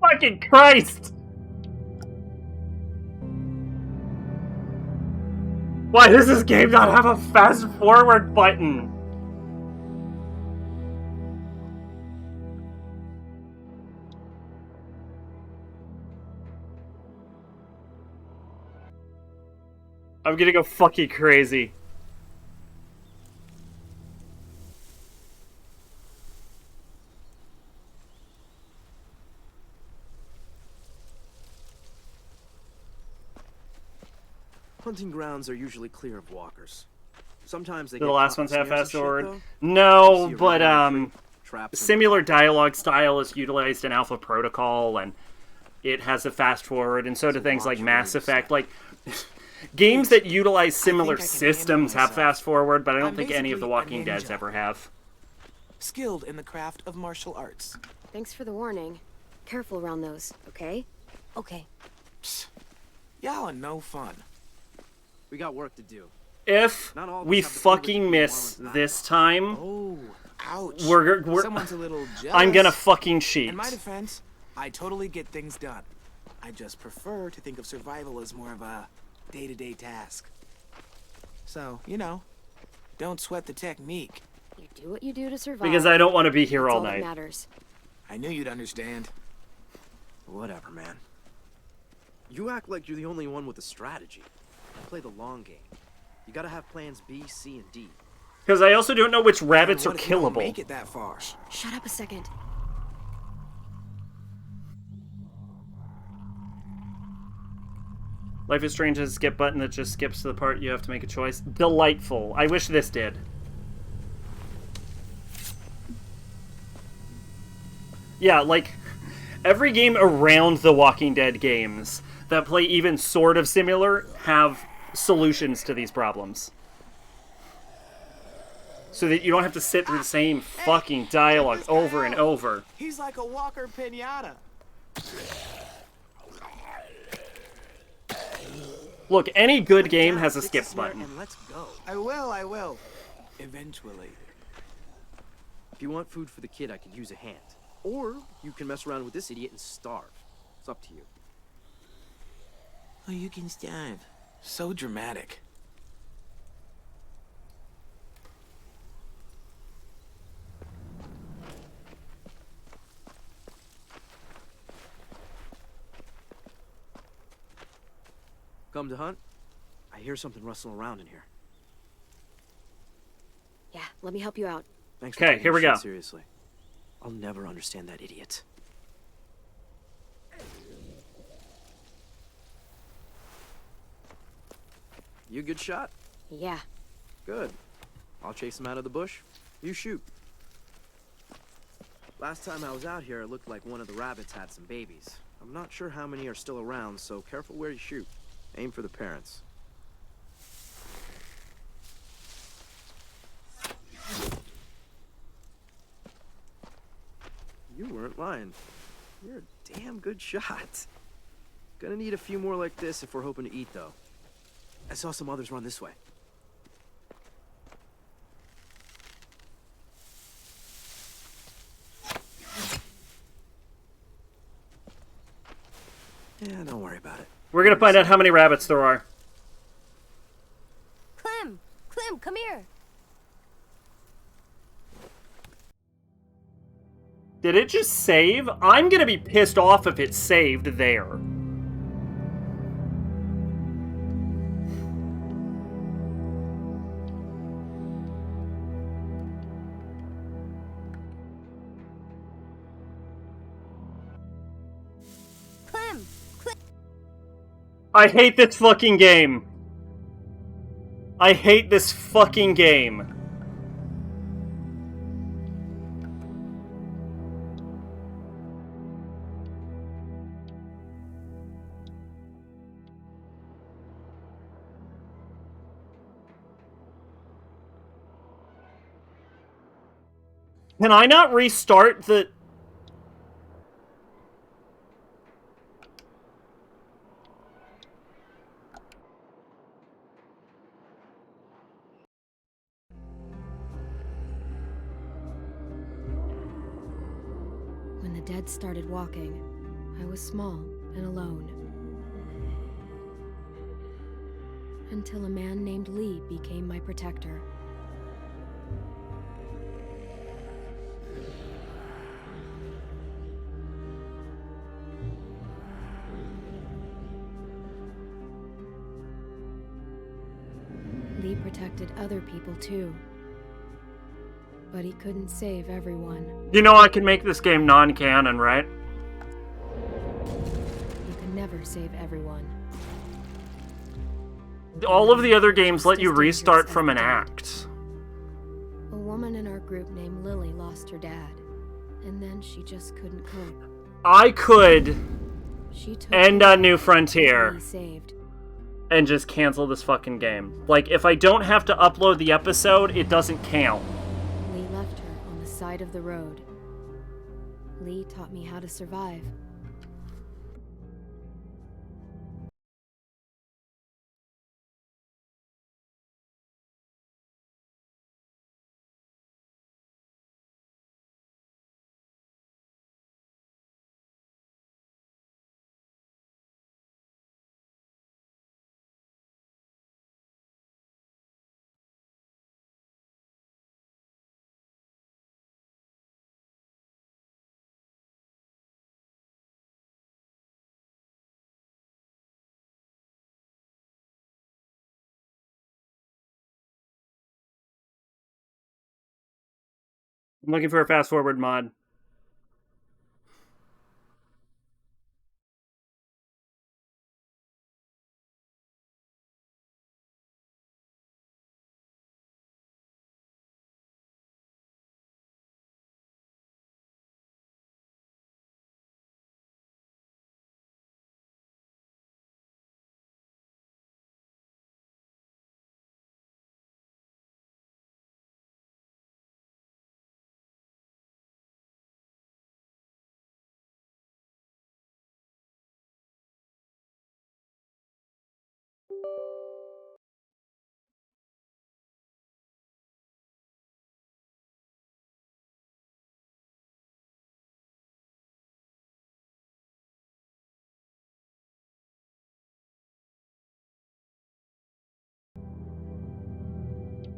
Fucking Christ! Why does this game not have a fast forward button? I'm gonna go fucking crazy. Hunting grounds are usually clear of walkers. Sometimes they The get last caught one's in have snares fast and shit, forward. though. No, See a but random tree, traps and- similar dialogue style is utilized in Alpha Protocol, and it has a fast forward, and so do things like Mass Effect. Like games that utilize similar systems have fast forward, but I don't think any of the Walking Dead's ever have. Skilled in the craft of martial arts. Thanks for the warning. Careful around those, okay? Okay. Y'all are no fun. We got work to do. If Not all of we us have the privilege fucking of miss this time, Oh, ouch. we're Someone's a little jealous. I'm gonna fucking cheat. In my defense, I totally get things done. I just prefer to think of survival as more of a day-to-day task. So, you know, don't sweat the technique. You do what you do to survive. Because I don't want to be here That's all all that night. matters. I knew you'd understand. Whatever, man. You act like you're the only one with a strategy. Play the long game. You gotta have plans B, C, and D. Because I also don't know which rabbits are What if you don't killable. make it that far? Shut up a second. Life is Strange has a skip button that just skips to the part you have to make a choice. Delightful. I wish this did. Yeah, like, every game around the Walking Dead games that play even sort of similar have solutions to these problems. So that you don't have to sit through the same fucking dialogue over and over. He's like a Walker Pinata. Look, any good game has a skip button. And let's go. I will. Eventually. If you want food for the kid, I could use a hand. Or you can mess around with this idiot and starve. It's up to you. Oh, you can starve. So dramatic. Come to hunt? I hear something rustling around in here. Yeah, let me help you out. Thanks for Okay, taking here we this shit go. seriously. I'll never understand that idiot. You a good shot? Yeah. Good. I'll chase him out of the bush. You shoot. Last time I was out here, it looked like one of the rabbits had some babies. I'm not sure how many are still around, so careful where you shoot. Aim for the parents. You weren't lying. You're a damn good shot. Gonna need a few more like this if we're hoping to eat, though. I saw some others run this way. Yeah, don't worry about it. We're gonna find out how many rabbits there are. Clem! Clem, come here! Did it just save? I'm gonna be pissed off if it saved there. Clem! Clem! I hate this fucking game. I hate this fucking game. Can I not restart the... When the dead started walking, I was small and alone. Until a man named Lee became my protector. Lee protected other people too. But he couldn't save everyone. You know I can make this game non-canon, right? You can never save everyone. All of the other games let you restart from an act. A woman in our group named Lily lost her dad, and then she just couldn't cope. I could She took end on New Frontier Lee saved. and just cancel this fucking game. Like, if I don't have to upload the episode, it doesn't count. Lee left her on the side of the road. Lee taught me how to survive. I'm looking for a fast forward mod.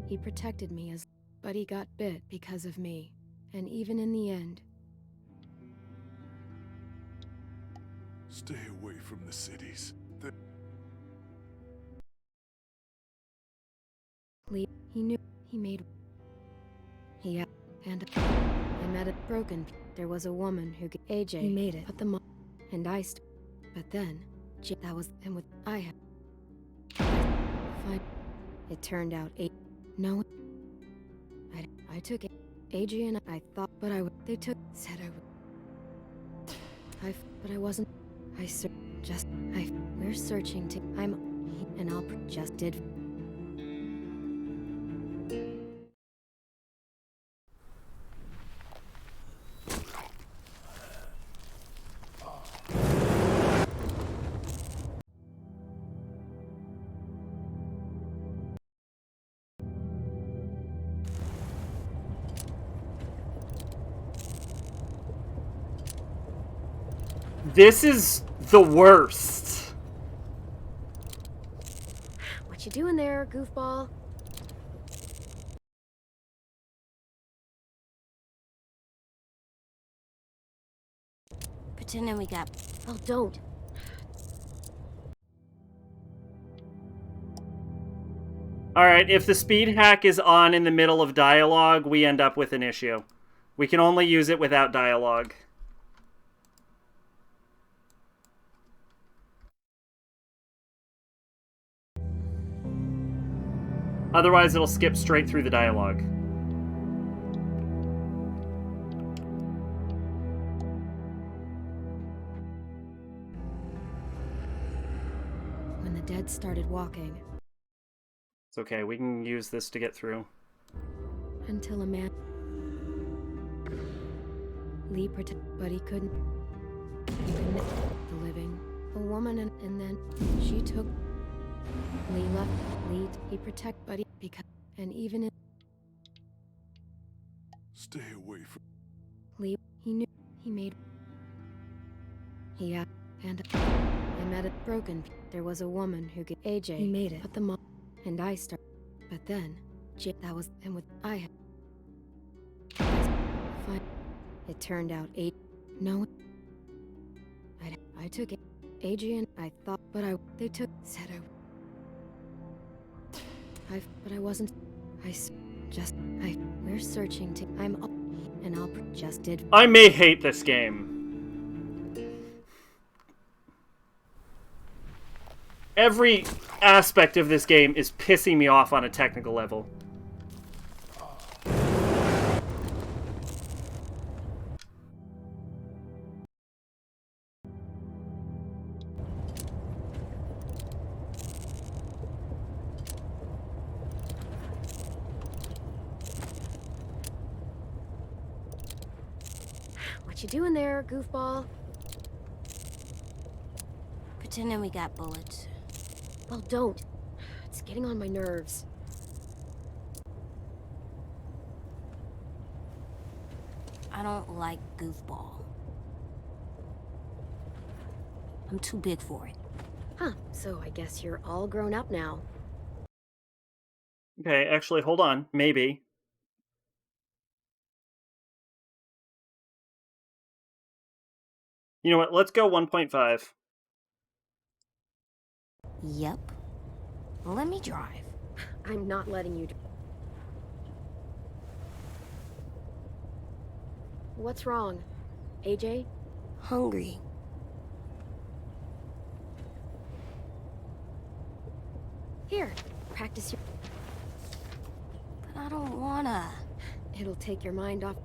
He protected me but he got bit because of me. And even in the end, Stay away from the cities. Lee, he knew he made. He and I met it broken. There was a woman who AJ. He made it, but the mom and I. But then, that was and with I had. Fine. It turned out no. I took it. AJ and I thought, but they took said I would. But I wasn't. We're searching to. And I'll just did. This is the worst. What you doing there, goofball? Pretending we got... Well, don't. Alright, if the speed hack is on in the middle of dialogue, we end up with an issue. We can only use it without dialogue. Otherwise, it'll skip straight through the dialogue. When the dead started walking. It's okay, we can use this to get through. Until a man... Lee but he couldn't... The living. A woman and then she took... Lee left. Lee, he protect Buddy because... And even in... Stay away from... Lee, he knew... He made... He and I met it broken. There was a woman who could... AJ. He made it. But the mom... And I started... But then... That was... And with... I had... Fine. It turned out No. I took it. AJ and I thought... But they took... Said but I wasn't. We're searching to. And I'll just did. I may hate this game. Every aspect of this game is pissing me off on a technical level. What you doing there, goofball? Pretending we got bullets. Well, don't. It's getting on my nerves. I don't like goofball. I'm too big for it. Huh, so I guess you're all grown up now. Okay, actually, hold on. Maybe. You know what? Let's go 1.5. Yep. Let me drive. I'm not letting you. What's wrong? AJ? Hungry. Here, practice your... But I don't wanna. It'll take your mind off.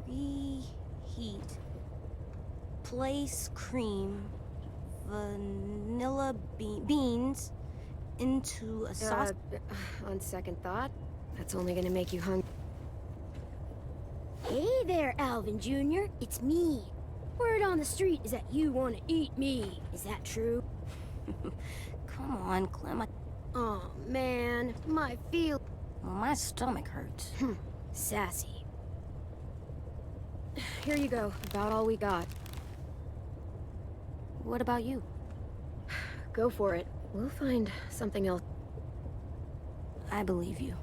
Preheat. Place cream, vanilla beans into a sauce. On second thought, that's only gonna make you hungry. Hey there, Alvin Jr. It's me. Word on the street is that you want to eat me. Is that true? Come on, Clem. Oh man, my feel. Well, my stomach hurts. Sassy. Here you go. About all we got. What about you? Go for it. We'll find something else. I believe you.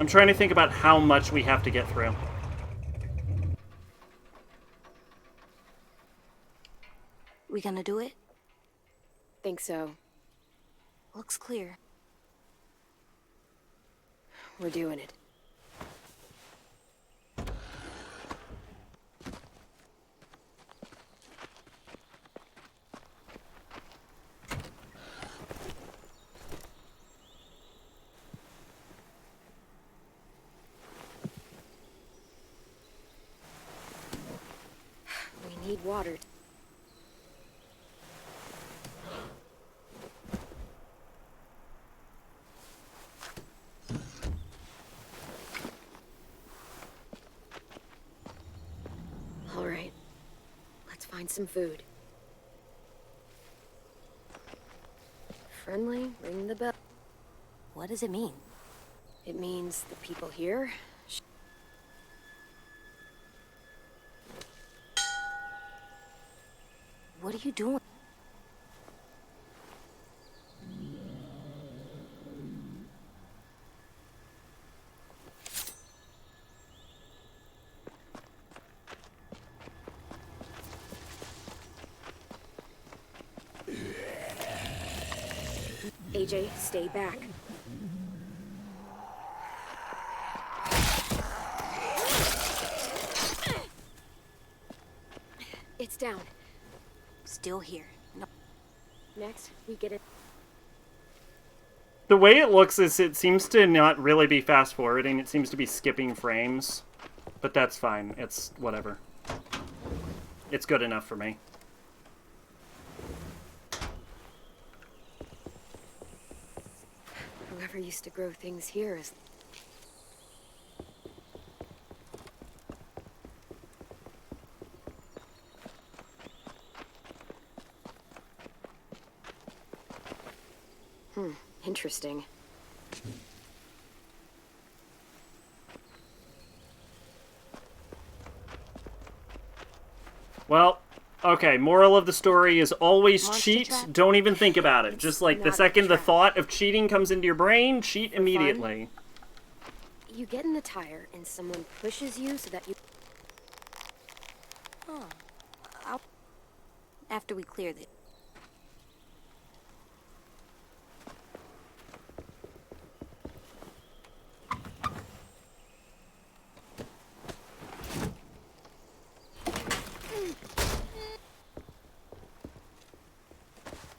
I'm trying to think about how much we have to get through. We gonna do it? Think so. Looks clear. We're doing it. We need water. All right. Let's find some food. Friendly, ring the bell. What does it mean? It means the people here. What are you doing? AJ, stay back. It's down. Still here. No. Next, we get it. The way it looks is it seems to not really be fast forwarding. It seems to be skipping frames. But that's fine. It's whatever. It's good enough for me. Whoever used to grow things here is... Interesting. Well, okay, moral of the story is always Monster cheat. trap? Don't even think about it. Just like the not a second the trap. thought of cheating comes into your brain, cheat immediately. You get in the tire and someone pushes you so that you... Oh. After we clear this.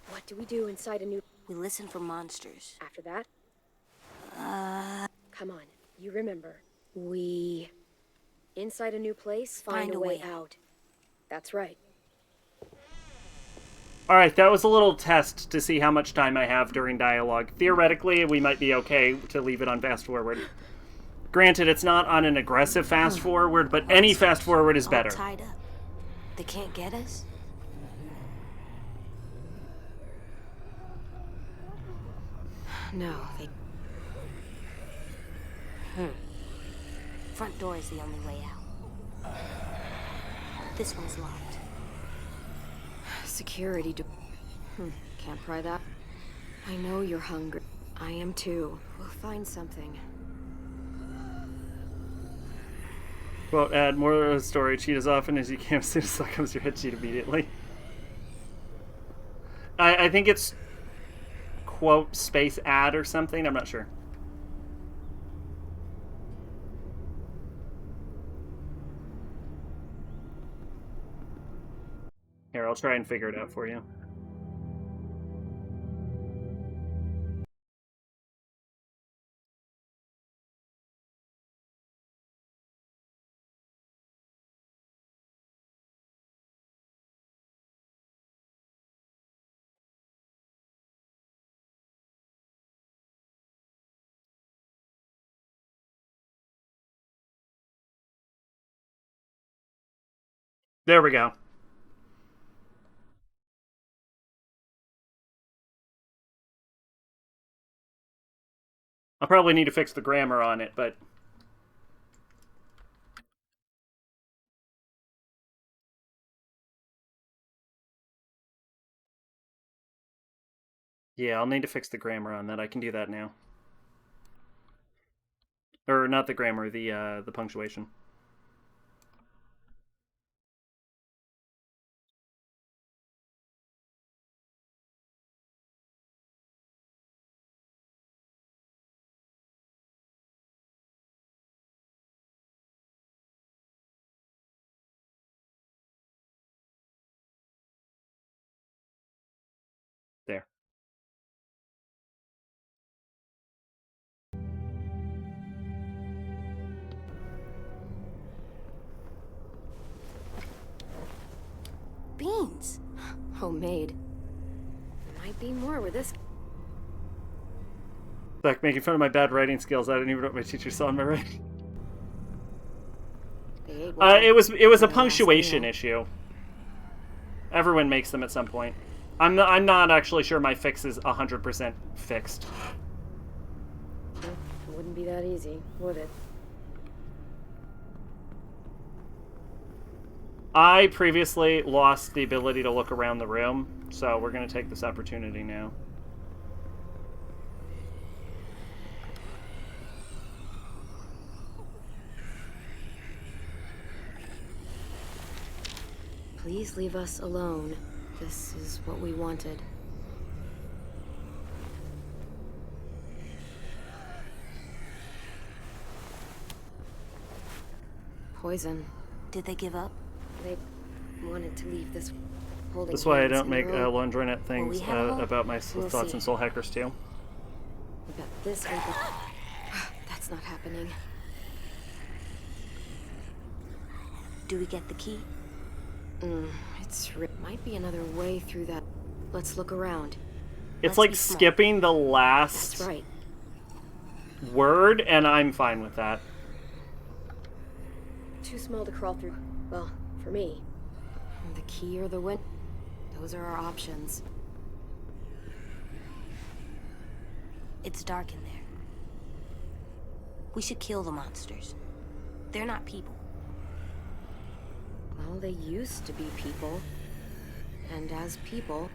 What do we do inside a new... We listen for monsters. After that? Come on, you remember. We... Inside a new place, find a way out. That's right. Alright, that was a little test to see how much time I have during dialogue. Theoretically, we might be okay to leave it on fast forward. Granted, it's not on an aggressive fast forward, but any fast forward is better. All tied up. They can't get us? No, they... Front door is the only way out. This one's locked. Security Can't pry that. I know you're hungry. I am too. We'll find something. Quote, add more of the story. Cheat as often as you can. As soon as that comes, your head cheat immediately. I think it's quote space add or something. I'm not sure. Here, I'll try and figure it out for you. There we go. I'll probably need to fix the grammar on it, but... Yeah, I'll need to fix the grammar on that. I can do that now. Or not the grammar, the punctuation. There. Beans. Homemade. Might be more with this. Like making fun of my bad writing skills. I didn't even know what my teacher saw in my writing. It was a punctuation issue. Everyone makes them at some point. I'm not actually sure my fix is 100% fixed. It wouldn't be that easy, would it? I previously lost the ability to look around the room, so we're going to take this opportunity now. Please leave us alone. This is what we wanted. Poison. Did they give up? They wanted to leave this holding. That's why I don't in make the room. Laundronet things about my We'll thoughts see. and Soul Hackers too. We got this open. That's not happening. Do we get the key? Might be another way through that. Let's look around. It's like skipping the last That's right. word, and I'm fine with that. Too small to crawl through. Well, for me. The key or the wind. Those are our options. It's dark in there. We should kill the monsters. They're not people. Well, they used to be people. And as people...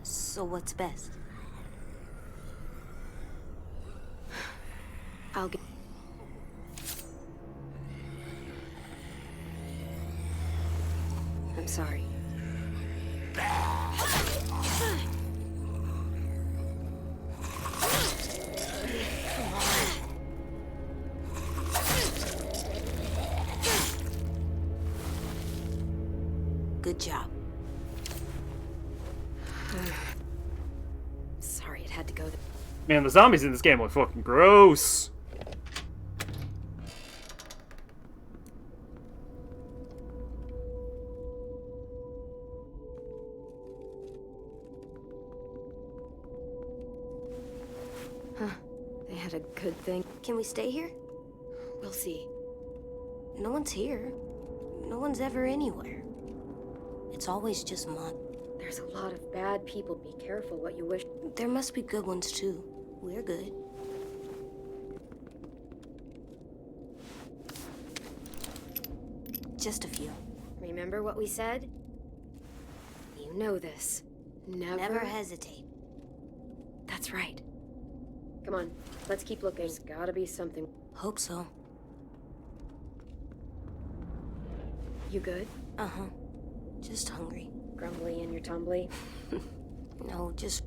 So what's best? I'll get... I'm sorry. Good job. Sorry, it had to go there. Man, the zombies in this game look fucking gross. Huh. They had a good thing. Can we stay here? We'll see. No one's here. No one's ever anywhere. It's always just mud. There's a lot of bad people. Be careful what you wish. There must be good ones too. We're good. Just a few. Remember what we said? You know this. Never hesitate. That's right. Come on, let's keep looking. There's gotta be something. Hope so. You good? Uh-huh. Just hungry. Grumbly in your tumbly? No, just...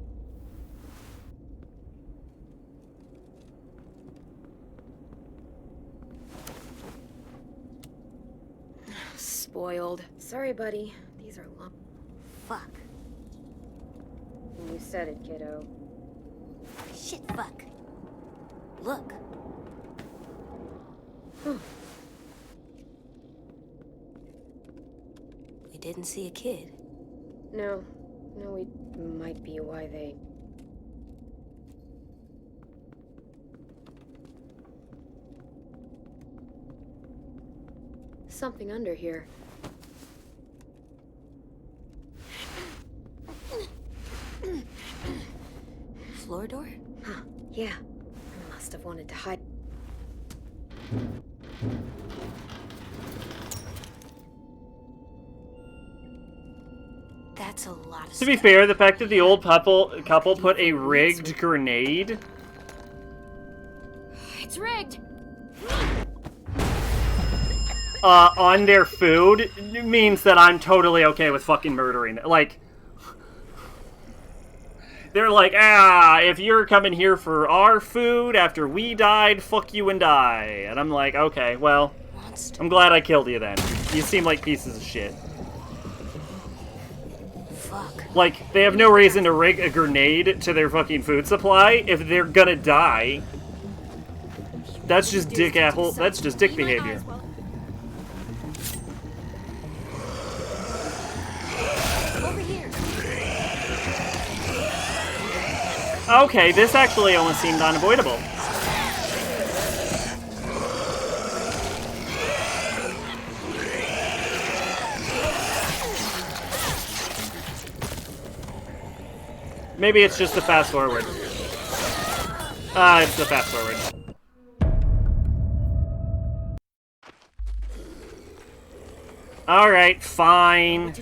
Spoiled. Sorry, buddy. These are long. Fuck. You said it, kiddo. Shit, fuck. Look. We didn't see a kid. No, we might be why they... Something under here. Floor door? Huh, yeah. Must have wanted to hide. That's a lot of To be fair, the fact that the old couple put a rigged grenade... It's rigged! on their food means that I'm totally okay with fucking murdering them. Like, they're like, if you're coming here for our food after we died, fuck you and die. And I'm like, okay, well, I'm glad I killed you then. You seem like pieces of shit. Like, they have no reason to rig a grenade to their fucking food supply if they're gonna die. That's just that's just dick behavior. Okay, this actually almost seemed unavoidable. Maybe it's just the fast forward. It's the fast forward. Alright, fine.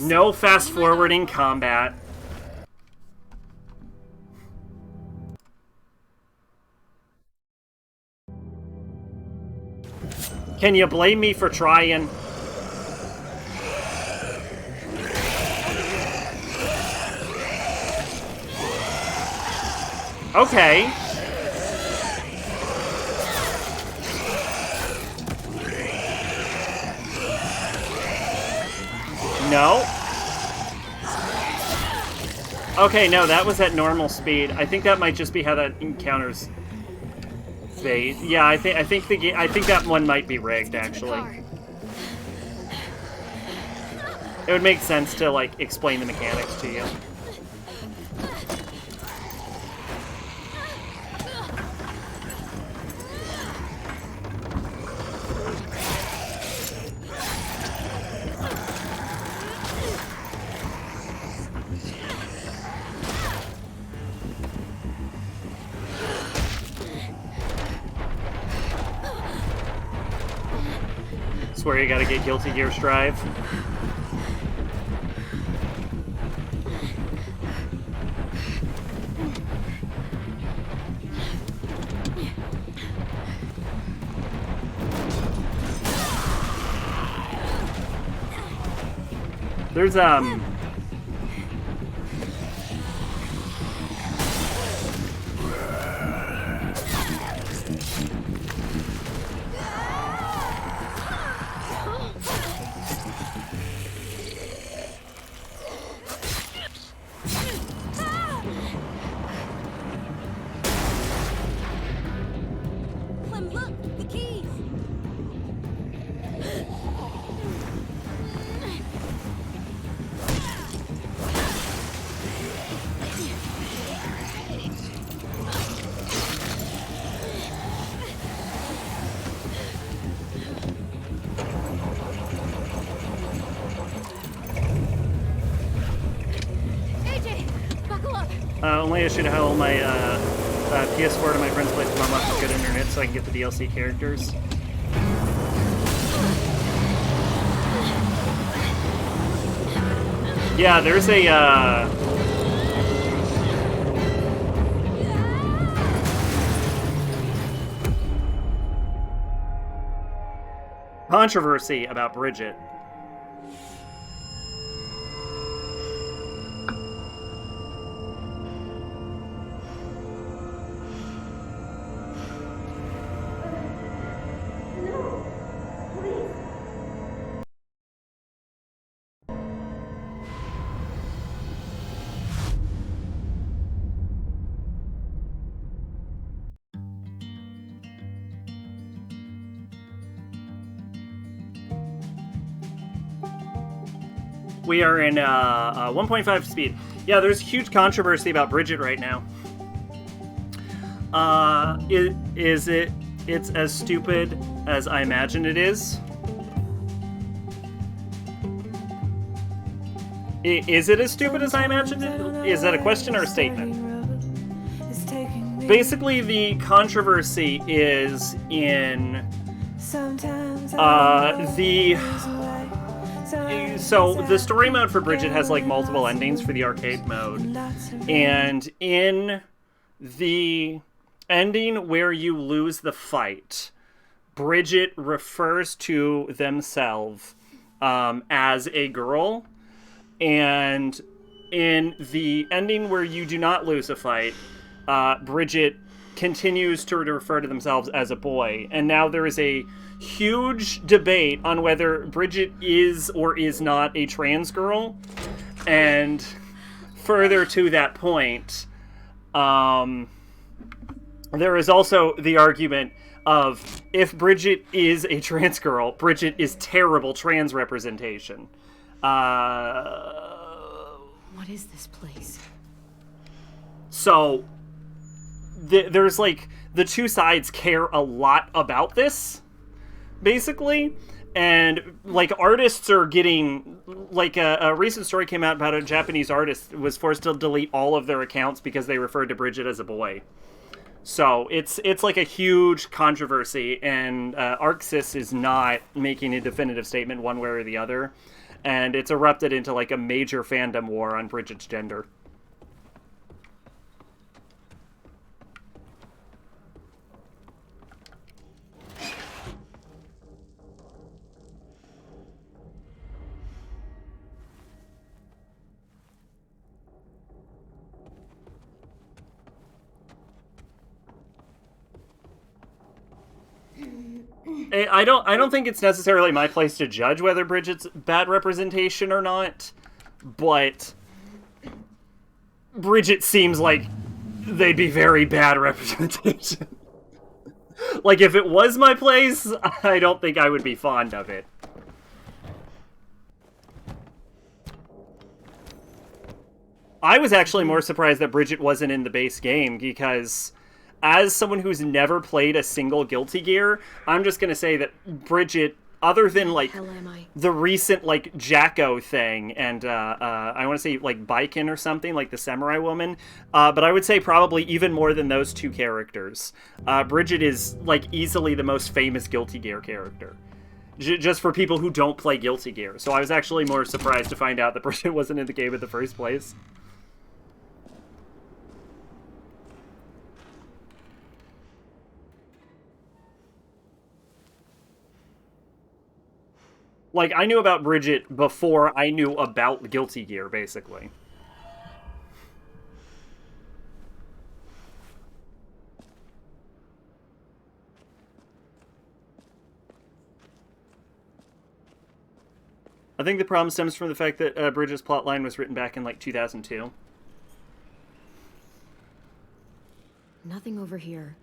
No fast forwarding combat. Can you blame me for trying? Okay. No. Okay, no, that was at normal speed. I think that might just be how that encounters fade. Yeah, I think that one might be rigged actually. It would make sense to like explain the mechanics to you. Where you gotta get Guilty Gear Strive. There's only issue to how all my PS4 to my friend's place to unlock with good internet so I can get the DLC characters. Yeah, there's a controversy about Bridget. We are in 1.5 speed. Yeah, there's huge controversy about Bridget right now. It's as stupid as I imagine it is? Is it as stupid as I imagine it? Is that a question or a statement? Basically, the controversy is in So the story mode for Bridget has like multiple endings for the arcade mode, and in the ending where you lose the fight, Bridget refers to themselves as a girl, and in the ending where you do not lose a fight, Bridget continues to refer to themselves as a boy, and now there is a huge debate on whether Bridget is or is not a trans girl. And further to that point, there is also the argument of, if Bridget is a trans girl, Bridget is terrible trans representation. What is this place? So there's like, the two sides care a lot about this, basically, and like artists are getting, like a recent story came out about a Japanese artist was forced to delete all of their accounts because they referred to Bridget as a boy. So it's like a huge controversy, and ArcSys is not making a definitive statement one way or the other, and it's erupted into like a major fandom war on Bridget's gender. I don't think it's necessarily my place to judge whether Bridget's bad representation or not, but Bridget seems like they'd be very bad representation. Like, if it was my place, I don't think I would be fond of it. I was actually more surprised that Bridget wasn't in the base game, because as someone who's never played a single Guilty Gear, I'm just going to say that Bridget, other than, like, the recent, like, Jacko thing, and, I want to say, like, Baiken or something, like the samurai woman, but I would say probably even more than those two characters. Bridget is, like, easily the most famous Guilty Gear character. Just for people who don't play Guilty Gear. So I was actually more surprised to find out that Bridget wasn't in the game in the first place. Like, I knew about Bridget before I knew about Guilty Gear, basically. I think the problem stems from the fact that Bridget's plotline was written back in, like, 2002. Nothing over here.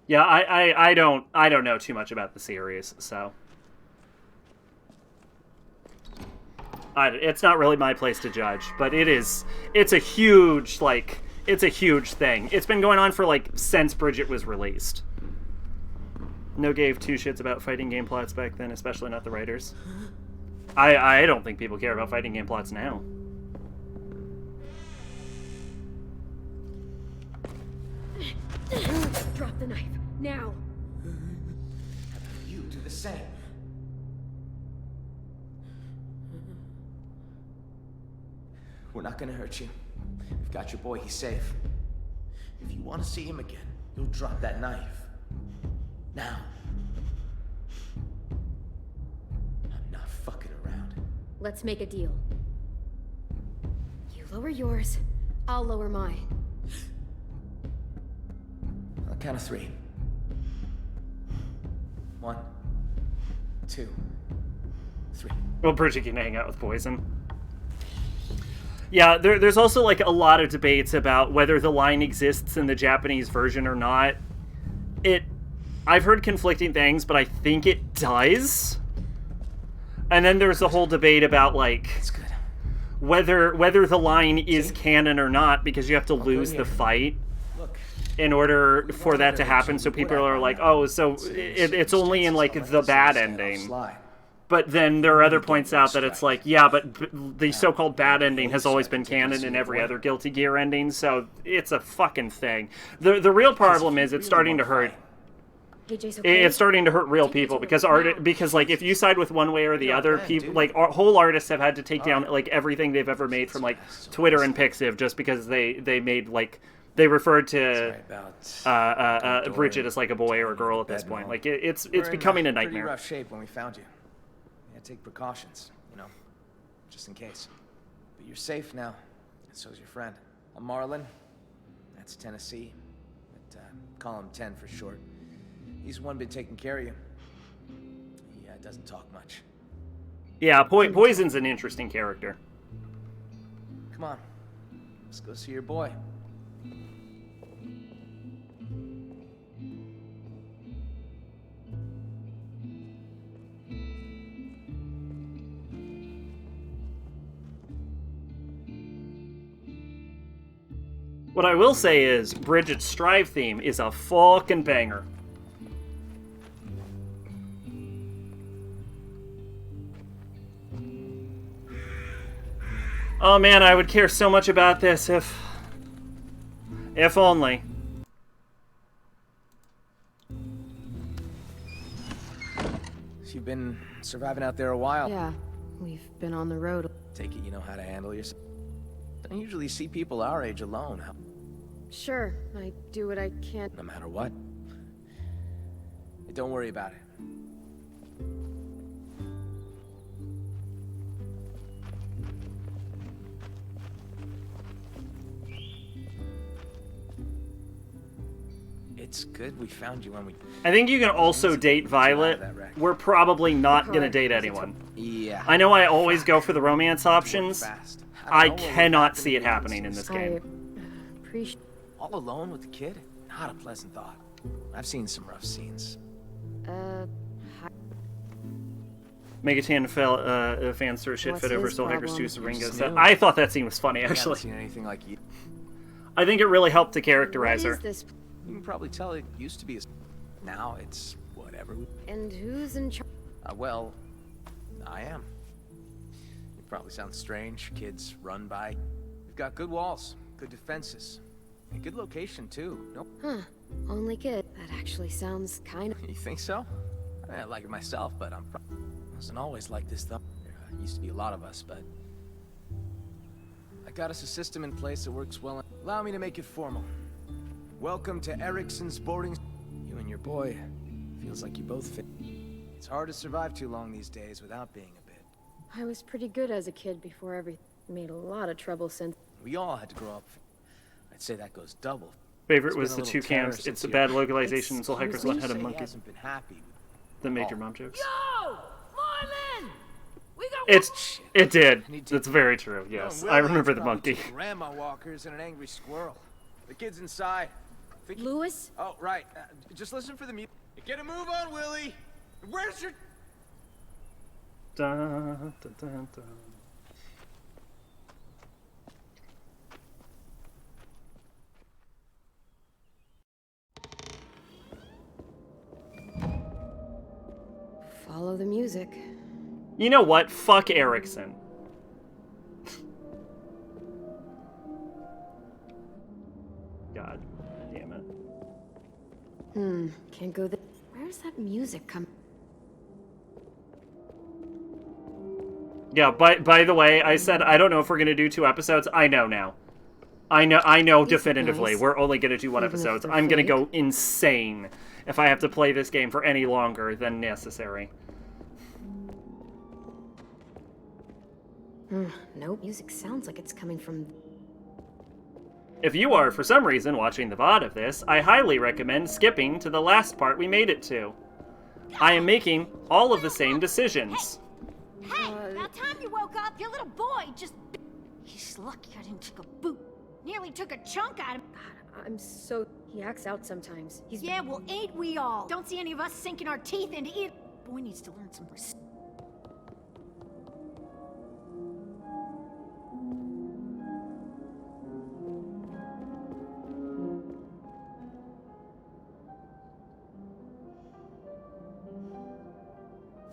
Yeah, I don't know too much about the series, so it's not really my place to judge. But it's a huge thing. It's been going on for like since Bridget was released. No gave two shits about fighting game plots back then, especially not the writers. I don't think people care about fighting game plots now. Drop the knife, now! You do the same. We're not gonna hurt you. We've got your boy, he's safe. If you want to see him again, you'll drop that knife. Now. I'm not fucking around. Let's make a deal. You lower yours, I'll lower mine. On the count of 3. 1, 2, 3. Well, Bridget can hang out with Poison. Yeah, there's also like a lot of debates about whether the line exists in the Japanese version or not. I've heard conflicting things, but I think it does. And then there's the whole debate about like whether the line is canon or not, because you have to lose the fight in order for that to happen. So people are like, oh, so it's only in like the bad ending. But then there are other points out that it's like, yeah, but the so-called bad ending has always been canon in every other Guilty Gear ending, so it's a fucking thing. The real problem is it's starting to hurt. It's starting to hurt real people because like if you side with one way or the other, people like whole artists have had to take down like everything they've ever made from like Twitter and Pixiv just because they made like they referred to Bridget as like a boy or a girl at this point. Like it's becoming a nightmare. Pretty rough shape when we found you. We had to take precautions, you know, just in case. But you're safe now, and so's your friend. I'm Marlon. That's Tennessee. But call him 10 for short. He's the one been taking care of you. He doesn't talk much. Yeah, Poison's an interesting character. Come on, let's go see your boy. What I will say is, Bridget's Strive theme is a fucking banger. Oh man, I would care so much about this if only. So you've been surviving out there a while. Yeah, we've been on the road. Take it you know how to handle yourself. Don't usually see people our age alone. Sure, I do what I can. No matter what. Don't worry about it. It's good we found you when we... I think you can also date Violet. We're probably not gonna date anyone. Yeah. I know I always go for the romance options. I cannot see it happening in this game. Appreciate. All alone with the kid? Not a pleasant thought. I've seen some rough scenes. Megatan fans throw shit fit over Soul Hackers 2 Syringa. So I thought that scene was funny, I haven't actually. seen anything like you. I think it really helped to characterize her. You can probably tell it used to be now it's whatever. And who's in charge? Well, I am. It probably sounds strange. Kids run by. We've got good walls, good defenses, and good location too. Nope. Huh. Only kid. That actually sounds kind of... You think so? I like it myself, but I wasn't always like this though. There used to be a lot of us, but I got us a system in place that works well. Allow me to make it formal. Welcome to Erickson's boarding. You and your boy. Feels like you both fit. It's hard to survive too long these days without being a bit. I was pretty good as a kid before everything. Made a lot of trouble since... We all had to grow up. I'd say that goes double. Favorite was the two camps. It's a bad localization. Soul Hackers one had a monkey. Hasn't been happy The major mom jokes. Yo! Marlon! We got It did. That's very true, yes. I remember the monkey. Grandma walkers and an angry squirrel. The kid's inside. Lewis? Oh, right. Just listen for the music. Get a move on, Willie. Where's your... Dun, dun, dun, dun. Follow the music. You know what? Fuck Erickson. God damn it. Can't go there. Where's that music coming? Yeah, by the way, I said I don't know if we're gonna do 2 episodes. I know now. I know definitively. nice? We're only gonna do 1 Even if episode. they're I'm gonna fake? go insane if I have to play this game for any longer than necessary. Nope. Music sounds like it's coming from... If you are, for some reason, watching the VOD of this, I highly recommend skipping to the last part we made it to. I am making all of the same decisions. Hey, about time you woke up. Your little boy just... He's lucky I didn't take a boot. Nearly took a chunk out of him. I'm so... He acts out sometimes. He's... Yeah, well, ain't we all? Don't see any of us sinking our teeth into it. Boy needs to learn some respect.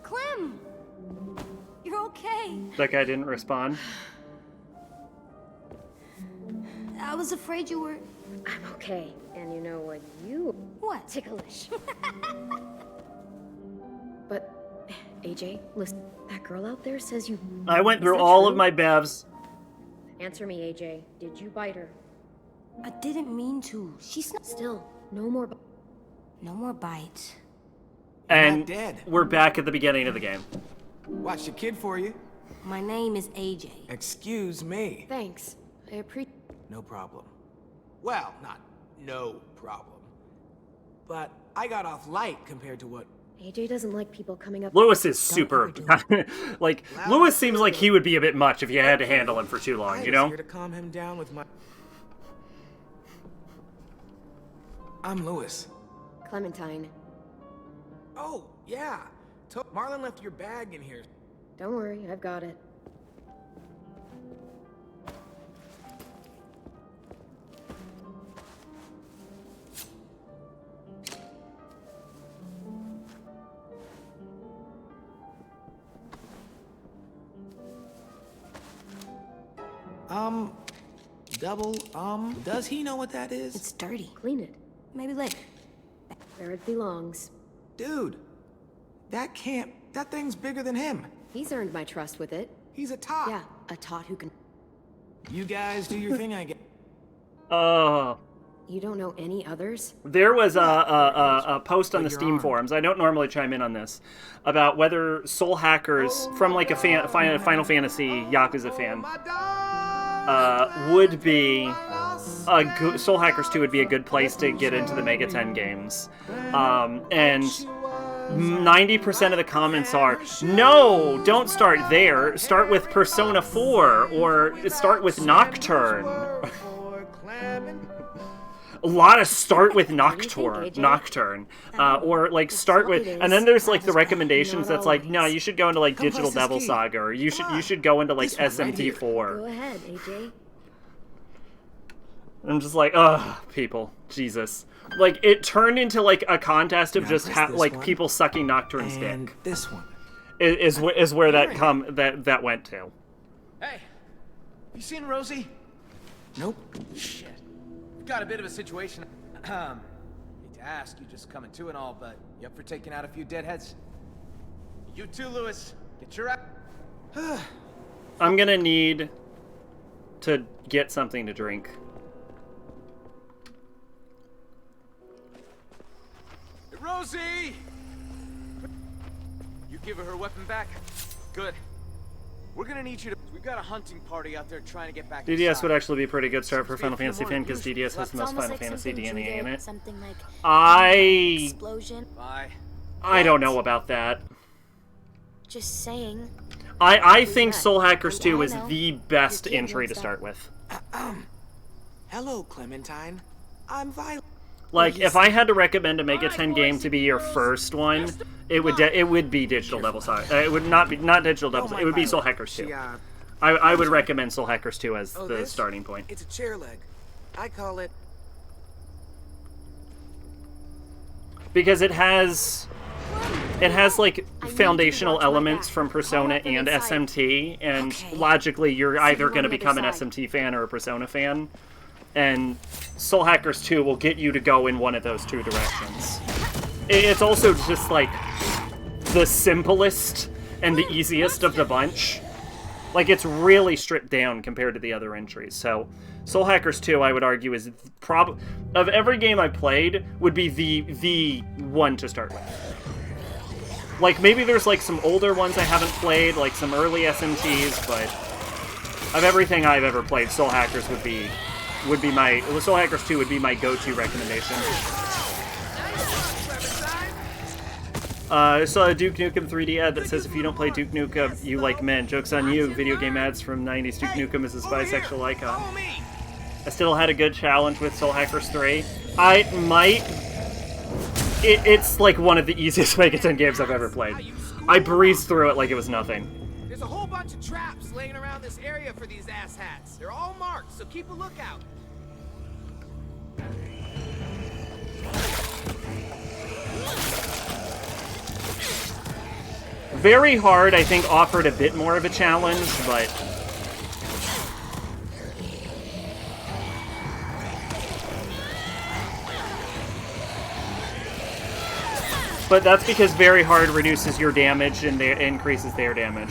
Clem! That guy didn't respond. I was afraid you were... I'm okay. And you know what you... What? Ticklish. But, AJ, listen. That girl out there says you... I went Is through that all true? of my bevs. Answer me, AJ. Did you bite her? I didn't mean to. She's not... Still, no more... No more bites. And dead. we're back at the beginning of the game. Watch the kid for you. My name is AJ. Excuse me. Thanks. I appreciate... No problem. Well, not no problem. But I got off light compared to what... AJ doesn't like people coming up... Lewis is super... like, Lewis seems like he would be a bit much if you had to handle him for too long, you I was know? here to calm him down with my... I'm Lewis. Clementine. Oh, yeah. Marlon left your bag in here. Don't worry, I've got it. Does he know what that is? It's dirty. Clean it. Maybe later. Where it belongs. Dude, that thing's bigger than him. He's earned my trust with it. He's a tot. Yeah, a tot who can... You guys do your thing, I guess. You don't know any others? There was a post on the Steam forums, I don't normally chime in on this, about whether Soul Hackers, from like a Final Fantasy Yakuza fan, would be Soul Hackers 2 would be a good place to get into the Mega 10 games. And 90% of the comments are, no, don't start there. Start with Persona 4 or start with Nocturne. A lot of start with Nocturne, or like start with, and then there's like the recommendations that's like, no, you should go into like Digital Devil Saga, or you should go into like SMT4. Go ahead, AJ. I'm just like, ugh, people, Jesus. Like it turned into like a contest of just like people sucking Nocturne's And dick. this one is where that went to. Hey, you seen Rosie? Nope. Shit. Got a bit of a situation. Hate to ask, you just coming to and all, but you up for taking out a few deadheads? You too, Lewis. Get your I'm gonna need to get something to drink. Hey, Rosie! You give her weapon back? Good. We're gonna need you to... We've got a hunting party out there trying to get back DDS inside. would actually be a pretty good start for Final Fantasy fan because DDS has the most Final Fantasy DNA in it. Something like explosion. Bye. I don't know about that. Just saying. I think Soul Hackers 2 is the best entry to start with. Hello, Clementine. I'm Violet. Like, if I had to recommend a Mega 10 game to be your first one, it would be Digital Devil Saga. It would not Digital Devil Saga. It would be Soul Hackers 2. I would recommend Soul Hackers 2 as the starting point. It's a chair leg. I call it... Because it has like foundational elements from Persona and SMT, and logically you're either going to become an SMT fan or a Persona fan, and Soul Hackers 2 will get you to go in one of those two directions. It's also just like the simplest and the easiest of the bunch. Like, it's really stripped down compared to the other entries. So Soul Hackers 2, I would argue, is of every game I played, would be the one to start with. Like, maybe there's like some older ones I haven't played, like some early SMTs, but of everything I've ever played, Soul Hackers would be my Soul Hackers 2 would be my go-to recommendation. I saw a Duke Nukem 3D ad that says if you don't play Duke Nukem, you like men. Joke's on you. Video game ads from 90s. Duke Nukem is a bisexual icon. I still had a good challenge with Soul Hackers 3. I might... It's like one of the easiest Mega 10 games I've ever played. I breezed through it like it was nothing. There's a whole bunch of traps laying around this area for these asshats. They're all marked, so keep a lookout. Very Hard, I think, offered a bit more of a challenge, but... But that's because Very Hard reduces your damage and increases their damage.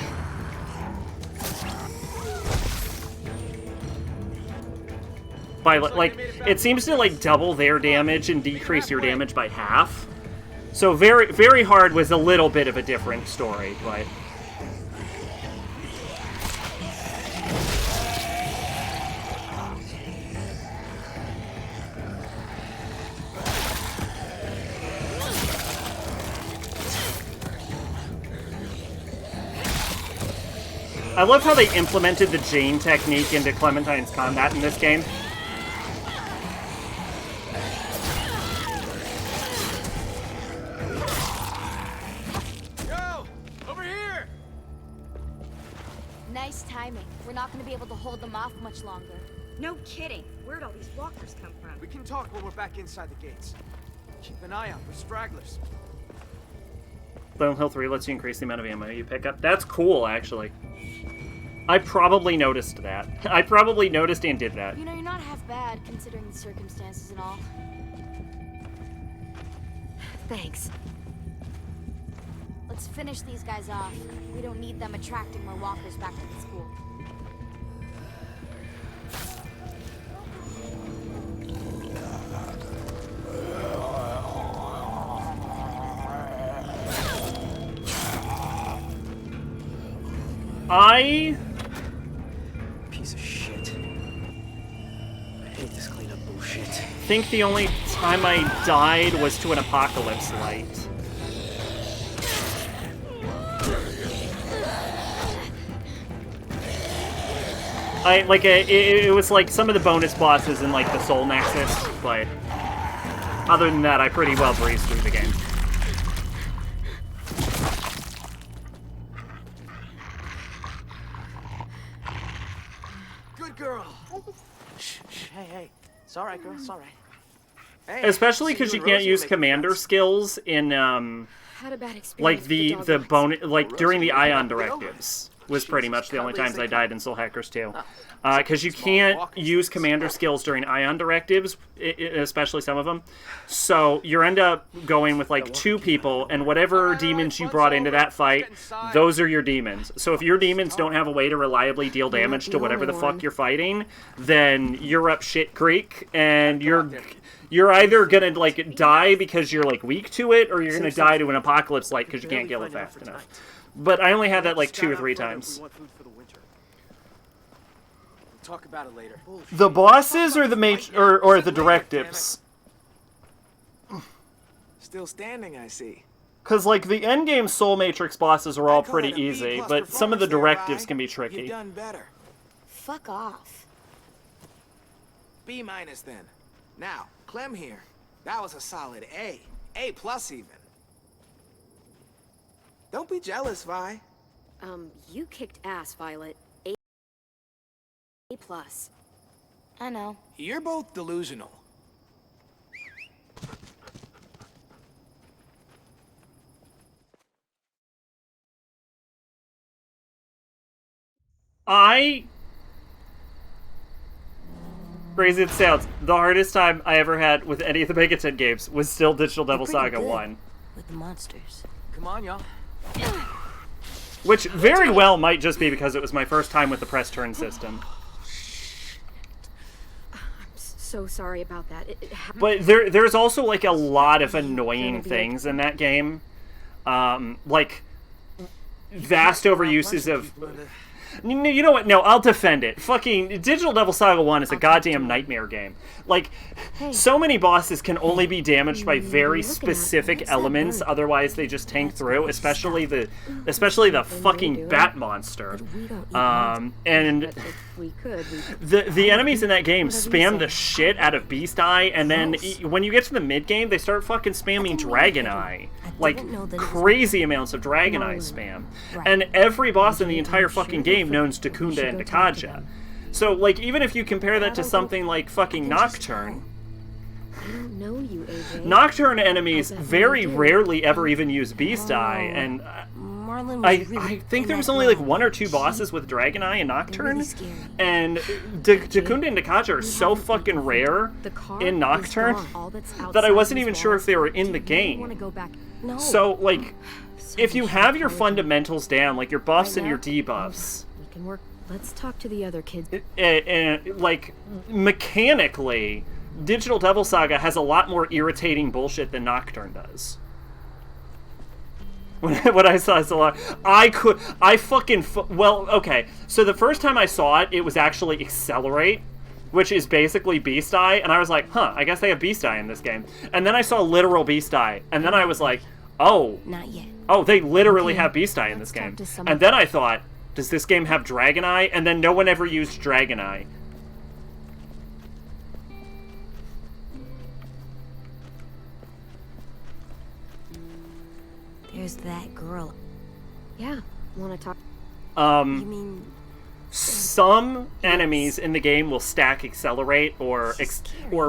By, like, it seems to, like, double their damage and decrease your damage by half. So Very Hard was a little bit of a different story, but... I love how they implemented the Jane technique into Clementine's combat in this game. Yo! Over here! Nice timing. We're not gonna be able to hold them off much longer. No kidding. Where'd all these walkers come from? We can talk when we're back inside the gates. Keep an eye out for stragglers. Silent Hill 3 lets you increase the amount of ammo you pick up. That's cool, actually. I probably noticed that. I probably noticed and did that. You know, you're not half bad, considering the circumstances and all. Thanks. Let's finish these guys off. We don't need them attracting more walkers back to the school. Piece of shit. I hate this cleanup bullshit. I think the only time I died was to an apocalypse light. It was like some of the bonus bosses in like the Soul Nexus, but other than that, I pretty well breezed through the game. Good girl. Shh, hey. It's all right, girl. It's all right. Hey, Especially because you can't use commander skills in Had a bad experience like with the dog bonus, like during the Ion directives was pretty much the only times I died in Soul Hackers 2. Because you can't use commander skills during Ion directives, especially some of them. So you end up going with like 2 people, and whatever demons you brought into that fight, those are your demons. So if your demons don't have a way to reliably deal damage to whatever the fuck you're fighting, then you're up shit creek, and you're either gonna like die because you're like weak to it, or you're gonna die to an apocalypse light because you can't kill it fast enough. But I only had that like 2 or 3 times. Talk about it later. The bosses or the or the directives? Still standing, I see. Because like the endgame Soul Matrix bosses are all pretty easy, but some of the directives can be tricky. You've done better. Fuck off. B- then. Now, Clem here. That was a solid A. A+ even. Don't be jealous, Vi. You kicked ass, Violet. A+. I know. You're both delusional. Crazy it sounds, the hardest time I ever had with any of the Megaton games was still Digital Devil Saga 1. With the monsters. Come on, y'all. Which very well might just be because it was my first time with the press turn system. So sorry about that. But there's also like a lot of annoying things in that game. Like vast overuses of... You know what? No, I'll defend it. Fucking Digital Devil Saga 1 is a goddamn nightmare game. Like, so many bosses can only be damaged by very specific elements, otherwise they just tank through, especially the fucking bat monster. And the enemies in that game spam the shit out of Beast Eye, and then when you get to the mid-game, they start fucking spamming Dragon Eye. Like, crazy amounts of Dragon Eye spam. And every boss in the entire fucking game knows Dakunda and Dakaja. So, like, even if you compare that to something like fucking Nocturne, I don't know you, AJ. Nocturne enemies very rarely ever even use Beast Eye, and Marlon was really I think in there was that only like garage. one or two bosses with Dragoneye and Nocturne, really scary. and Dakunda and Dakaja are so fucking rare in Nocturne that I wasn't even sure if they were in the game. No. So like, if you have your fundamentals down, like your buffs and your debuffs, We can work. Let's talk to the other kids. like mechanically, Digital Devil Saga has a lot more irritating bullshit than Nocturne does. When I saw it, well, okay. So the first time I saw it, it was actually Accelerate, which is basically Beast Eye, and I was like, huh, I guess they have Beast Eye in this game. And then I saw literal Beast Eye, and then I was like, oh. Not yet. Oh, they literally have Beast Eye in this game. And then I thought, does this game have Dragon Eye? And then no one ever used Dragon Eye. There's that girl. Yeah, wanna talk? You mean Some enemies in the game will stack Accelerate or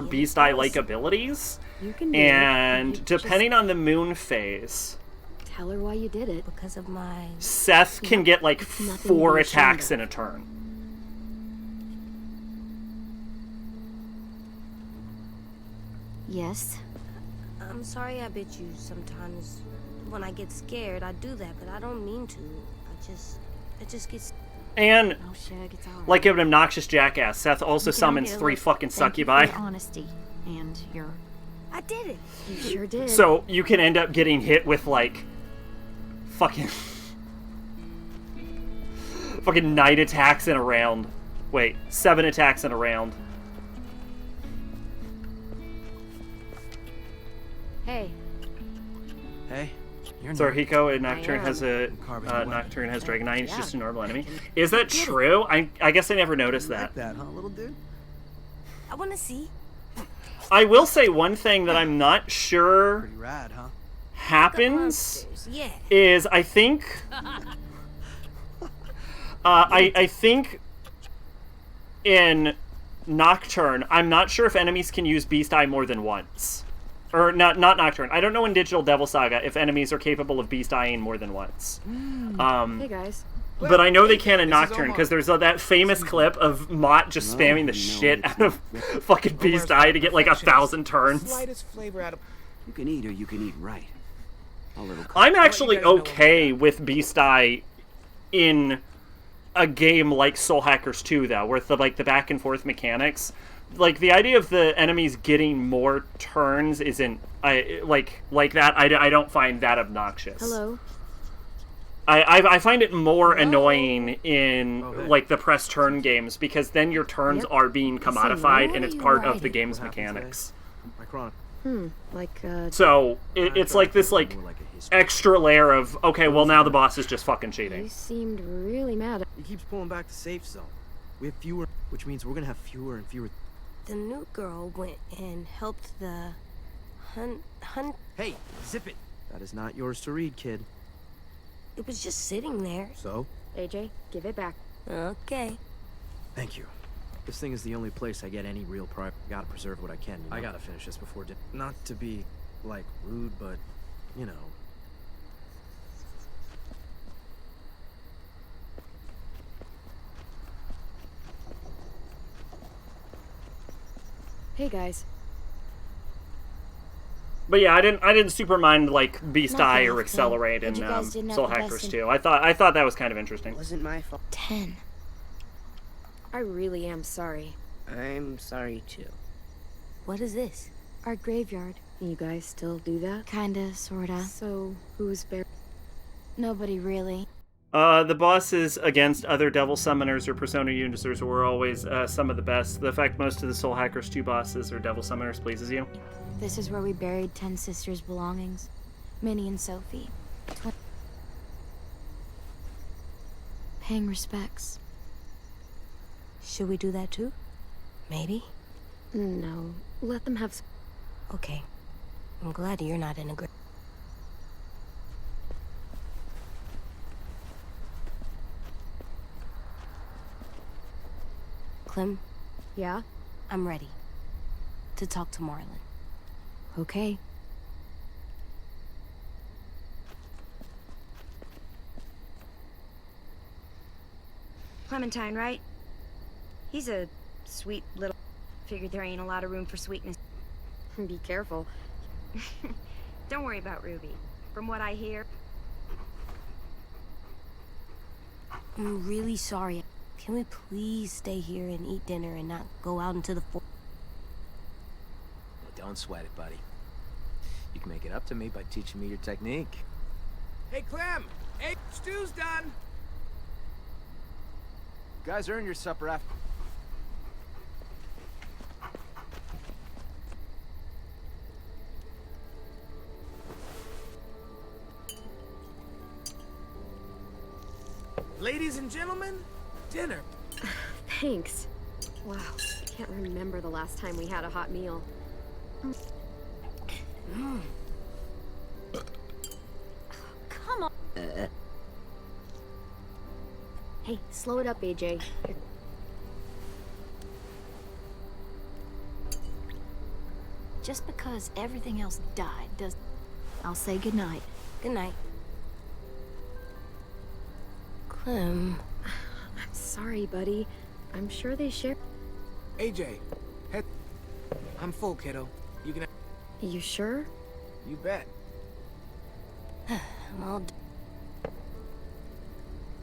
Beast Eye like abilities. You can do And it. depending on the moon phase, Tell her why you did it. Because of my... Seth can get like nothing to 4 be attacks ashamed in a turn. Yes? I'm sorry I bit you sometimes. When I get scared, I do that, but I don't mean to. It just gets... And Oh, Shug, it's all right. like an obnoxious jackass, Seth also summons 3 fucking succubi. Honesty and your... I did it. You sure did. So you can end up getting hit with like fucking 9 attacks in a round. Wait, 7 attacks in a round. Hey. Hey, you're So not- Hiko and Nocturne has a Nocturne has Dragonite. It's just a normal enemy. Is that true? I guess I never noticed that. That, huh, little dude? I want to see. I will say one thing that I'm not sure Pretty rad, huh? happens Yeah. is I think I think in Nocturne, I'm not sure if enemies can use Beast Eye more than once. Or not Nocturne. I don't know in Digital Devil Saga if enemies are capable of Beast Eyeing more than once. Hey guys. But I know they can in This is Nocturne Omar. because there's that famous clip of Mott just spamming the shit out of fucking Beast Eye to get like 1,000 turns. Slightest flavor out of... You can eat or you can eat right. A little. I'm actually guys know okay with Beast Eye in a game like Soul Hackers 2, though, where the back and forth mechanics, like the idea of the enemies getting more turns isn't like that. I don't find that obnoxious. Hello. I find it more annoying in like the press turn games because then your turns are being commodified and it's part of the game's mechanics. My chronic. Like, So it's like this like extra layer of okay, well now the boss is just fucking you cheating. seemed really mad. He keeps pulling back the safe zone. We have fewer, which means we're gonna have fewer and fewer. The new girl went and helped the hunt. Hey, zip it. That is not yours to read, kid. It was just sitting there. So? AJ, give it back. Okay. Thank you. This thing is the only place I get any real pride. Gotta preserve what I can, you know? I gotta finish this before not to be, like, rude, but, you know. Hey guys. But yeah, I didn't super mind like Beast Nothing, Eye or nothing. Accelerate But in you guys didn't have Soul the Hackers best 2. I thought that was kind of interesting. Wasn't my fault. 10. I really am sorry. I'm sorry too. What is this? Our graveyard. You guys still do that? Kinda, sorta. So, who's buried? Nobody really. The bosses against other Devil Summoners or Persona users were always some of the best. The fact most of the Soul Hackers 2 bosses are Devil Summoners pleases you. This is where we buried 10 sisters' belongings. Minnie and Sophie. Paying respects. Should we do that too? Maybe? No. Let them have... Okay. I'm glad you're not in a grave. Clem? Yeah? I'm ready. To talk to Marlon. Okay. Clementine, right? He's a sweet little... Figured there ain't a lot of room for sweetness. Be careful. Don't worry about Ruby. From what I hear... I'm really sorry. Can we please stay here and eat dinner and not go out into the forest? Well, don't sweat it, buddy. You can make it up to me by teaching me your technique. Hey, Clem! Hey, stew's done! You guys earned your supper after... Ladies and gentlemen, dinner. Thanks. Wow, I can't remember the last time we had a hot meal. Come on. Hey, slow it up, AJ. Just because everything else died does... I'll say goodnight. Good night. Clem. I'm sorry, buddy. I'm sure they share... AJ, head... I'm full, kiddo. You can... You sure? You bet. I'm all...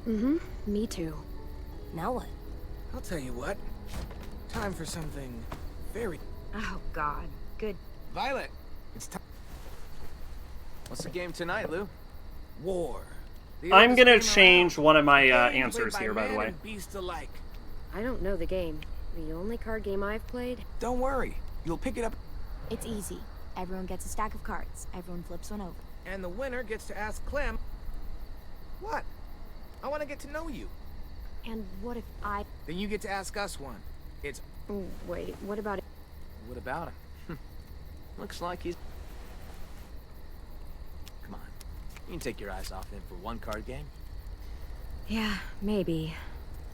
Mm-hmm, me too. Now what? I'll tell you what. Time for something very... Oh, God. Good. Violet, it's time... What's the game tonight, Lou? War. I'm gonna change one of my answers here, by the way. Beast alike. I don't know the game. The only card game I've played? Don't worry. You'll pick it up. It's easy. Everyone gets a stack of cards. Everyone flips one over. And the winner gets to ask Clem... What? I want to get to know you. And what if I... Then you get to ask us one. It's... Oh, wait, what about it? What about him? Looks like he's... Come on. You can take your eyes off him for one card game. Yeah, maybe.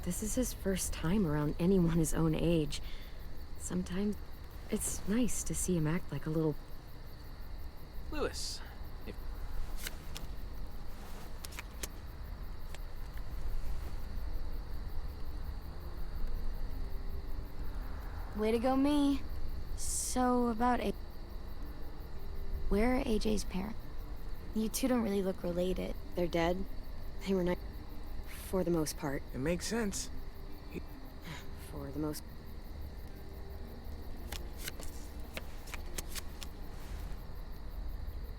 This is his first time around anyone his own age. Sometimes it's nice to see him act like a little... Lewis. If... Way to go, me. So, about A... Where are AJ's parents? You two don't really look related. They're dead. They were not... For the most part. It makes sense. For the most...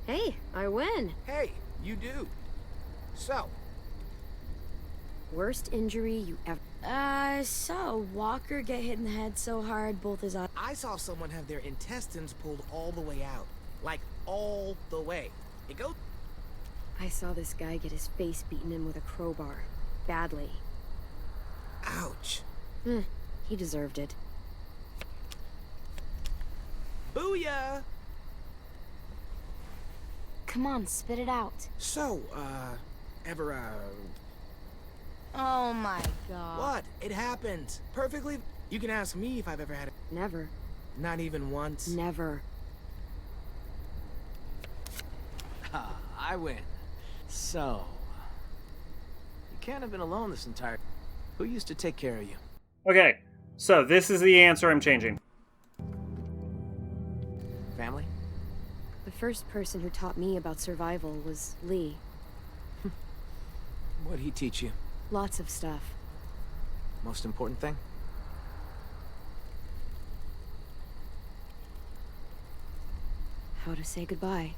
Hey, I win. Hey, you do. So. Worst injury you ever... I saw Walker get hit in the head so hard both his eyes... I saw someone have their intestines pulled all the way out. Like, all the way. It goes... I saw this guy get his face beaten in with a crowbar. Badly. Ouch. He deserved it. Booyah! Come on, spit it out. So, ever, Oh my god. What? It happens. Perfectly... You can ask me if I've ever had it. Never. Not even once? Never. I win. So... You can't have been alone this entire... Who used to take care of you? Okay, so this is the answer I'm changing. Family? The first person who taught me about survival was Lee. What'd he teach you? Lots of stuff. Most important thing? How to say goodbye.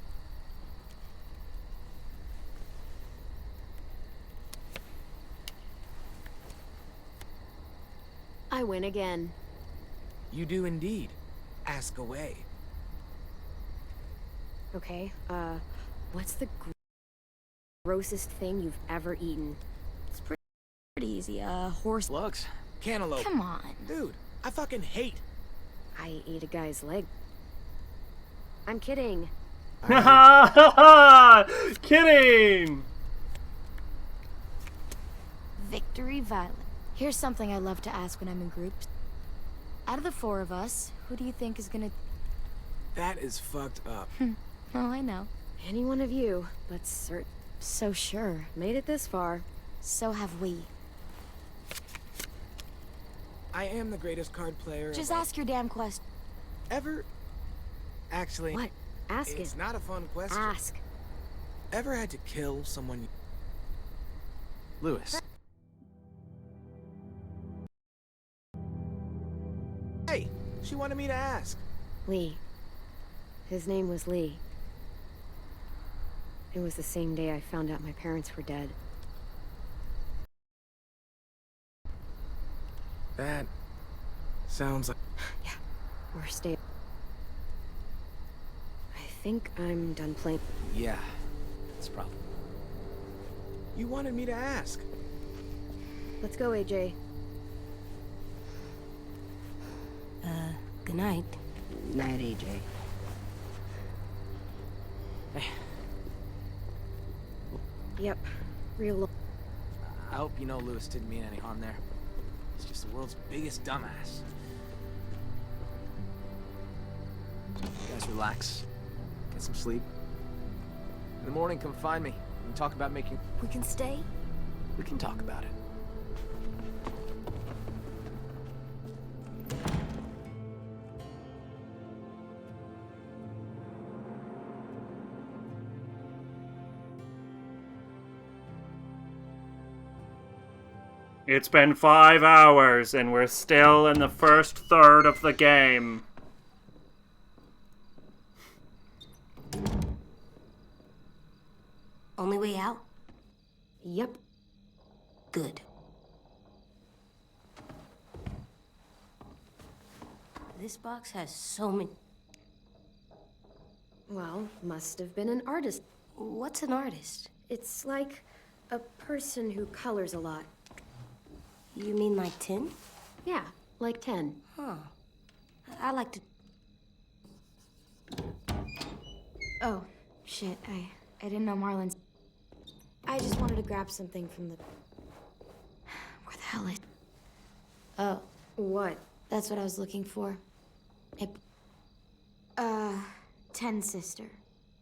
I win again. You do indeed. Ask away. Okay, what's the grossest thing you've ever eaten? It's pretty easy. Horse... Slugs. Cantaloupe. Come on. Dude, I fucking hate... I ate a guy's leg. I'm kidding. Kidding! Victory Violet. Here's something I love to ask when I'm in groups. Out of the four of us, who do you think is gonna... That is fucked up. Oh, I know. Any one of you, but certain. So sure. Made it this far. So have we. I am the greatest card player. Just ask your damn question. Ever? Actually. What? Ask it's it. not a fun question. Ask. Ever had to kill someone? Lewis. Hey, she wanted me to ask. Lee. His name was Lee. It was the same day I found out my parents were dead. That sounds like... Yeah, we're staying. I think I'm done playing. Yeah, that's a problem. You wanted me to ask. Let's go, AJ. Good night. Night, AJ. Yep, real. I hope you know Lewis didn't mean any harm there. He's just the world's biggest dumbass. You guys relax. Get some sleep. In the morning, come find me. We can talk about making... We can stay? We can talk about it. It's been 5 hours, and we're still in the first third of the game. Only way out? Yep. Good. This box has so many... Well, must have been an artist. What's an artist? It's like a person who colors a lot. You mean like 10? Yeah, like 10. Huh. I like to... Oh, shit. I didn't know Marlon's... I just wanted to grab something from the... Where the hell is... Oh. What? That's what I was looking for. Ten's sister.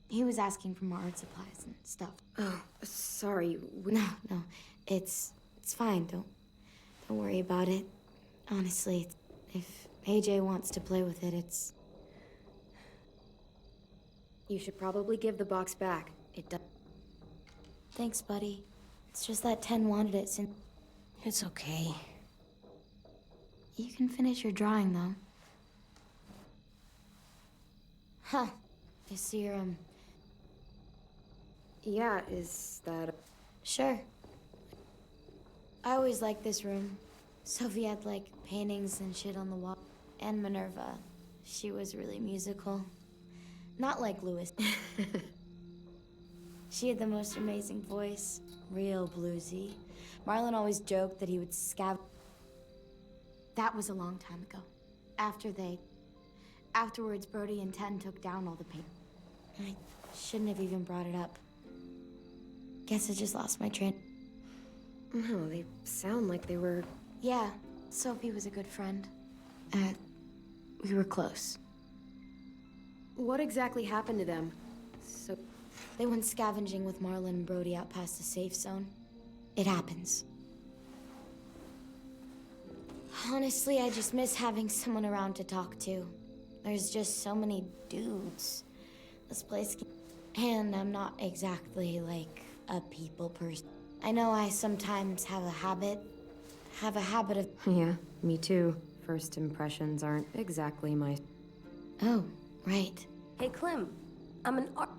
He was asking for more art supplies and stuff. Oh, sorry. No. It's fine. Don't worry about it. Honestly, if AJ wants to play with it, it's... You should probably give the box back. It does... Thanks, buddy. It's just that Ten wanted it since... It's okay. You can finish your drawing, though. Huh. You see your, Yeah, is that... Sure. I always liked this room. Sophie had, like, paintings and shit on the wall. And Minerva. She was really musical. Not like Lewis. She had the most amazing voice. Real bluesy. Marlon always joked that he would That was a long time ago. Afterwards, Brody and Ten took down all the paint. I shouldn't have even brought it up. Guess I just lost my train. No, they sound like they were... Yeah, Sophie was a good friend. We were close. What exactly happened to them? So... They went scavenging with Marlon and Brody out past the safe zone. It happens. Honestly, I just miss having someone around to talk to. There's just so many dudes. This place And I'm not exactly, like, a people person. I know I sometimes have a habit of... Yeah, me too. First impressions aren't exactly my... Oh, right. Hey, Clem. I'm an art...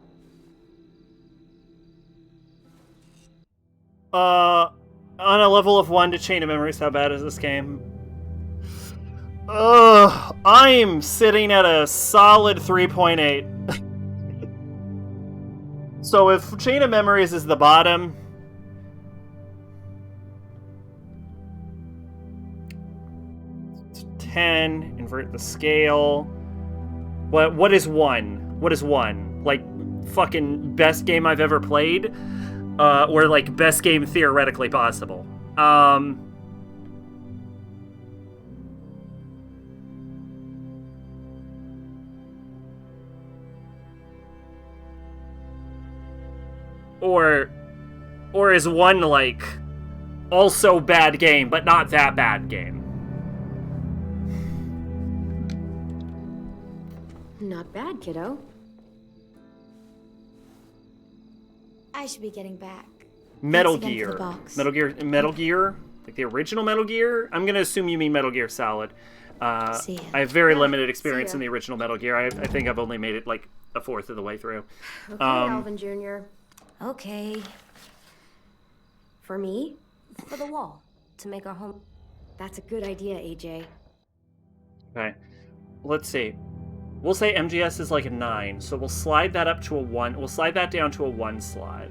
On a level of 1 to Chain of Memories, how bad is this game? I'm sitting at a solid 3.8. So if Chain of Memories is the bottom... It's 10, invert the scale. What is 1? What is 1? Like, fucking best game I've ever played? Or like best game theoretically possible. Or is 1 like also bad game, but not that bad game? Not bad, kiddo. I should be getting back. Metal Thanks again for Gear. the box. Metal Gear? Like the original Metal Gear? I'm gonna assume you mean Metal Gear Solid. See ya. I have very Yeah, limited see experience ya. in the original Metal Gear. I think I've only made it like a fourth of the way through. Okay, Alvin Jr. Okay. For me? For the wall. To make our home. That's a good idea, AJ. Okay. Let's see. We'll say MGS is like a 9, so we'll slide that up to a 1. We'll slide that down to a 1 slot.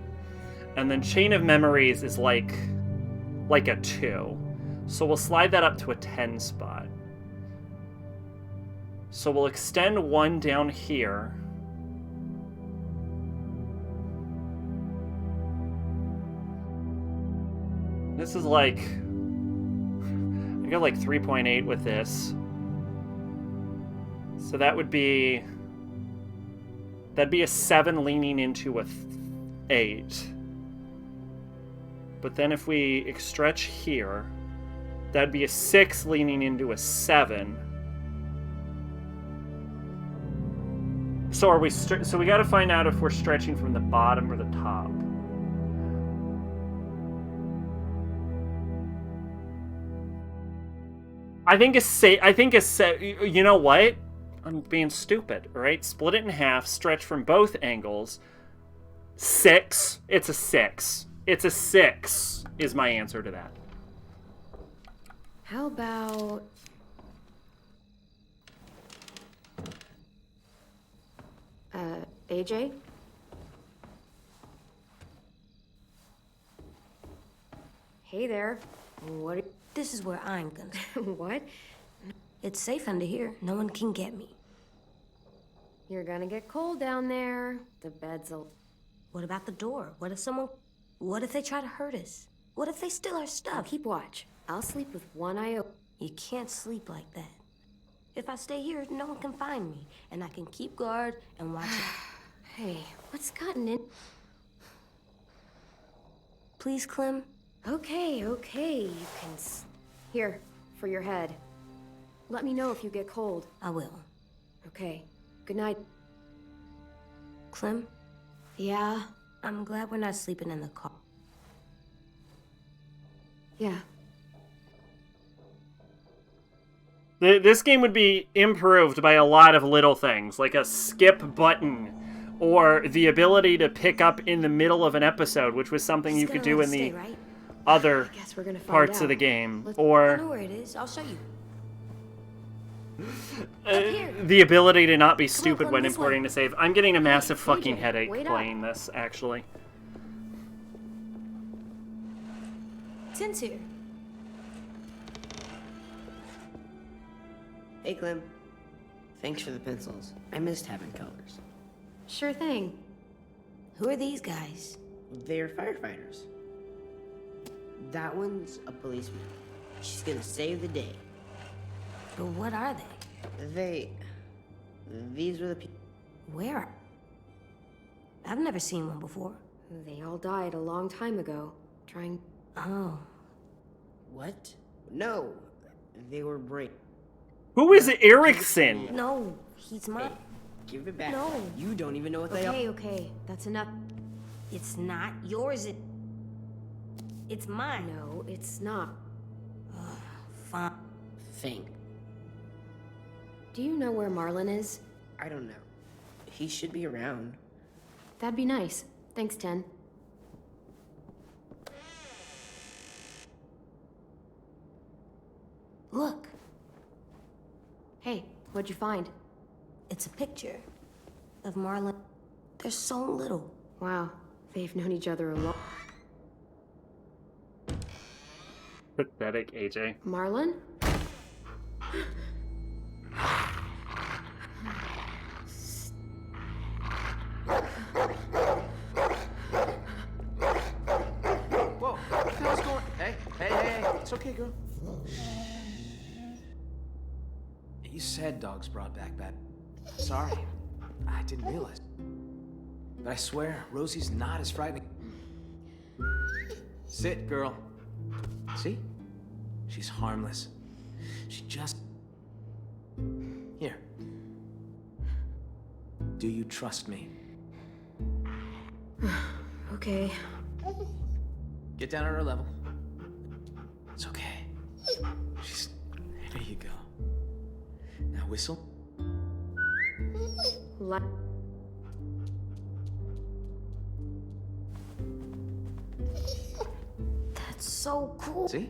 And then Chain of Memories is like a 2. So we'll slide that up to a 10 spot. So we'll extend 1 down here. This is like... I got like 3.8 with this. So that would be... That'd be a 7 leaning into a 8. But then if we stretch here, that'd be a 6 leaning into a 7. So are we? So we got to find out if we're stretching from the bottom or the top. I think you know what? I'm being stupid. All right, split it in half. Stretch from both angles. 6. It's a 6. It's a 6 is my answer to that. How about... AJ? Hey there. What? This is where I'm gonna. What? It's safe under here. No one can get me. You're gonna get cold down there. The bed's a... What about the door? What if they try to hurt us? What if they steal our stuff? Keep watch. I'll sleep with one eye open. You can't sleep like that. If I stay here, no one can find me, and I can keep guard and watch it. Hey, what's gotten in... Please, Clem? Okay. You can... Here, for your head. Let me know if you get cold. I will. Okay. Good night. Clem? Yeah? I'm glad we're not sleeping in the car. Yeah. This game would be improved by a lot of little things, like a skip button, or the ability to pick up in the middle of an episode, which was something you could do in the other parts of the game, I or know where it is. I'll show you. the ability to not be stupid Clem, when this importing way. to save. I'm getting a massive AJ, fucking headache wait up. playing this, actually. Tin's here. Hey, Clem. Thanks for the pencils. I missed having colors. Sure thing. Who are these guys? They're firefighters. That one's a policeman. She's gonna save the day. But what are they? These were the people. Where? I've never seen one before. They all died a long time ago. Trying... Oh. What? No. They were brave. Who is Erickson? No, he's mine. Give it back. No. You don't even know what they are. Okay. That's enough. It's not yours. It's mine. No, it's not. Fine. Thing. Do you know where Marlon is? I don't know. He should be around. That'd be nice. Thanks, Ten. Look. Hey, what'd you find? It's a picture of Marlon. They're so little. Wow, they've known each other a long... Pathetic, AJ. Marlon? Whoa, what the hell's going... Hey, it's okay, girl. You said dogs brought back bad... Sorry, I didn't realize. But I swear, Rosie's not as frightening. Sit, girl. See? She's harmless. She just... Here. Do you trust me? Okay. Get down at her level. It's okay. There you go. Now whistle. That's so cool. See?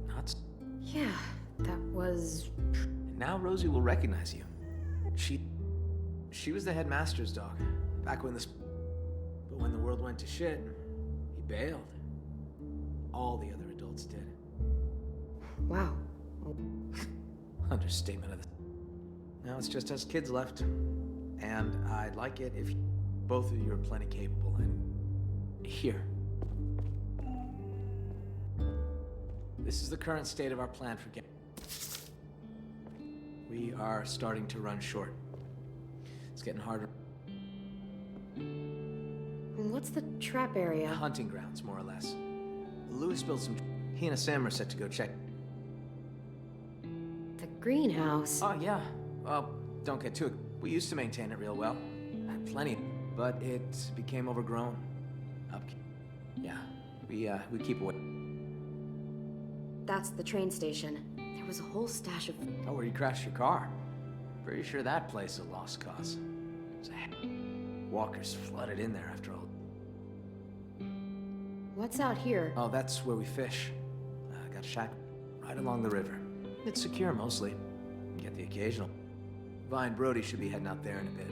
Not. Yeah, that was... Now Rosie will recognize you. She was the headmaster's dog, back when But when the world went to shit, he bailed. All the other adults did. Wow. Understatement of the... Now it's just us kids left. And I'd like it if both of you are plenty capable and... Here. This is the current state of our plan for getting... We are starting to run short. It's getting harder. What's the trap area? Hunting grounds, more or less. Lewis built some... He and Sam are set to go check. The greenhouse. Oh, yeah. Well, don't get too... We used to maintain it real well. Had plenty, but it became overgrown. Upkeep. Yeah, we keep away. That's the train station. There was a whole stash of... Oh, where you crashed your car. Pretty sure that place is a lost cause. Walkers flooded in there after all. What's out here? Oh, that's where we fish. Got a shack right along the river. It's secure mostly. Get the occasional. Vi and Brody should be heading out there in a bit.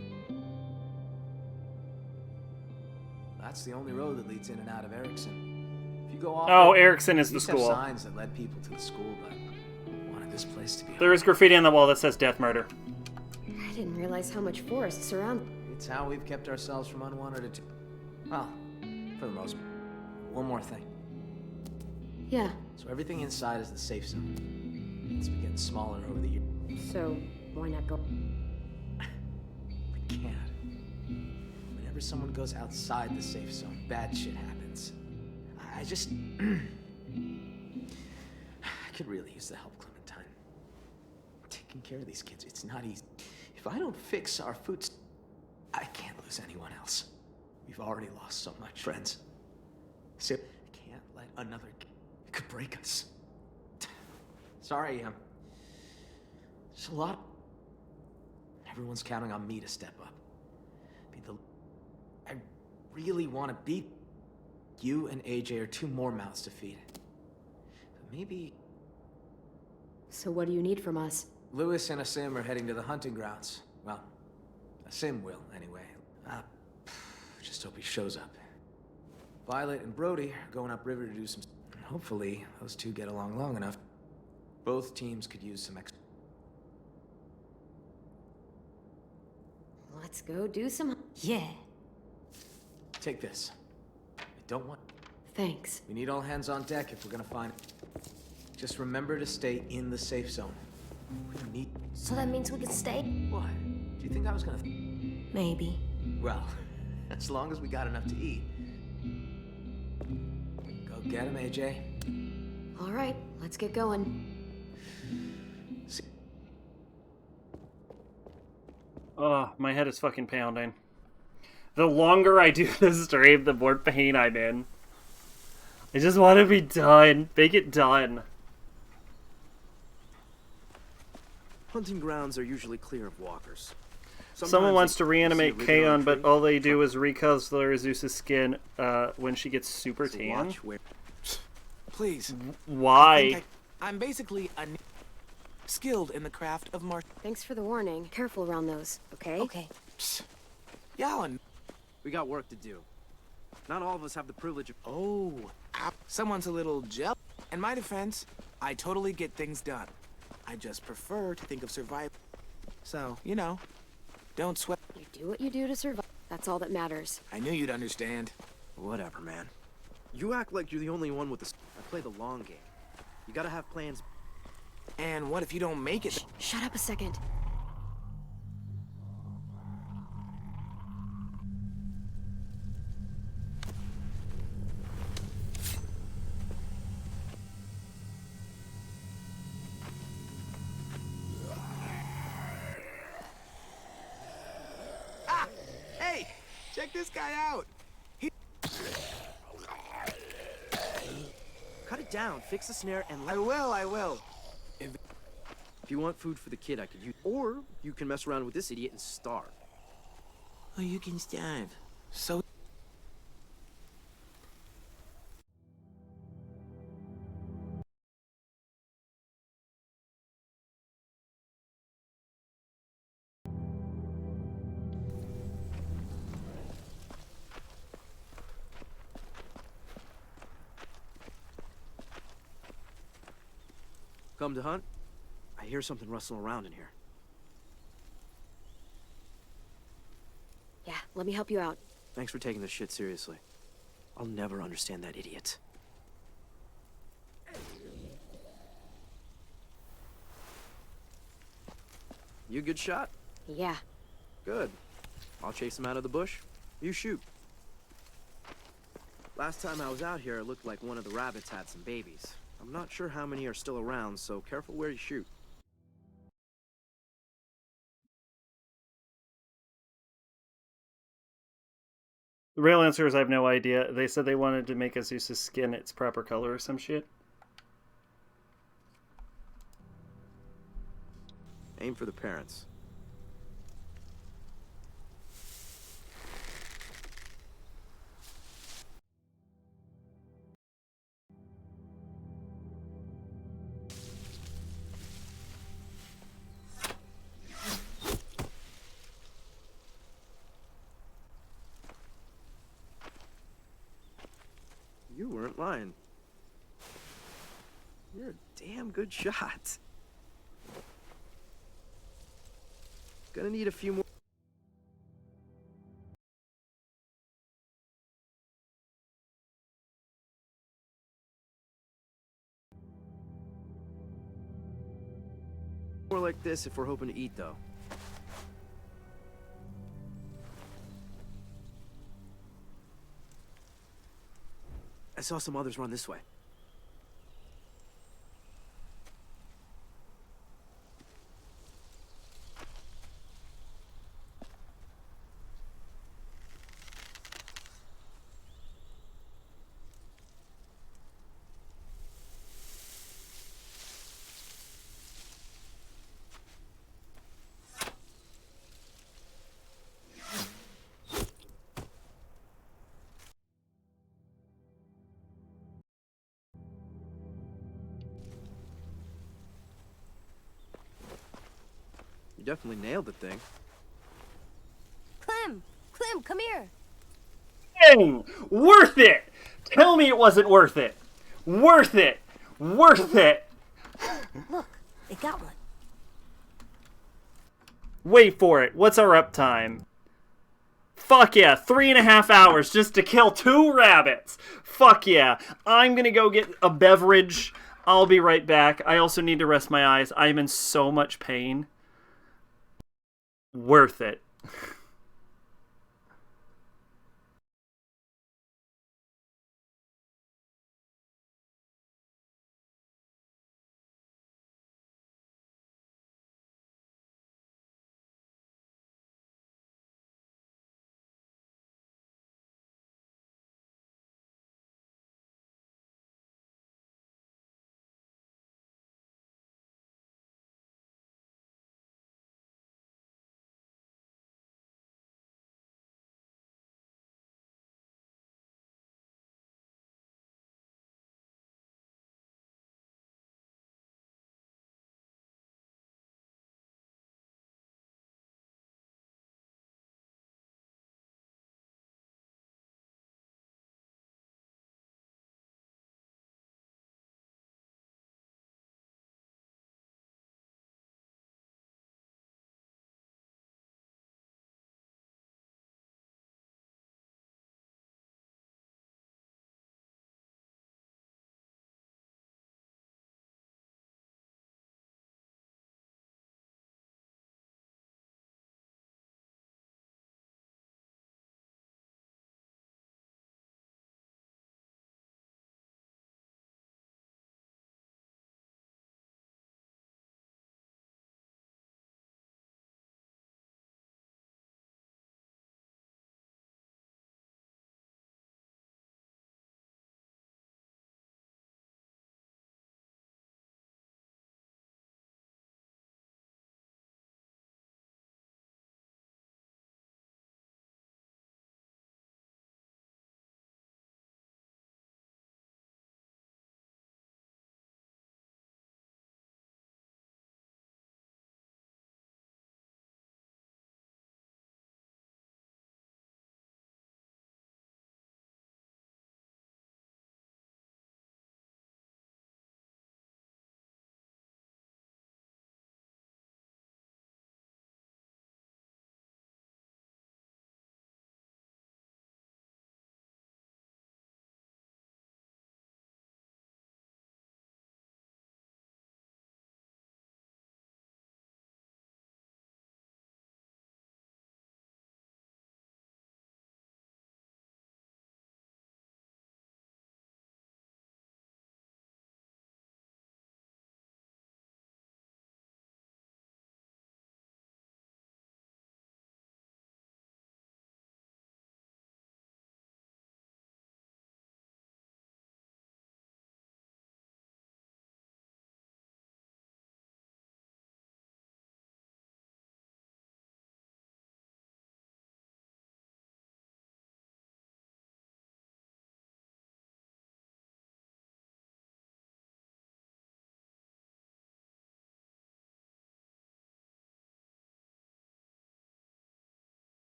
That's the only road that leads in and out of Erickson. If you go off... Oh, Erickson is the used to have school. signs that led people to the school, but wanted this place to be... There is graffiti on the wall that says death murder. I didn't realize how much forest surrounds... It's how we've kept ourselves from unwanted Well, for the most part. One more thing. Yeah. So everything inside is the safe zone. It's been getting smaller over the years. So, why not go... We can't. Whenever someone goes outside the safe zone, bad shit happens. I just... I could really use the help, Clementine. Taking care of these kids, it's not easy. If I don't fix our food... I can't lose anyone else. We've already lost so much. Friends. So, I can't let another... It could break us. Sorry, there's a lot... Everyone's counting on me to step up. I really want to beat... You and AJ are two more mouths to feed. But maybe... So what do you need from us? Lewis and Asim are heading to the hunting grounds. Well, Asim will, anyway. Just hope he shows up. Violet and Brody are going upriver to do some... Hopefully, those two get along long enough. Both teams could use some extra... Let's go do some... Yeah. Take this. I don't want... Thanks. We need all hands on deck if we're gonna find it. Just remember to stay in the safe zone. We need... So that means we can stay? What? Do you think I was gonna... Maybe. Well, as long as we got enough to eat. Go get him, AJ. All right, let's get going. My head is fucking pounding. The longer I do this stream, the more pain I'm in. I just want to be done. Make it done. Hunting grounds are usually clear of walkers. Someone wants to reanimate Kaon, but all they do is recolor Zeus's skin when she gets super tan. Please. Why? I'm basically skilled in the craft of Thanks for the warning. Careful around those, okay? Okay. Yalan. We got work to do. Not all of us have the privilege of... Oh, someone's a little jealous. In my defense, I totally get things done. I just prefer to think of survival. So, you know, don't sweat. You do what you do to survive. That's all that matters. I knew you'd understand. Whatever, man. You act like you're the only one with the... I play the long game. You gotta have plans. And what if you don't make it? Shut up a second. this guy out. Cut it down, fix the snare, and I will. If you want food for the kid, I could use... Or you can mess around with this idiot and starve. Oh, you can starve. So... Come to hunt? I hear something rustling around in here. Yeah, let me help you out. Thanks for taking this shit seriously. I'll never understand that idiot. You a good shot? Yeah. Good. I'll chase him out of the bush. You shoot. Last time I was out here, it looked like one of the rabbits had some babies. I'm not sure how many are still around, so careful where you shoot. The real answer is I have no idea. They said they wanted to make Azusa's skin its proper color or some shit. Aim for the parents. You weren't lying. You're a damn good shot. Gonna need a few more. More like this if we're hoping to eat, though. I saw some others run this way. You definitely nailed the thing. Clem, come here. Dang! Worth it! Tell me it wasn't worth it! Worth it! Worth it! Look, they got one. Wait for it. What's our uptime? Fuck yeah, 3.5 hours just to kill 2 rabbits. Fuck yeah. I'm gonna go get a beverage. I'll be right back. I also need to rest my eyes. I'm in so much pain. Worth it.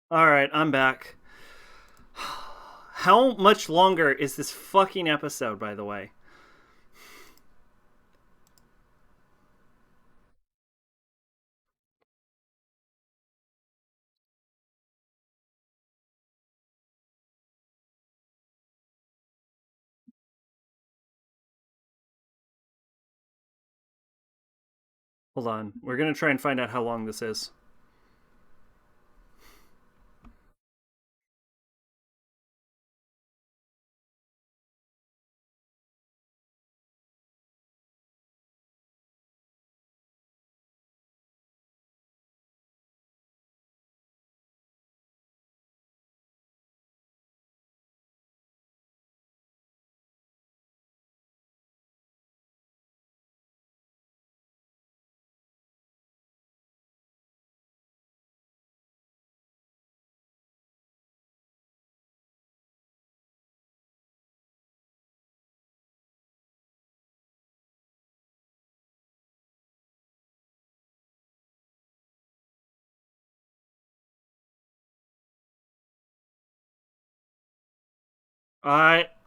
Alright, I'm back. How much longer is this fucking episode, by the way? Hold on. We're gonna try and find out how long this is.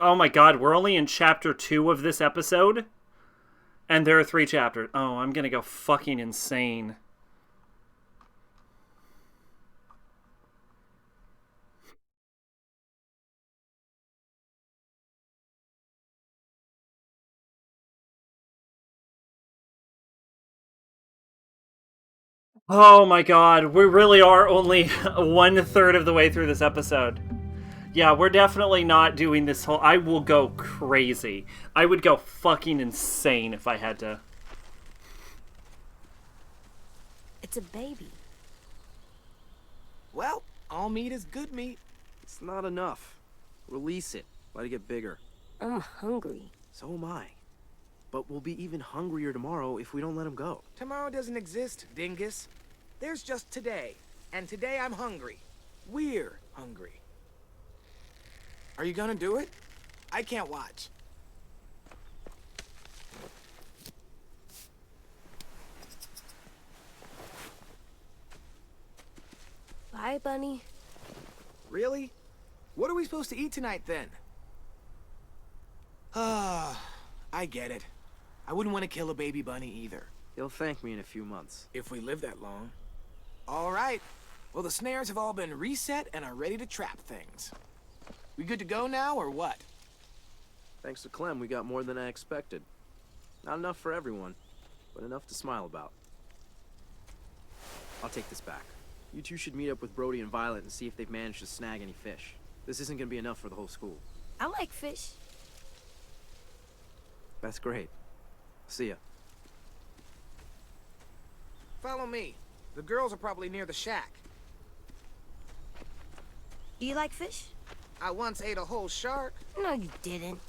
Oh my god, we're only in chapter 2 of this episode? And there are 3 chapters. Oh, I'm gonna go fucking insane. Oh my god, we really are only 1/3 of the way through this episode. Yeah, we're definitely not doing this whole... I will go crazy. I would go fucking insane if I had to. It's a baby. Well, all meat is good meat. It's not enough. Release it. Let it get bigger. I'm hungry. So am I. But we'll be even hungrier tomorrow if we don't let him go. Tomorrow doesn't exist, dingus. There's just today. And today I'm hungry. We're hungry. Are you gonna do it? I can't watch. Bye, Bunny. Really? What are we supposed to eat tonight, then? Ah, I get it. I wouldn't want to kill a baby bunny either. He'll thank me in a few months. If we live that long. All right. Well, the snares have all been reset and are ready to trap things. We good to go now, or what? Thanks to Clem, we got more than I expected. Not enough for everyone, but enough to smile about. I'll take this back. You two should meet up with Brody and Violet and see if they've managed to snag any fish. This isn't gonna be enough for the whole school. I like fish. That's great. See ya. Follow me. The girls are probably near the shack. Do you like fish? I once ate a whole shark. No, you didn't.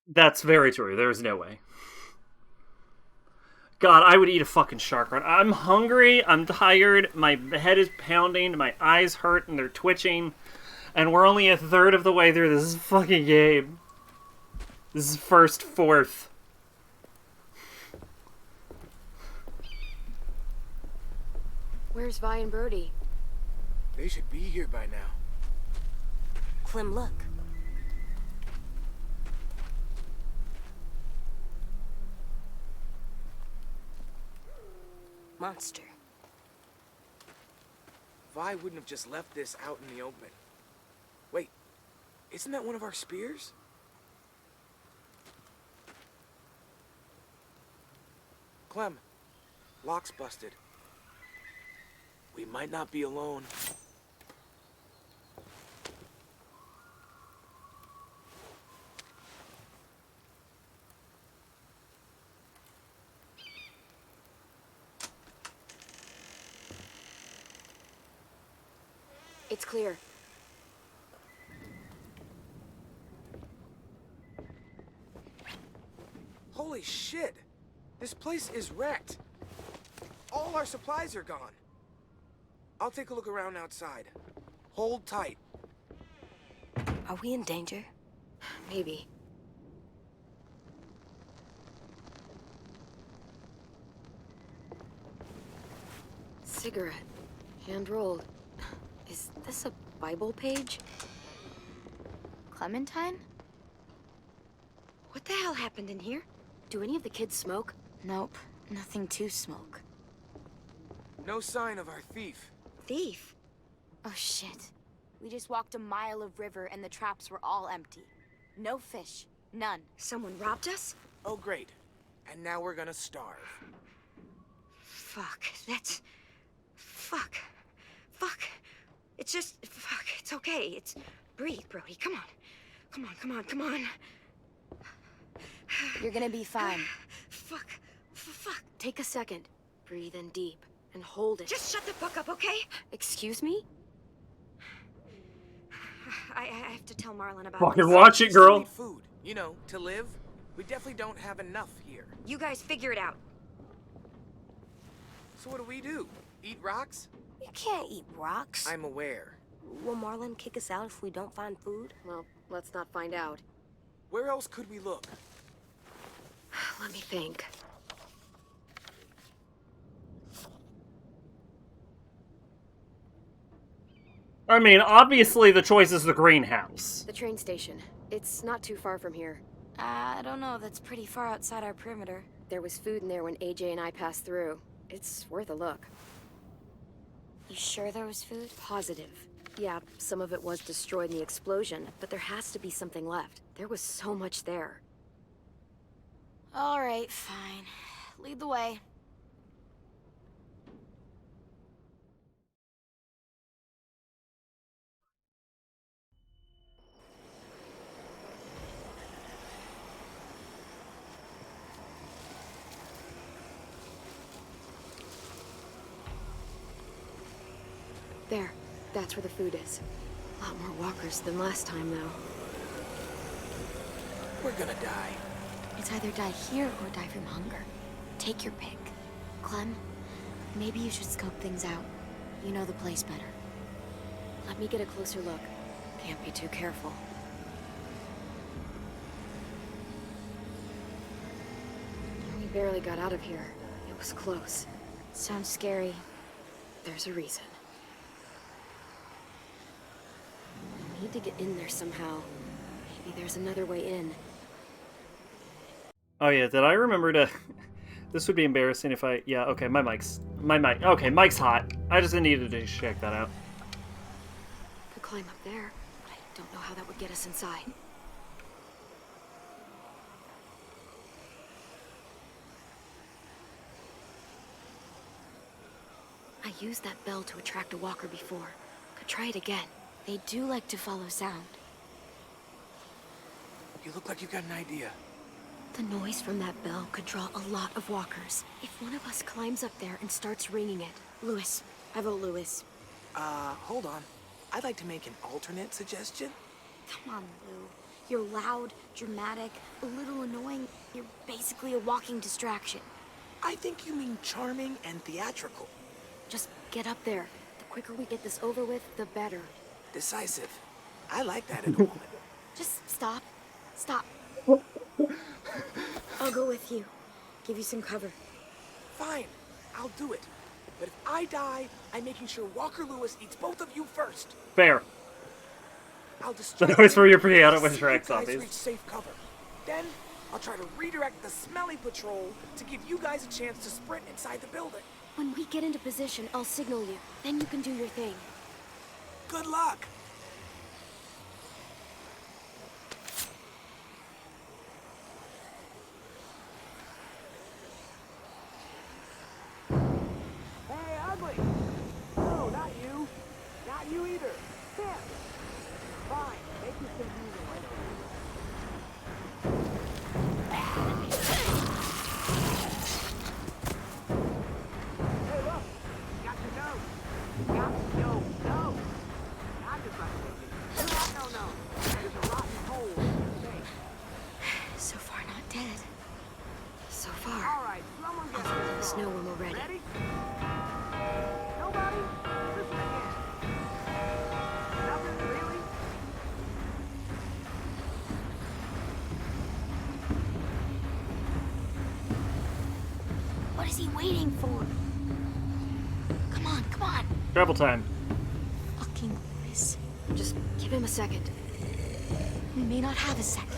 That's very true. There's no way. God, I would eat a fucking shark right. I'm hungry, I'm tired, my head is pounding, my eyes hurt and they're twitching, and we're only 1/3 of the way through this fucking game. This is first fourth. Where's Vi and Brody? They should be here by now. Clem, look. Monster. Vi wouldn't have just left this out in the open. Wait, isn't that one of our spears? Clem, lock's busted. We might not be alone. It's clear. Holy shit! This place is wrecked. All our supplies are gone. I'll take a look around outside. Hold tight. Are we in danger? Maybe. Cigarette. Hand-rolled. Is this a Bible page? Clementine? What the hell happened in here? Do any of the kids smoke? Nope, nothing to smoke. No sign of our thief. Thief? Oh shit. We just walked a mile of river and the traps were all empty. No fish. None. Someone robbed us? Oh, great. And now we're gonna starve. Fuck, that's... Fuck. Fuck. It's just... Fuck, it's okay. It's... Breathe, Brody. Come on. Come on, come on, come on. You're gonna be fine. Fuck. Fuck. Take a second. Breathe in deep. And hold it. Just shut the fuck up, okay? Excuse me? I have to tell Marlon about Fucking this. watch it, girl. We need food, you know, to live. We definitely don't have enough here. You guys figure it out. So what do? Eat rocks? You can't eat rocks. I'm aware. Will Marlon kick us out if we don't find food? Well, let's not find out. Where else could we look? Let me think. I mean, obviously the choice is the greenhouse. The train station. It's not too far from here. I don't know, that's pretty far outside our perimeter. There was food in there when AJ and I passed through. It's worth a look. You sure there was food? Positive. Yeah, some of it was destroyed in the explosion, but there has to be something left. There was so much there. All right, fine. Lead the way. There. That's where the food is. A lot more walkers than last time, though. We're gonna die. It's either die here or die from hunger. Take your pick. Clem, maybe you should scope things out. You know the place better. Let me get a closer look. Can't be too careful. We barely got out of here. It was close. Sounds scary. There's a reason. We need to get in there somehow. Maybe there's another way in. Oh yeah, did I remember to... This would be embarrassing if I... Yeah, okay, my mic. Okay, mic's hot. I just needed to check that out. Could climb up there, but I don't know how that would get us inside. I used that bell to attract a walker before. Could try it again. They do like to follow sound. You look like you got an idea. The noise from that bell could draw a lot of walkers. If one of us climbs up there and starts ringing it... Lewis. I vote Lewis. Hold on. I'd like to make an alternate suggestion. Come on, Lou. You're loud, dramatic, a little annoying. You're basically a walking distraction. I think you mean charming and theatrical. Just get up there. The quicker we get this over with, the better. Decisive. I like that in a woman. Just stop. Stop. I'll go with you. Give you some cover. Fine. I'll do it. But if I die, I'm making sure Walker Lewis eats both of you first. Fair. I'll The destroy noise for your see piano with you Shrek guys zombies. reach safe cover. Then, I'll try to redirect the smelly patrol to give you guys a chance to sprint inside the building. When we get into position, I'll signal you. Then you can do your thing. Good luck! Hey, ugly! No, not you. Not you either. Sam! Fine, make yourself moving right Hey, look! Got to go! Got to go! No! Not just like this. No. There's a rotten hole in the thing. So far, not dead. So far. All right, someone get I'll let us know when we're ready. Ready? Nobody? Listen again. Nothing really? What is he waiting for? Come on, come on. Travel time. Fucking Chris. Just give him a second. We may not have a second.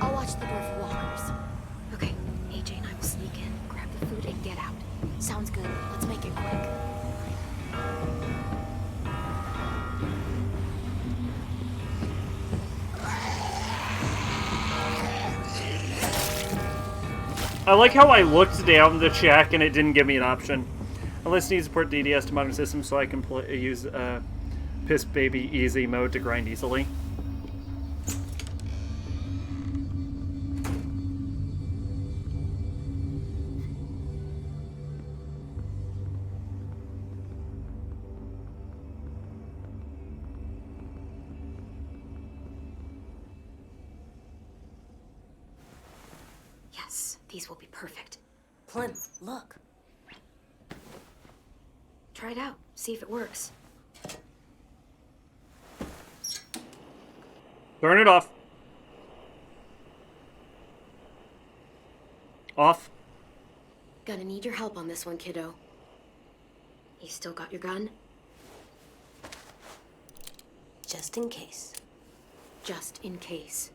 I'll watch the door for walkers. Okay, AJ and I will sneak in, grab the food, and get out. Sounds good. Let's make it quick. I like how I looked down the check and it didn't give me an option. Unless you need support DDS to modern systems, so I can use Piss Baby Easy mode to grind easily. Yes, these will be perfect. Clem, look. Try it out. See if it works. Turn it off. Off. Gonna need your help on this one, kiddo. You still got your gun? Just in case. Just in case.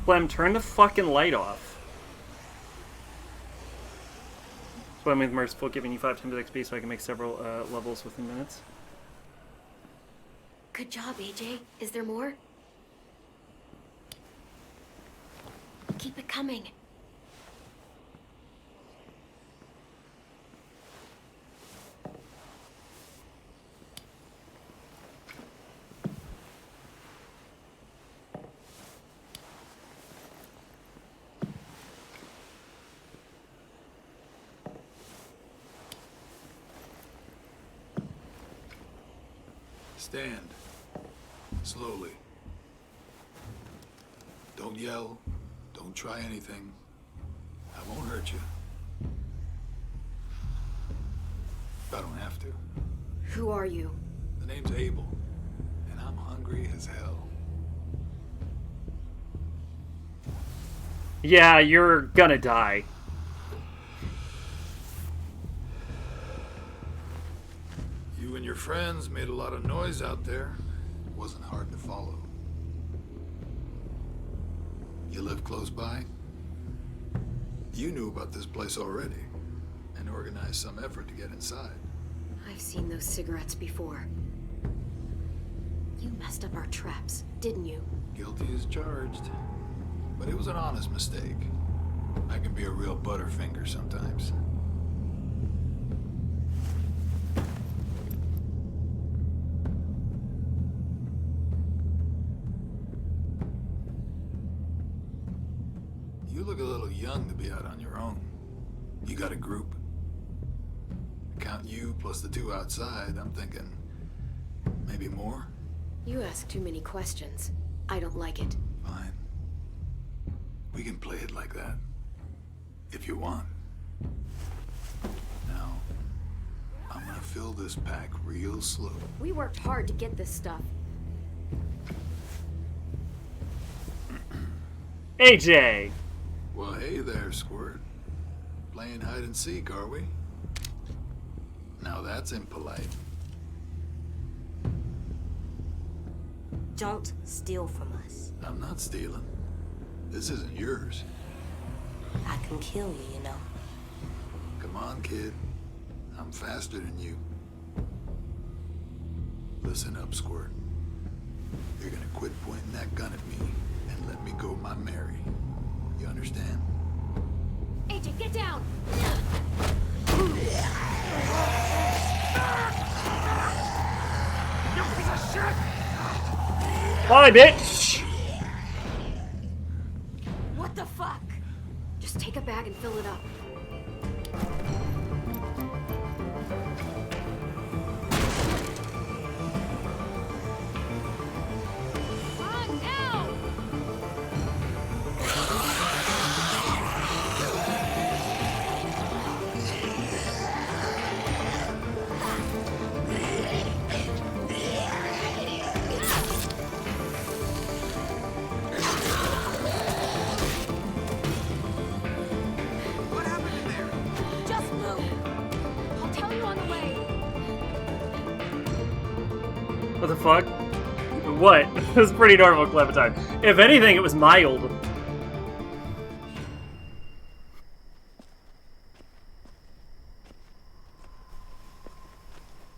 Clem, turn the fucking light off. So I'm with Merciful, giving you 5 times XP so I can make several levels within minutes. Good job, AJ. Is there more? Keep it coming. Stand. Slowly. Don't yell. Don't try anything. I won't hurt you. I don't have to. Who are you? The name's Abel, and I'm hungry as hell. Yeah, you're gonna die. You and your friends made a lot of noise out there. It wasn't hard to follow. You live close by? You knew about this place already, and organized some effort to get inside. I've seen those cigarettes before. You messed up our traps, didn't you? Guilty as charged. But it was an honest mistake. I can be a real butterfinger sometimes. You look a little young to be out on your own. You got a group. Count you plus the 2 outside, I'm thinking maybe more? You ask too many questions. I don't like it. Fine. We can play it like that. If you want. Now, I'm gonna fill this pack real slow. We worked hard to get this stuff. AJ! Well, hey there, Squirt. Playing hide and seek, are we? Now that's impolite. Don't steal from us. I'm not stealing. This isn't yours. I can kill you, you know. Come on, kid. I'm faster than you. Listen up, Squirt. You're gonna quit pointing that gun at me and let me go my Mary. You understand? AJ, get down! You piece of shit! Bye, bitch! What the fuck? Just take a bag and fill it up. What the fuck? What? It was pretty normal, Clementine. If anything, it was mild.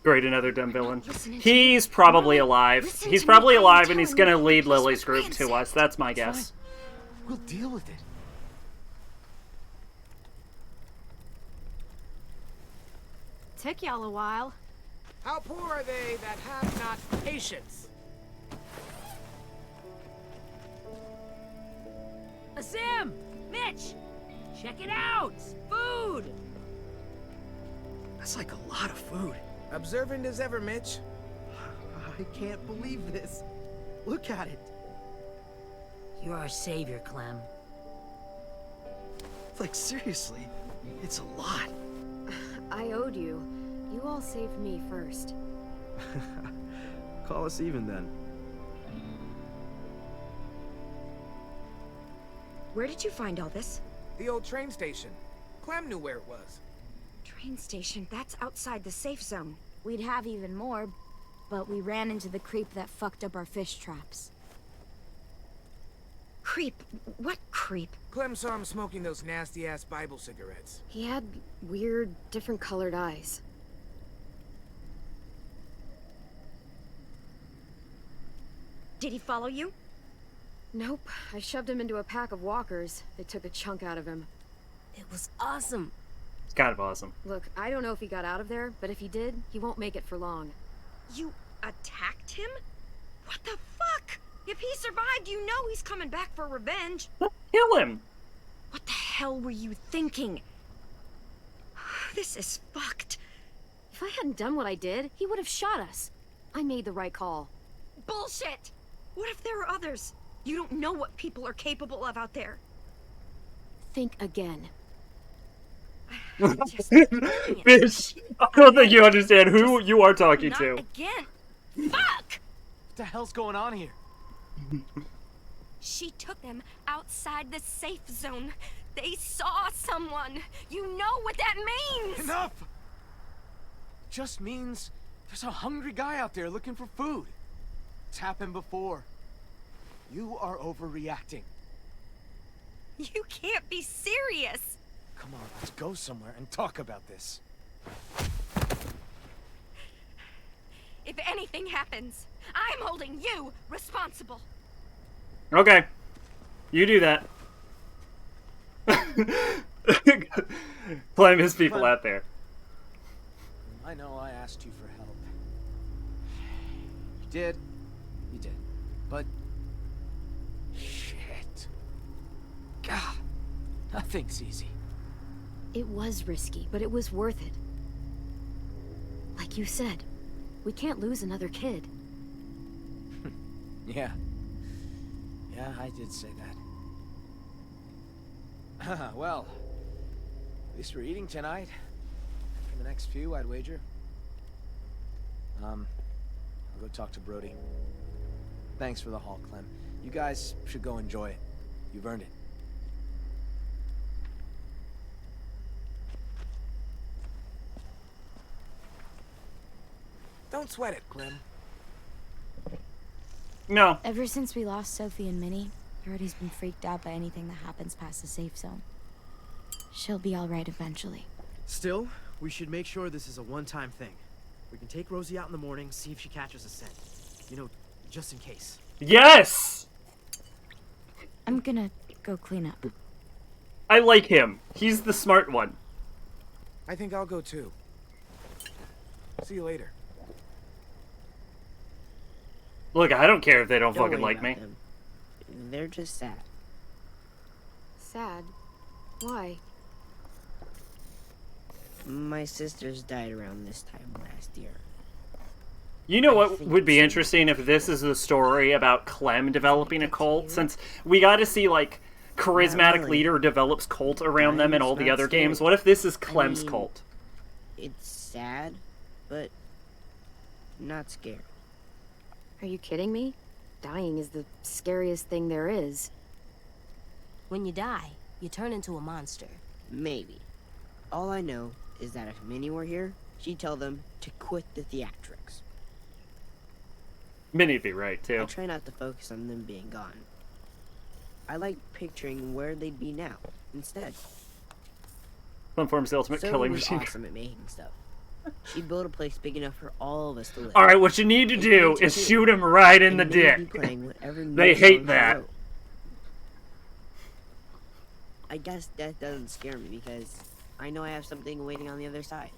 Great, another dumb villain. He's probably alive. He's probably alive, and he's gonna lead Lily's group to us. That's my guess. We'll deal with it. Took y'all a while. How poor are they that have not patience? Sam! Mitch! Check it out! Food! That's like a lot of food. Observant as ever, Mitch. I can't believe this. Look at it. You're our savior, Clem. Like, seriously, it's a lot. I owed you. You all saved me first. Call us even then. Where did you find all this? The old train station. Clem knew where it was. Train station? That's outside the safe zone. We'd have even more, but we ran into the creep that fucked up our fish traps. Creep? What creep? Clem saw him smoking those nasty-ass Bible cigarettes. He had weird, different colored eyes. Did he follow you? Nope. I shoved him into a pack of walkers. They took a chunk out of him. It was awesome. It's kind of awesome. Look, I don't know if he got out of there, but if he did, he won't make it for long. You attacked him? What the fuck? If he survived, you know he's coming back for revenge. Kill him! What the hell were you thinking? This is fucked. If I hadn't done what I did, he would have shot us. I made the right call. Bullshit! What if there are others? You don't know what people are capable of out there. Think again. Bitch, I don't think you understand who you are talking Not to. again. Fuck! What the hell's going on here? She took them outside the safe zone. They saw someone. You know what that means! Enough! Just means there's a hungry guy out there looking for food. It's happened before. You are overreacting. You can't be serious! Come on, let's go somewhere and talk about this. If anything happens, I'm holding you responsible. Okay. You do that. Blame his people out there. I know I asked you for help. You did. You did. But... shit. God. Nothing's easy. It was risky, but it was worth it. Like you said, we can't lose another kid. Yeah. Yeah, I did say that. Well, at least we're eating tonight. For the next few, I'd wager. I'll go talk to Brody. Thanks for the haul, Clem. You guys should go enjoy it. You've earned it. Don't sweat it, Clem. No. Ever since we lost Sophie and Minnie, Brody's been freaked out by anything that happens past the safe zone. She'll be all right eventually. Still, we should make sure this is a one-time thing. We can take Rosie out in the morning, see if she catches a scent. You know, just in case. Yes! I'm gonna go clean up. I like him. He's the smart one. I think I'll go too. See you later. Look, I don't care if they don't fucking worry like me. about them. They're just sad. Sad? Why? My sisters died around this time last year. You know what would be interesting if this is a story about Clem developing a cult, since we got to see, like, charismatic leader develops cult around them in all the other games. What if this is Clem's cult? It's sad, but not scared. Are you kidding me? Dying is the scariest thing there is. When you die, you turn into a monster. Maybe. All I know is that if Minnie were here, she'd tell them to quit the theatrics. Minnie'd be right, too. I try not to focus on them being gone. I like picturing where they'd be now, instead. Clem forms the ultimate Zoe killing was machine. awesome at making stuff. She built a place big enough for all of us to live. Alright, what you need to do is shoot him right in the dick. They hate that. I guess death doesn't scare me because I know I have something waiting on the other side.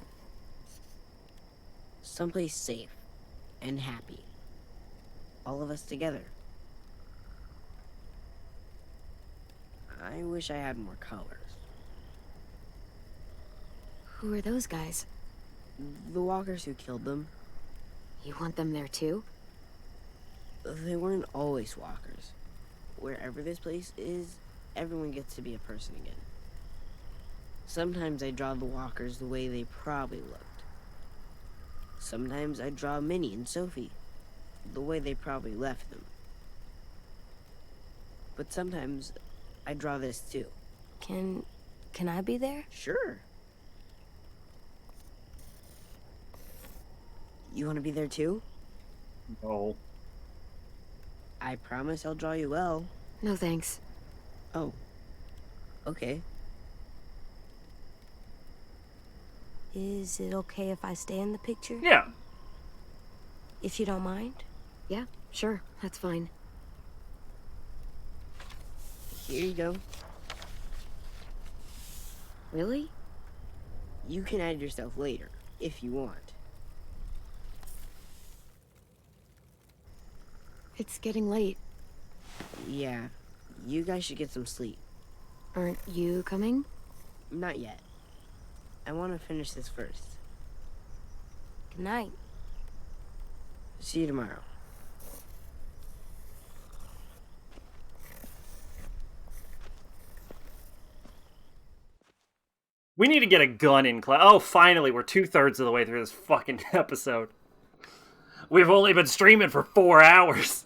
Someplace safe and happy. All of us together. I wish I had more colors. Who are those guys? The walkers who killed them. You want them there too? They weren't always walkers. Wherever this place is, everyone gets to be a person again. Sometimes I draw the walkers the way they probably looked. Sometimes I draw Minnie and Sophie the way they probably left them. But sometimes I draw this too. Can I be there? Sure. You want to be there too? No. I promise I'll draw you well. No thanks. Oh. Okay. Is it okay if I stay in the picture? Yeah. If you don't mind? Yeah, sure. That's fine. Here you go. Really? You can add yourself later, if you want. It's getting late. Yeah, you guys should get some sleep. Aren't you coming? Not yet. I want to finish this first. Good night. See you tomorrow. We need to get a gun in class. Oh, finally, we're 2/3 of the way through this fucking episode. We've only been streaming for 4 hours.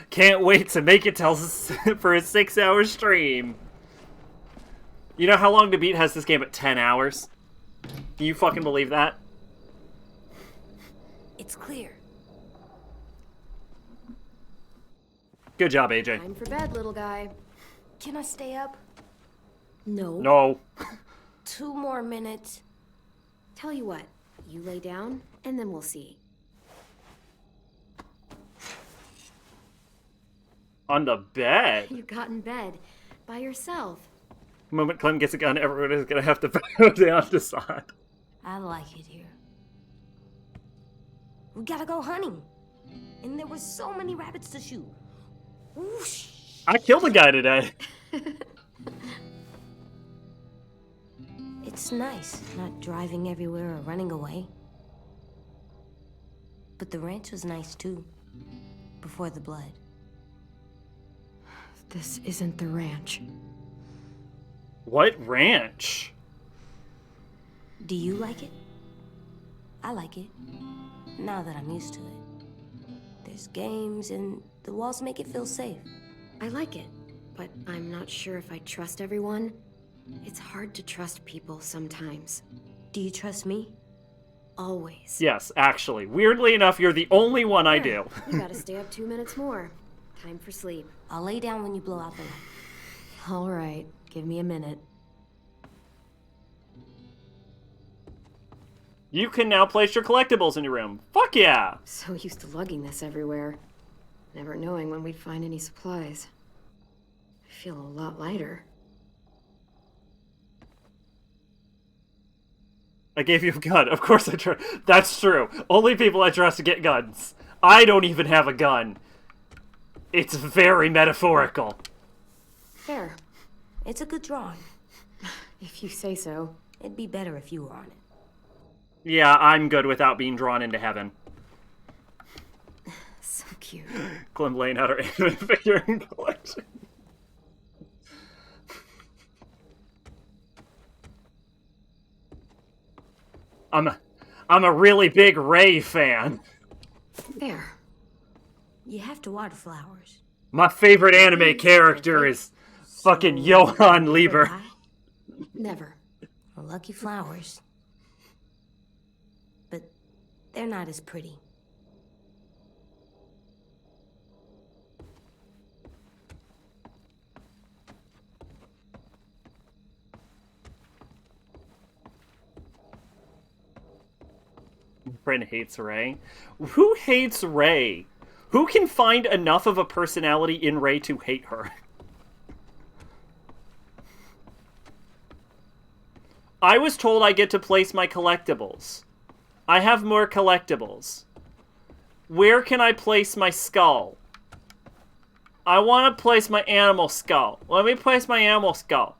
Can't wait to make it till for a 6-hour stream. You know how long to beat has this game at 10 hours? Do you fucking believe that? It's clear. Good job, AJ. Time for bed, little guy. Can I stay up? No. No. 2 more minutes. Tell you what, you lay down, and then we'll see. On the bed? You got in bed. By yourself. The moment Clem gets a gun, everyone is gonna have to bow down to Sod. I like it here. We gotta go hunting. And there were so many rabbits to shoot. Whoosh. I killed a guy today. It's nice not driving everywhere or running away. But the ranch was nice too. Before the blood. This isn't the ranch. What ranch? Do you like it? I like it. Now that I'm used to it. There's games and the walls make it feel safe. I like it, but I'm not sure if I trust everyone. It's hard to trust people sometimes. Do you trust me? Always. Yes, actually. Weirdly enough, you're the only one I do. You gotta stay up 2 minutes more. Time for sleep. I'll lay down when you blow out the light. All right, give me a minute. You can now place your collectibles in your room. Fuck yeah! So used to lugging this everywhere. Never knowing when we'd find any supplies. I feel a lot lighter. I gave you a gun. Of course I trust. That's true. Only people I trust to get guns. I don't even have a gun. It's very metaphorical. Fair. It's a good drawing. If you say so. It'd be better if you were on it. Yeah, I'm good without being drawn into heaven. So cute. Clem laying out her anime figurine collection. I'm a really big Ray fan. There. You have to water flowers. My favorite anime character is fucking Johann Lieber. Never. Well, lucky flowers. But they're not as pretty. Bryn hates Ray. Who hates Ray? Who can find enough of a personality in Ray to hate her? I was told I get to place my collectibles. I have more collectibles. Where can I place my skull? I want to place my animal skull. Let me place my animal skull.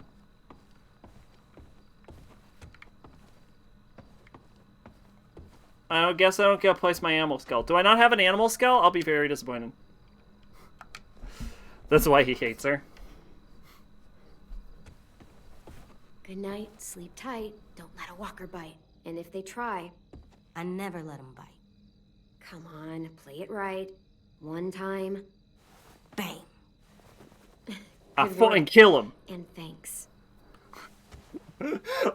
I guess I don't get to place my animal skull. Do I not have an animal skull? I'll be very disappointed. That's why he hates her. Good night, sleep tight, don't let a walker bite. And if they try, I never let them bite. Come on, play it right. One time. Bang. I fucking kill him. And thanks.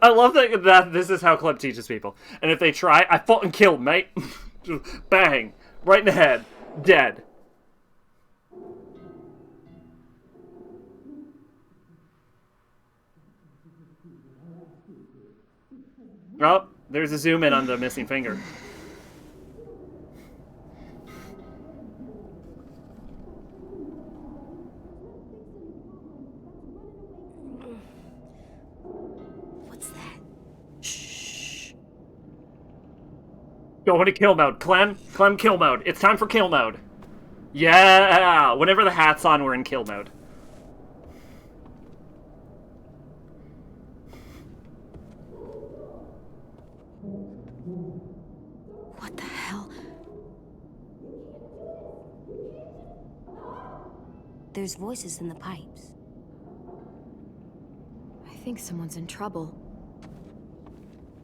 I love that this is how Clem teaches people. And if they try, I fucking kill them, mate. Just bang. Right in the head. Dead. Oh, there's a zoom in on the missing finger. What's that? Shh. Go into kill mode. Clem kill mode. It's time for kill mode. Yeah! Whenever the hat's on, we're in kill mode. What the hell? There's voices in the pipes. I think someone's in trouble.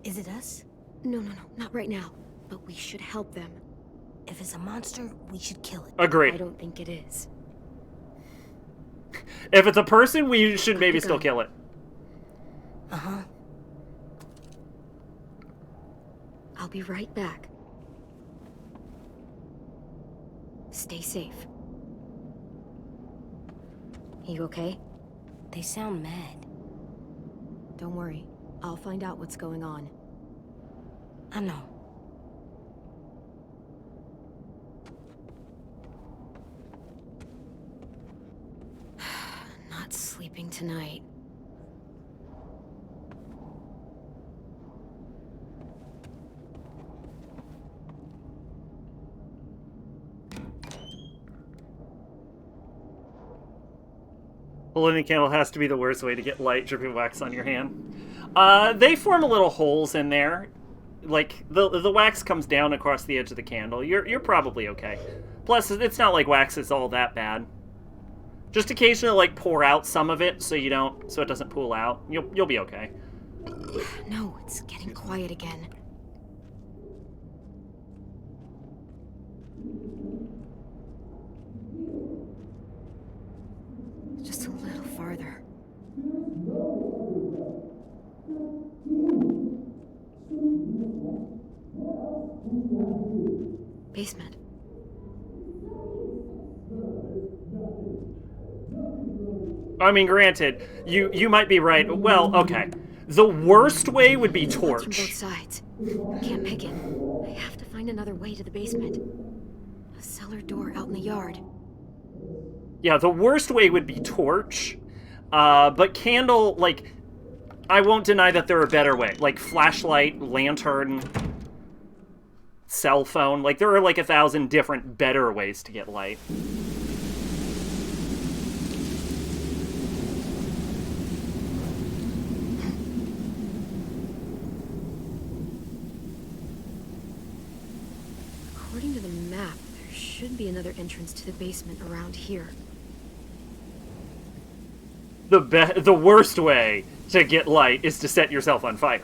Is it us? No, not right now. But we should help them. If it's a monster, we should kill it. Agreed. I don't think it is. If it's a person, we should maybe still kill it. Uh-huh. I'll be right back. Stay safe. You okay? They sound mad. Don't worry. I'll find out what's going on. I know. Not sleeping tonight. Holding a candle has to be the worst way to get light dripping wax on your hand. They form little holes in there. Like, the wax comes down across the edge of the candle. You're probably okay. Plus, it's not like wax is all that bad. Just occasionally, like, pour out some of it so it doesn't pool out. You'll be okay. No, it's getting quiet again. Just a little farther. Basement. I mean, granted, you might be right. Well, okay. The worst way would be torch. From both sides. Can't make it. I have to find another way to the basement. A cellar door out in the yard. Yeah, the worst way would be torch. But candle, like, I won't deny that there are better ways. Like flashlight, lantern, cell phone. Like, there are like 1,000 different better ways to get light. According to the map, there should be another entrance to the basement around here. The worst way to get light is to set yourself on fire.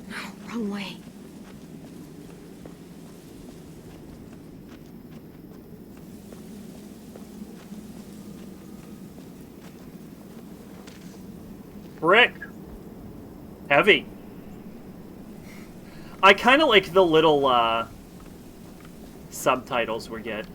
No, wrong way. Brick. Heavy. I kind of like the little, subtitles we get.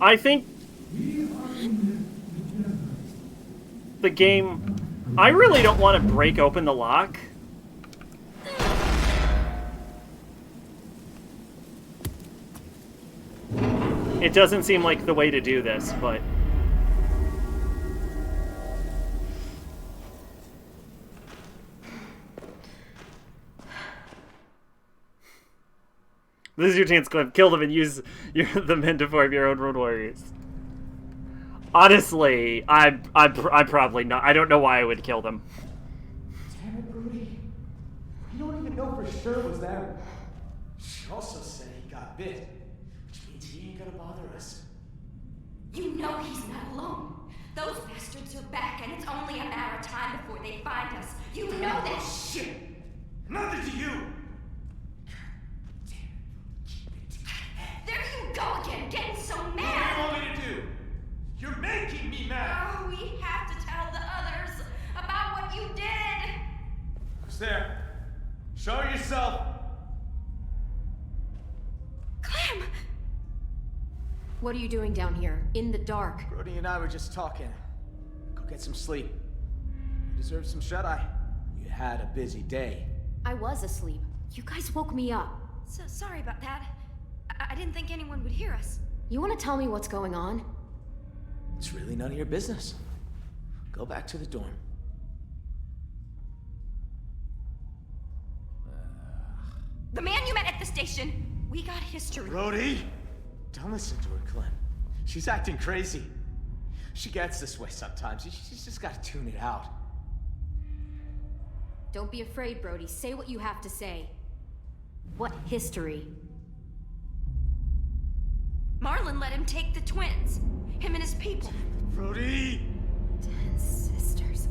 I think the game... I really don't want to break open the lock. It doesn't seem like the way to do this, but... This is your chance, Cliff. Kill them and use the men to form your own Road Warriors. Honestly, I'm probably not. I don't know why I would kill them. Damn it, Brody. You don't even know for sure was there. She also said he got bit, which means he ain't gonna bother us. You know he's not alone. Those bastards are back, and it's only a matter of time before they find us. You know that shit. Nothing to you. There you go again, getting so mad. What do you want me to do? You're making me mad. Oh, we have to tell the others about what you did. Who's there? Show yourself. Clem! What are you doing down here, in the dark? Brody and I were just talking. Go get some sleep. You deserve some shut-eye. You had a busy day. I was asleep. You guys woke me up. So sorry about that. I didn't think anyone would hear us. You want to tell me what's going on? It's really none of your business. Go back to the dorm. The man you met at the station. We got history. Brody! Don't listen to her, Clem. She's acting crazy. She gets this way sometimes. She's just got to tune it out. Don't be afraid, Brody. Say what you have to say. What history? Marlon let him take the twins. Him and his people. Brody! 10 sisters.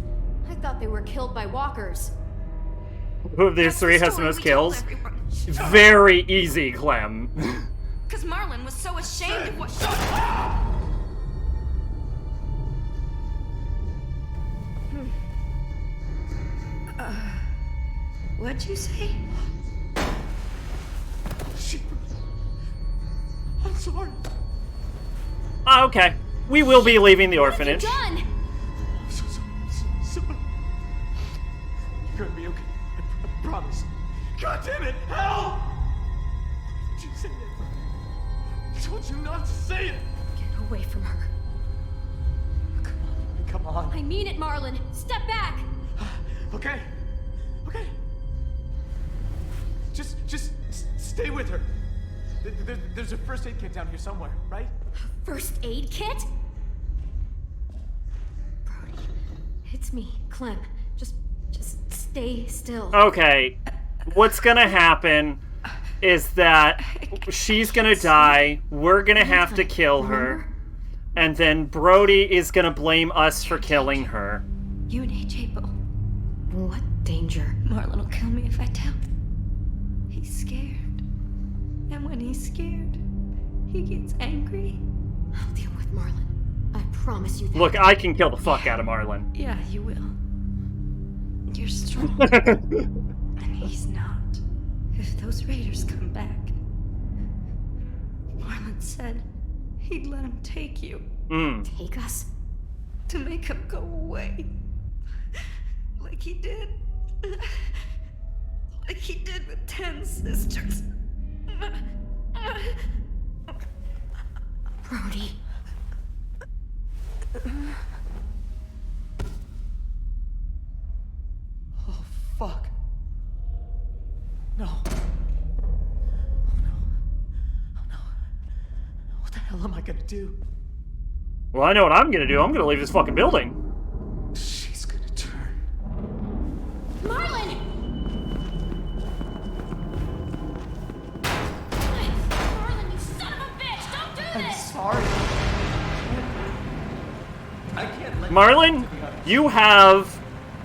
I thought they were killed by walkers. Who of these three has the most kills? Very easy, Clem. Because Marlon was so ashamed of what... What'd you say? I'm sorry. Okay. We will be leaving the orphanage. What have you done? Sorry. You're gonna be okay. I promise. God damn it! Help! Why did you say it? I told you not to say it! Get away from her. Come on. I mean it, Marlon. Step back! Okay. Okay. Just stay with her. There's a first aid kit down here somewhere, right? First aid kit? Brody, it's me, Clem. Just stay still. Okay. What's gonna happen is that she's gonna die, we're gonna have to kill her, and then Brody is gonna blame us for killing her. You and AJ both. What danger? Marlon will kill me if I tell. He's scared. And when he's scared, he gets angry. I'll deal with Marlon. I promise you that. Look, I can kill the fuck out of Marlon. Yeah, you will. You're strong. And he's not. If those raiders come back, Marlon said he'd let him take you. Take us? To make him go away. Like he did. Like he did with 10 sisters. Brody. Oh, fuck. No. Oh, no. Oh, no. What the hell am I gonna do? Well, I know what I'm gonna do. I'm gonna leave this fucking building. She's gonna turn. Marlon! Marlon, you son of a bitch! Don't do this! I'm sorry. I can't let Marlon, you have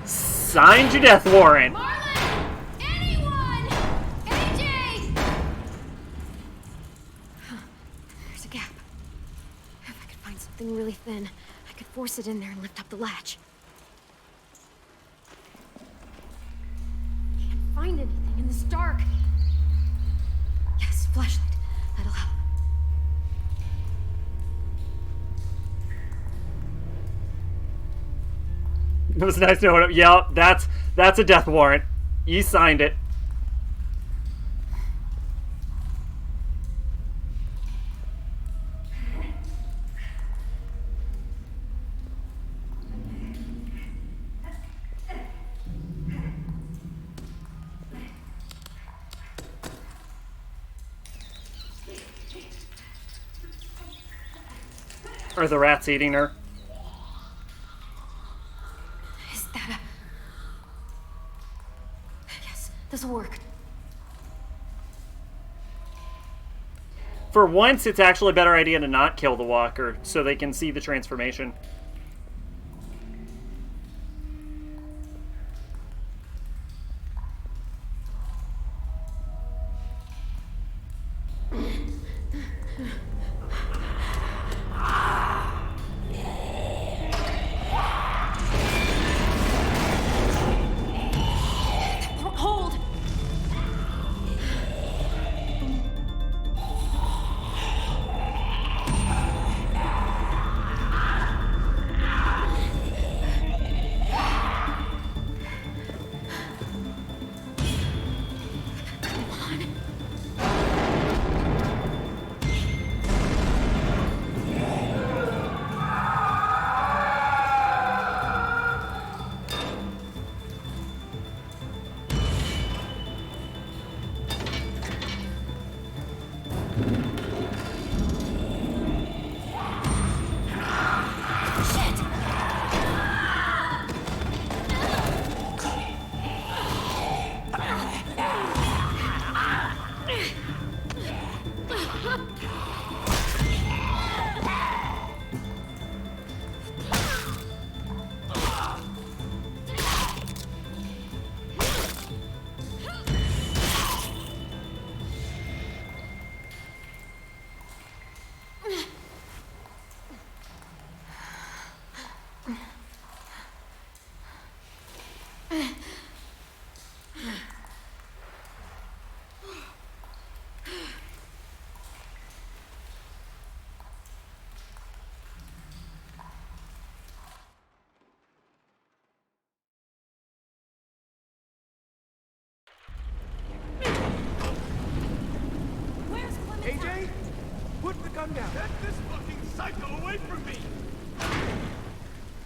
signed your death warrant. Marlon! Anyone! AJ! There's a gap. If I could find something really thin, I could force it in there and lift up the latch. Can't find anything in this dark. Yes, flashlight. That'll help. It was nice knowing him. Yep, that's a death warrant. You signed it. Are the rats eating her? Is that a... Yes, this'll work. For once, it's actually a better idea to not kill the walker so they can see the transformation. Hold! AJ, put the gun down. Get this fucking psycho away from me!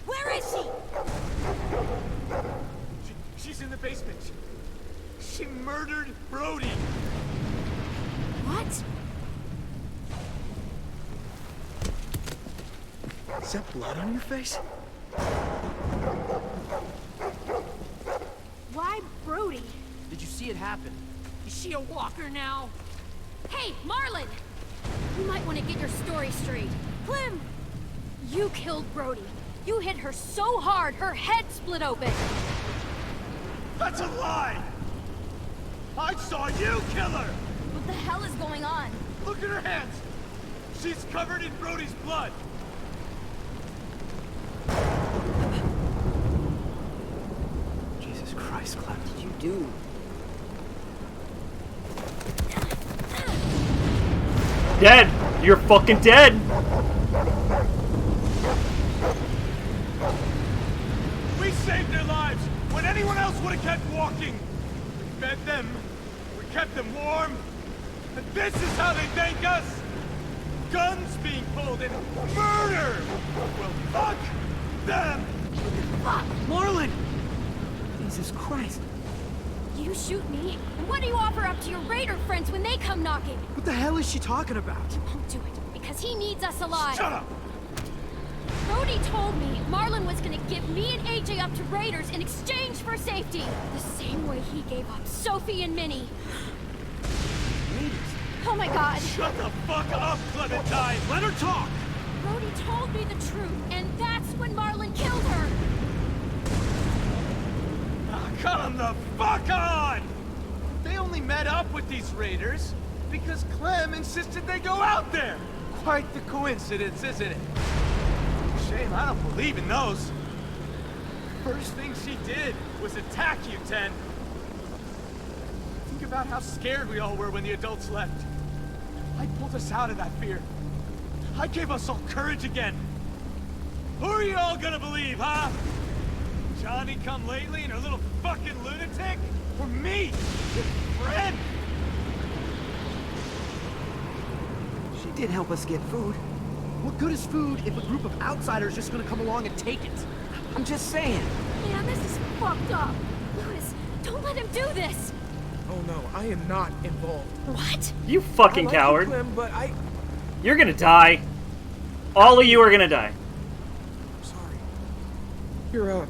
Where is she? She's in the basement. She murdered Brody. What? Is that blood on your face? Why Brody? Did you see it happen? Is she a walker now? Hey, Marlon! You might want to get your story straight. Clem! You killed Brody. You hit her so hard, her head split open. That's a lie! I saw you kill her! What the hell is going on? Look at her hands! She's covered in Brody's blood! Jesus Christ, Clem. What did you do? Dead! You're fucking dead! We saved their lives when anyone else would have kept walking! We fed them, we kept them warm, and this is how they thank us! Guns being pulled and murder! Well, fuck them! Fuck! Marlon! Jesus Christ. You shoot me, and what do you offer up to your raider friends when they come knocking? What the hell is she talking about? Won't do it, because he needs us alive. Shut up! Brody told me Marlon was gonna give me and AJ up to raiders in exchange for safety. The same way he gave up Sophie and Minnie. Oh my god. Shut the fuck up, Clementine! Let her talk! Brody told me the truth, and that's when Marlon killed her. Come the fuck on! They only met up with these raiders because Clem insisted they go out there. Quite the coincidence, isn't it? Shame I don't believe in those. First thing she did was attack you, Ten. Think about how scared we all were when the adults left. I pulled us out of that fear. I gave us all courage again. Who are you all gonna believe, huh? Johnny come lately and a little fucking lunatic? Or me? Your friend? She did help us get food. What good is food if a group of outsiders just gonna come along and take it? I'm just saying. Man, this is fucked up. Louis, don't let him do this. Oh no, I am not involved. What? You fucking I like coward. You, Clem, but You're gonna die. All of you are gonna die. Sorry. You're,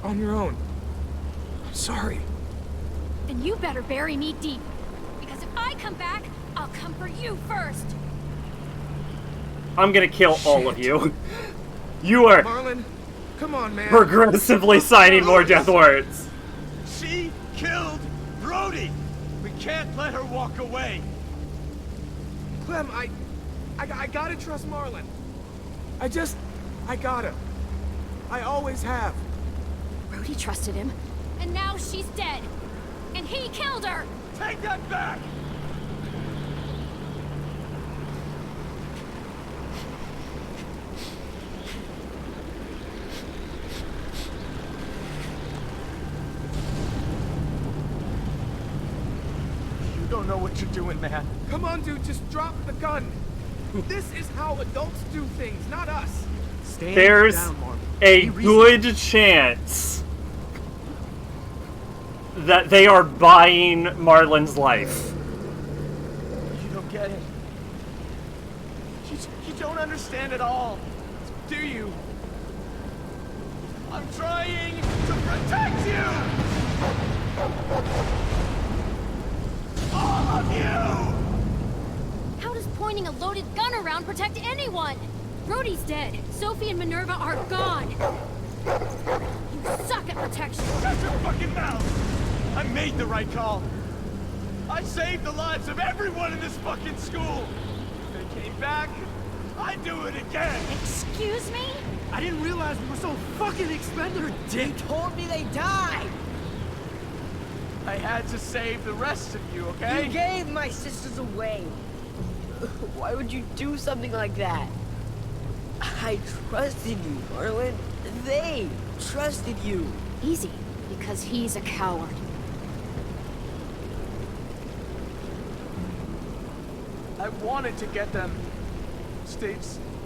on your own. I'm sorry. And you better bury me deep. Because if I come back, I'll come for you first. I'm gonna kill all of you. You are Marlon, come on, man. progressively signing more death warrants. She killed Brody. We can't let her walk away. Clem, I gotta trust Marlon. I gotta. I always have. Brody trusted him. And now she's dead. And he killed her. Take that back. You don't know what you're doing, man. Come on, dude, just drop the gun. This is how adults do things, not us. There's a good chance that they are buying Marlon's life. You don't get it. You don't understand at all. Do you? I'm trying to protect you! All of you! How does pointing a loaded gun around protect anyone? Brody's dead. Sophie and Minerva are gone. You suck at protection. Shut your fucking mouth! I made the right call. I saved the lives of everyone in this fucking school. If they came back, I'd do it again. Excuse me? I didn't realize we were so fucking expendable. They told me they died. I had to save the rest of you, okay? You gave my sisters away. Why would you do something like that? I trusted you, Marlon. They trusted you. Easy, because he's a coward. I wanted to get them. Stage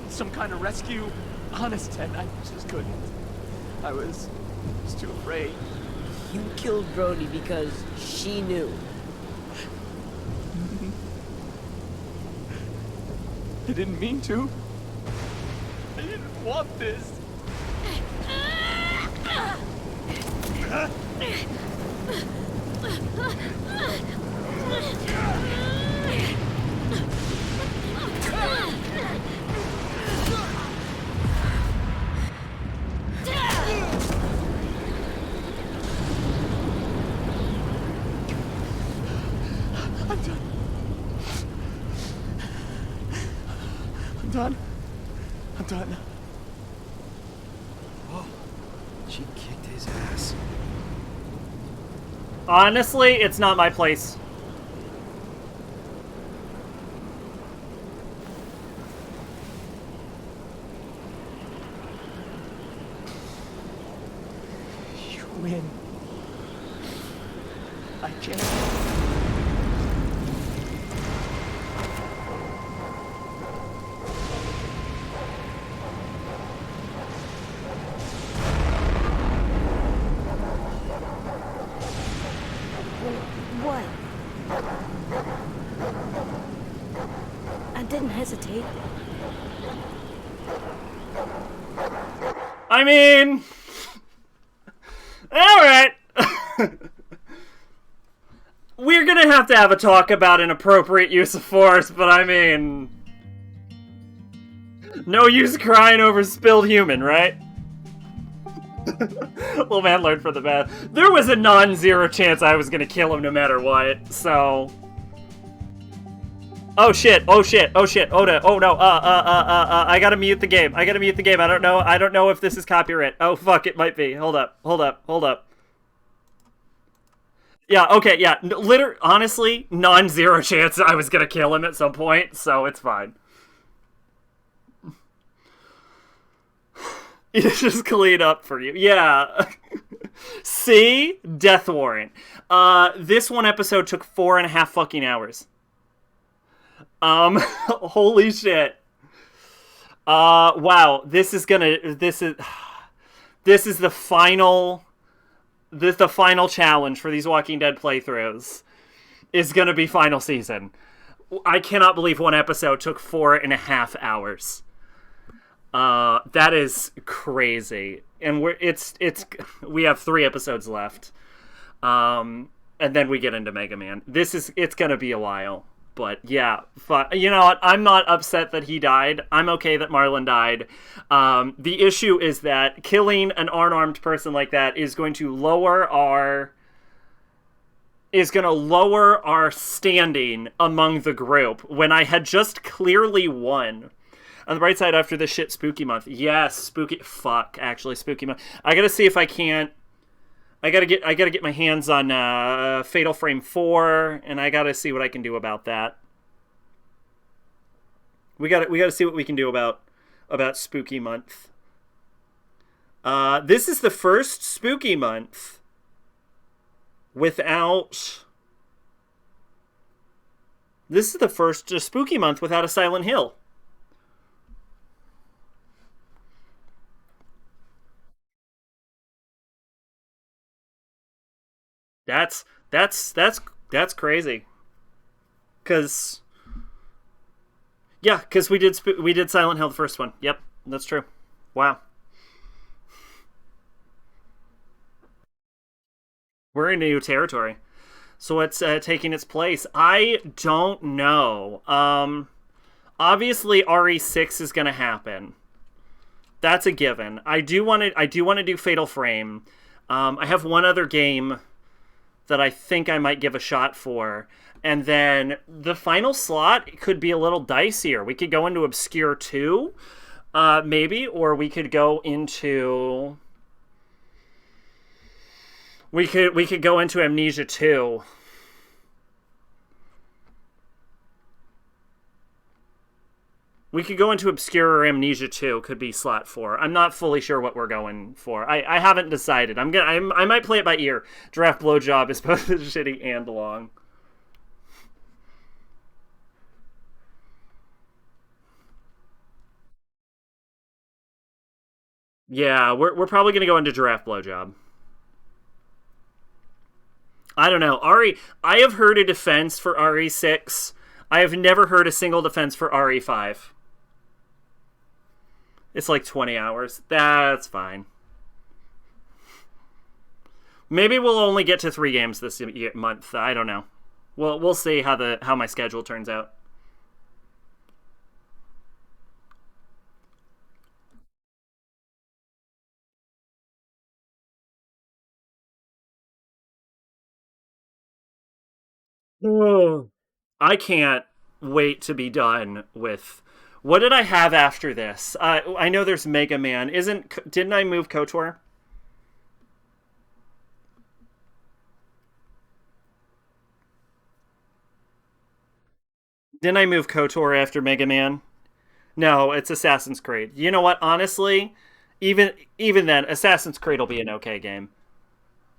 some kind of rescue. Honest, Ted, I just couldn't. I was too afraid. You killed Brody because she knew. I didn't mean to. I didn't want this. I'm done. Oh, she kicked his ass. Honestly, it's not my place. You win. I can't. What? I didn't hesitate. I mean... Alright. We're gonna have to have a talk about inappropriate use of force, but I mean... No use crying over spilled human, right? Little man learned from the bad. There was a non-zero chance I was gonna kill him no matter what, so... Oh shit, oh shit, oh shit, oh no, I gotta mute the game, I don't know if this is copyright. Oh fuck, it might be, hold up. Yeah, okay, yeah, honestly, non-zero chance I was gonna kill him at some point, so it's fine. Just clean up for you. Yeah. See? Death warrant. This one episode took 4.5 fucking hours. Holy shit. Wow. This is the final challenge for these Walking Dead playthroughs is gonna be final season. I cannot believe one episode took 4.5 hours. That is crazy. And we have 3 episodes left. And then we get into Mega Man. It's gonna be a while. But yeah, you know what? I'm not upset that he died. I'm okay that Marlon died. The issue is that killing an unarmed person like that is going to lower our standing among the group when I had just clearly won. On the bright side, after this shit, Spooky Month. Yes, Spooky Month. I gotta see if I can't. I gotta get my hands on Fatal Frame 4, and I gotta see what I can do about that. We gotta see what we can do about Spooky Month. This is the first Spooky Month without. This is the first Spooky Month without a Silent Hill. That's crazy. Cause we did Silent Hill the first one. Yep, that's true. Wow. We're in new territory. So what's taking its place? I don't know. Obviously RE6 is gonna happen. That's a given. I do want to do Fatal Frame. I have one other game that I think I might give a shot for. And then the final slot could be a little dicier. We could go into Obscure 2, maybe, or we could go into... We could go into Amnesia 2. We could go into Obscure or Amnesia 2, could be slot 4. I'm not fully sure what we're going for. I haven't decided. I might play it by ear. Draft Blowjob is both shitty and long. Yeah, we're probably going to go into Giraffe Blowjob. I don't know. I have heard a defense for RE6. I have never heard a single defense for RE5. It's like 20 hours. That's fine. Maybe we'll only get to 3 games this month. I don't know. We'll see how my schedule turns out. I can't wait to be done with... What did I have after this? I know there's Mega Man. Didn't I move KOTOR? Didn't I move KOTOR after Mega Man? No, it's Assassin's Creed. You know what? Honestly, even then, Assassin's Creed will be an okay game.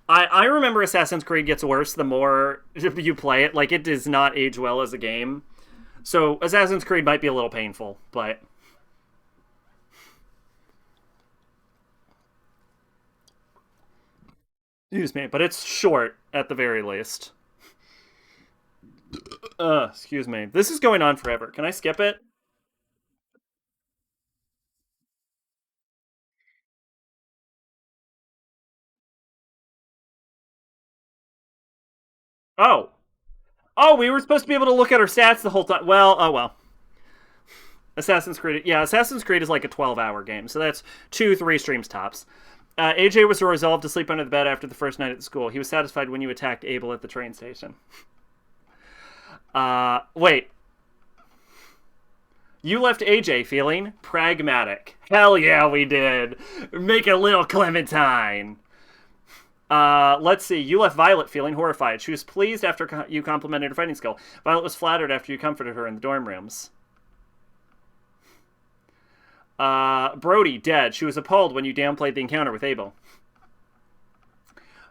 I remember Assassin's Creed gets worse the more you play it. Like, it does not age well as a game. So Assassin's Creed might be a little painful, but... Excuse me, but it's short at the very least. Excuse me. This is going on forever. Can I skip it? Oh. Oh, we were supposed to be able to look at our stats the whole time. Well, oh well. Assassin's Creed. Yeah, Assassin's Creed is like a 12-hour game, so that's 2-3 streams tops. AJ was resolved to sleep under the bed after the first night at school. He was satisfied when you attacked Abel at the train station. Wait. You left AJ feeling pragmatic. Hell yeah, we did. Make a little Clementine. Let's see. You left Violet feeling horrified. She was pleased after you complimented her fighting skill. Violet was flattered after you comforted her in the dorm rooms. Brody, dead. She was appalled when you downplayed the encounter with Abel.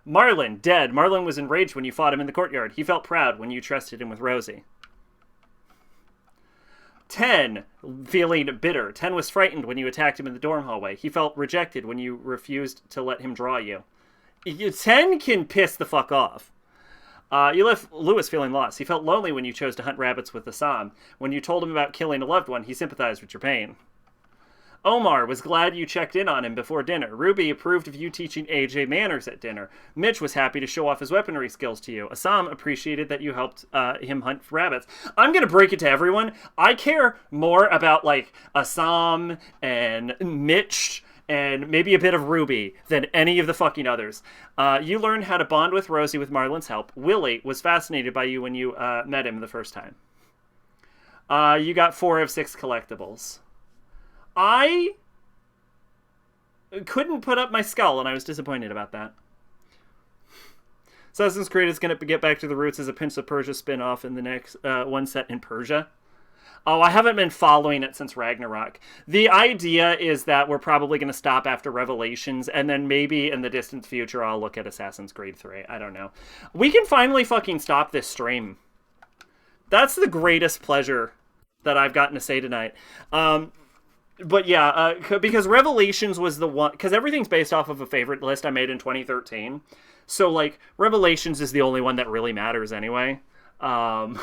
Marlon, dead. Marlon was enraged when you fought him in the courtyard. He felt proud when you trusted him with Rosie. 10, feeling bitter. 10 was frightened when you attacked him in the dorm hallway. He felt rejected when you refused to let him draw you. 10 can piss the fuck off. You left Lewis feeling lost. He felt lonely when you chose to hunt rabbits with Assam. When you told him about killing a loved one, he sympathized with your pain. Omar was glad you checked in on him before dinner. Ruby approved of you teaching AJ manners at dinner. Mitch was happy to show off his weaponry skills to you. Assam appreciated that you helped him hunt rabbits. I'm going to break it to everyone. I care more about, like, Assam and Mitch and maybe a bit of Ruby than any of the fucking others. You learned how to bond with Rosie with Marlon's help. Willie was fascinated by you when you met him the first time. You got 4 of 6 collectibles. I couldn't put up my skull, and I was disappointed about that. Assassin's Creed is going to get back to the roots as a Prince of Persia spin-off in the next one set in Persia. Oh, I haven't been following it since Ragnarok. The idea is that we're probably going to stop after Revelations, and then maybe in the distant future I'll look at Assassin's Creed 3. I don't know. We can finally fucking stop this stream. That's the greatest pleasure that I've gotten to say tonight. But yeah, because Revelations was the one... Because everything's based off of a favorite list I made in 2013. So, like, Revelations is the only one that really matters anyway. But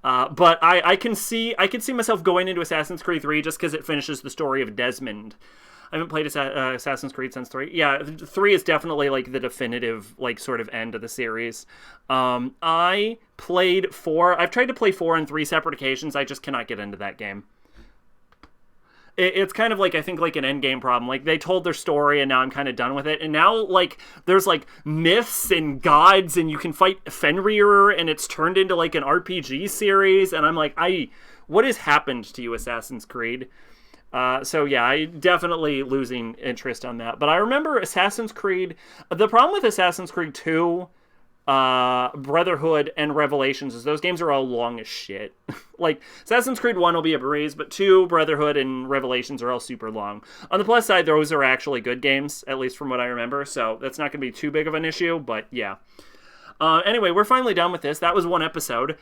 I can see myself going into Assassin's Creed 3 just because it finishes the story of Desmond. I haven't played Assassin's Creed since 3. Yeah, 3 is definitely, like, the definitive, like, sort of end of the series. I played 4. I've tried to play 4 on 3 separate occasions. I just cannot get into that game. It's kind of like, I think, like an endgame problem. Like, they told their story, and now I'm kind of done with it. And now, like, there's, like, myths and gods, and you can fight Fenrir, and it's turned into, like, an RPG series. And I'm like, what has happened to you, Assassin's Creed? So, yeah, I definitely losing interest on that. But I remember Assassin's Creed... The problem with Assassin's Creed 2... Brotherhood and Revelations is those games are all long as shit. Like, Assassin's Creed 1 will be a breeze, but 2, Brotherhood, and Revelations are all super long. On the plus side, those are actually good games, at least from what I remember, so that's not going to be too big of an issue, but yeah. Anyway, we're finally done with this. That was one episode.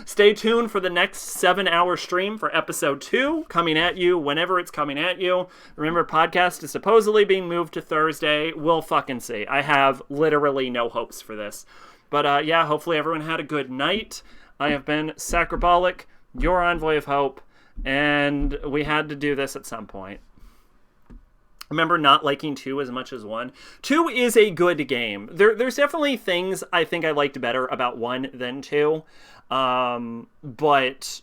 Stay tuned for the next 7-hour stream for episode 2, coming at you whenever it's coming at you. Remember, podcast is supposedly being moved to Thursday. We'll fucking see. I have literally no hopes for this. But yeah, hopefully everyone had a good night. I have been Sacrobolic, your envoy of hope, and we had to do this at some point. Remember not liking 2 as much as 1. 2 is a good game. There's definitely things I think I liked better about 1 than 2. But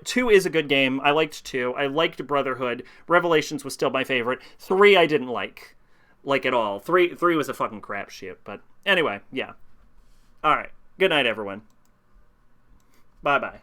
2 is a good game. I liked 2. I liked Brotherhood. Revelations was still my favorite. 3 I didn't like at all. 3 was a fucking crapshoot. But anyway, yeah. All right. Good night, everyone. Bye-bye.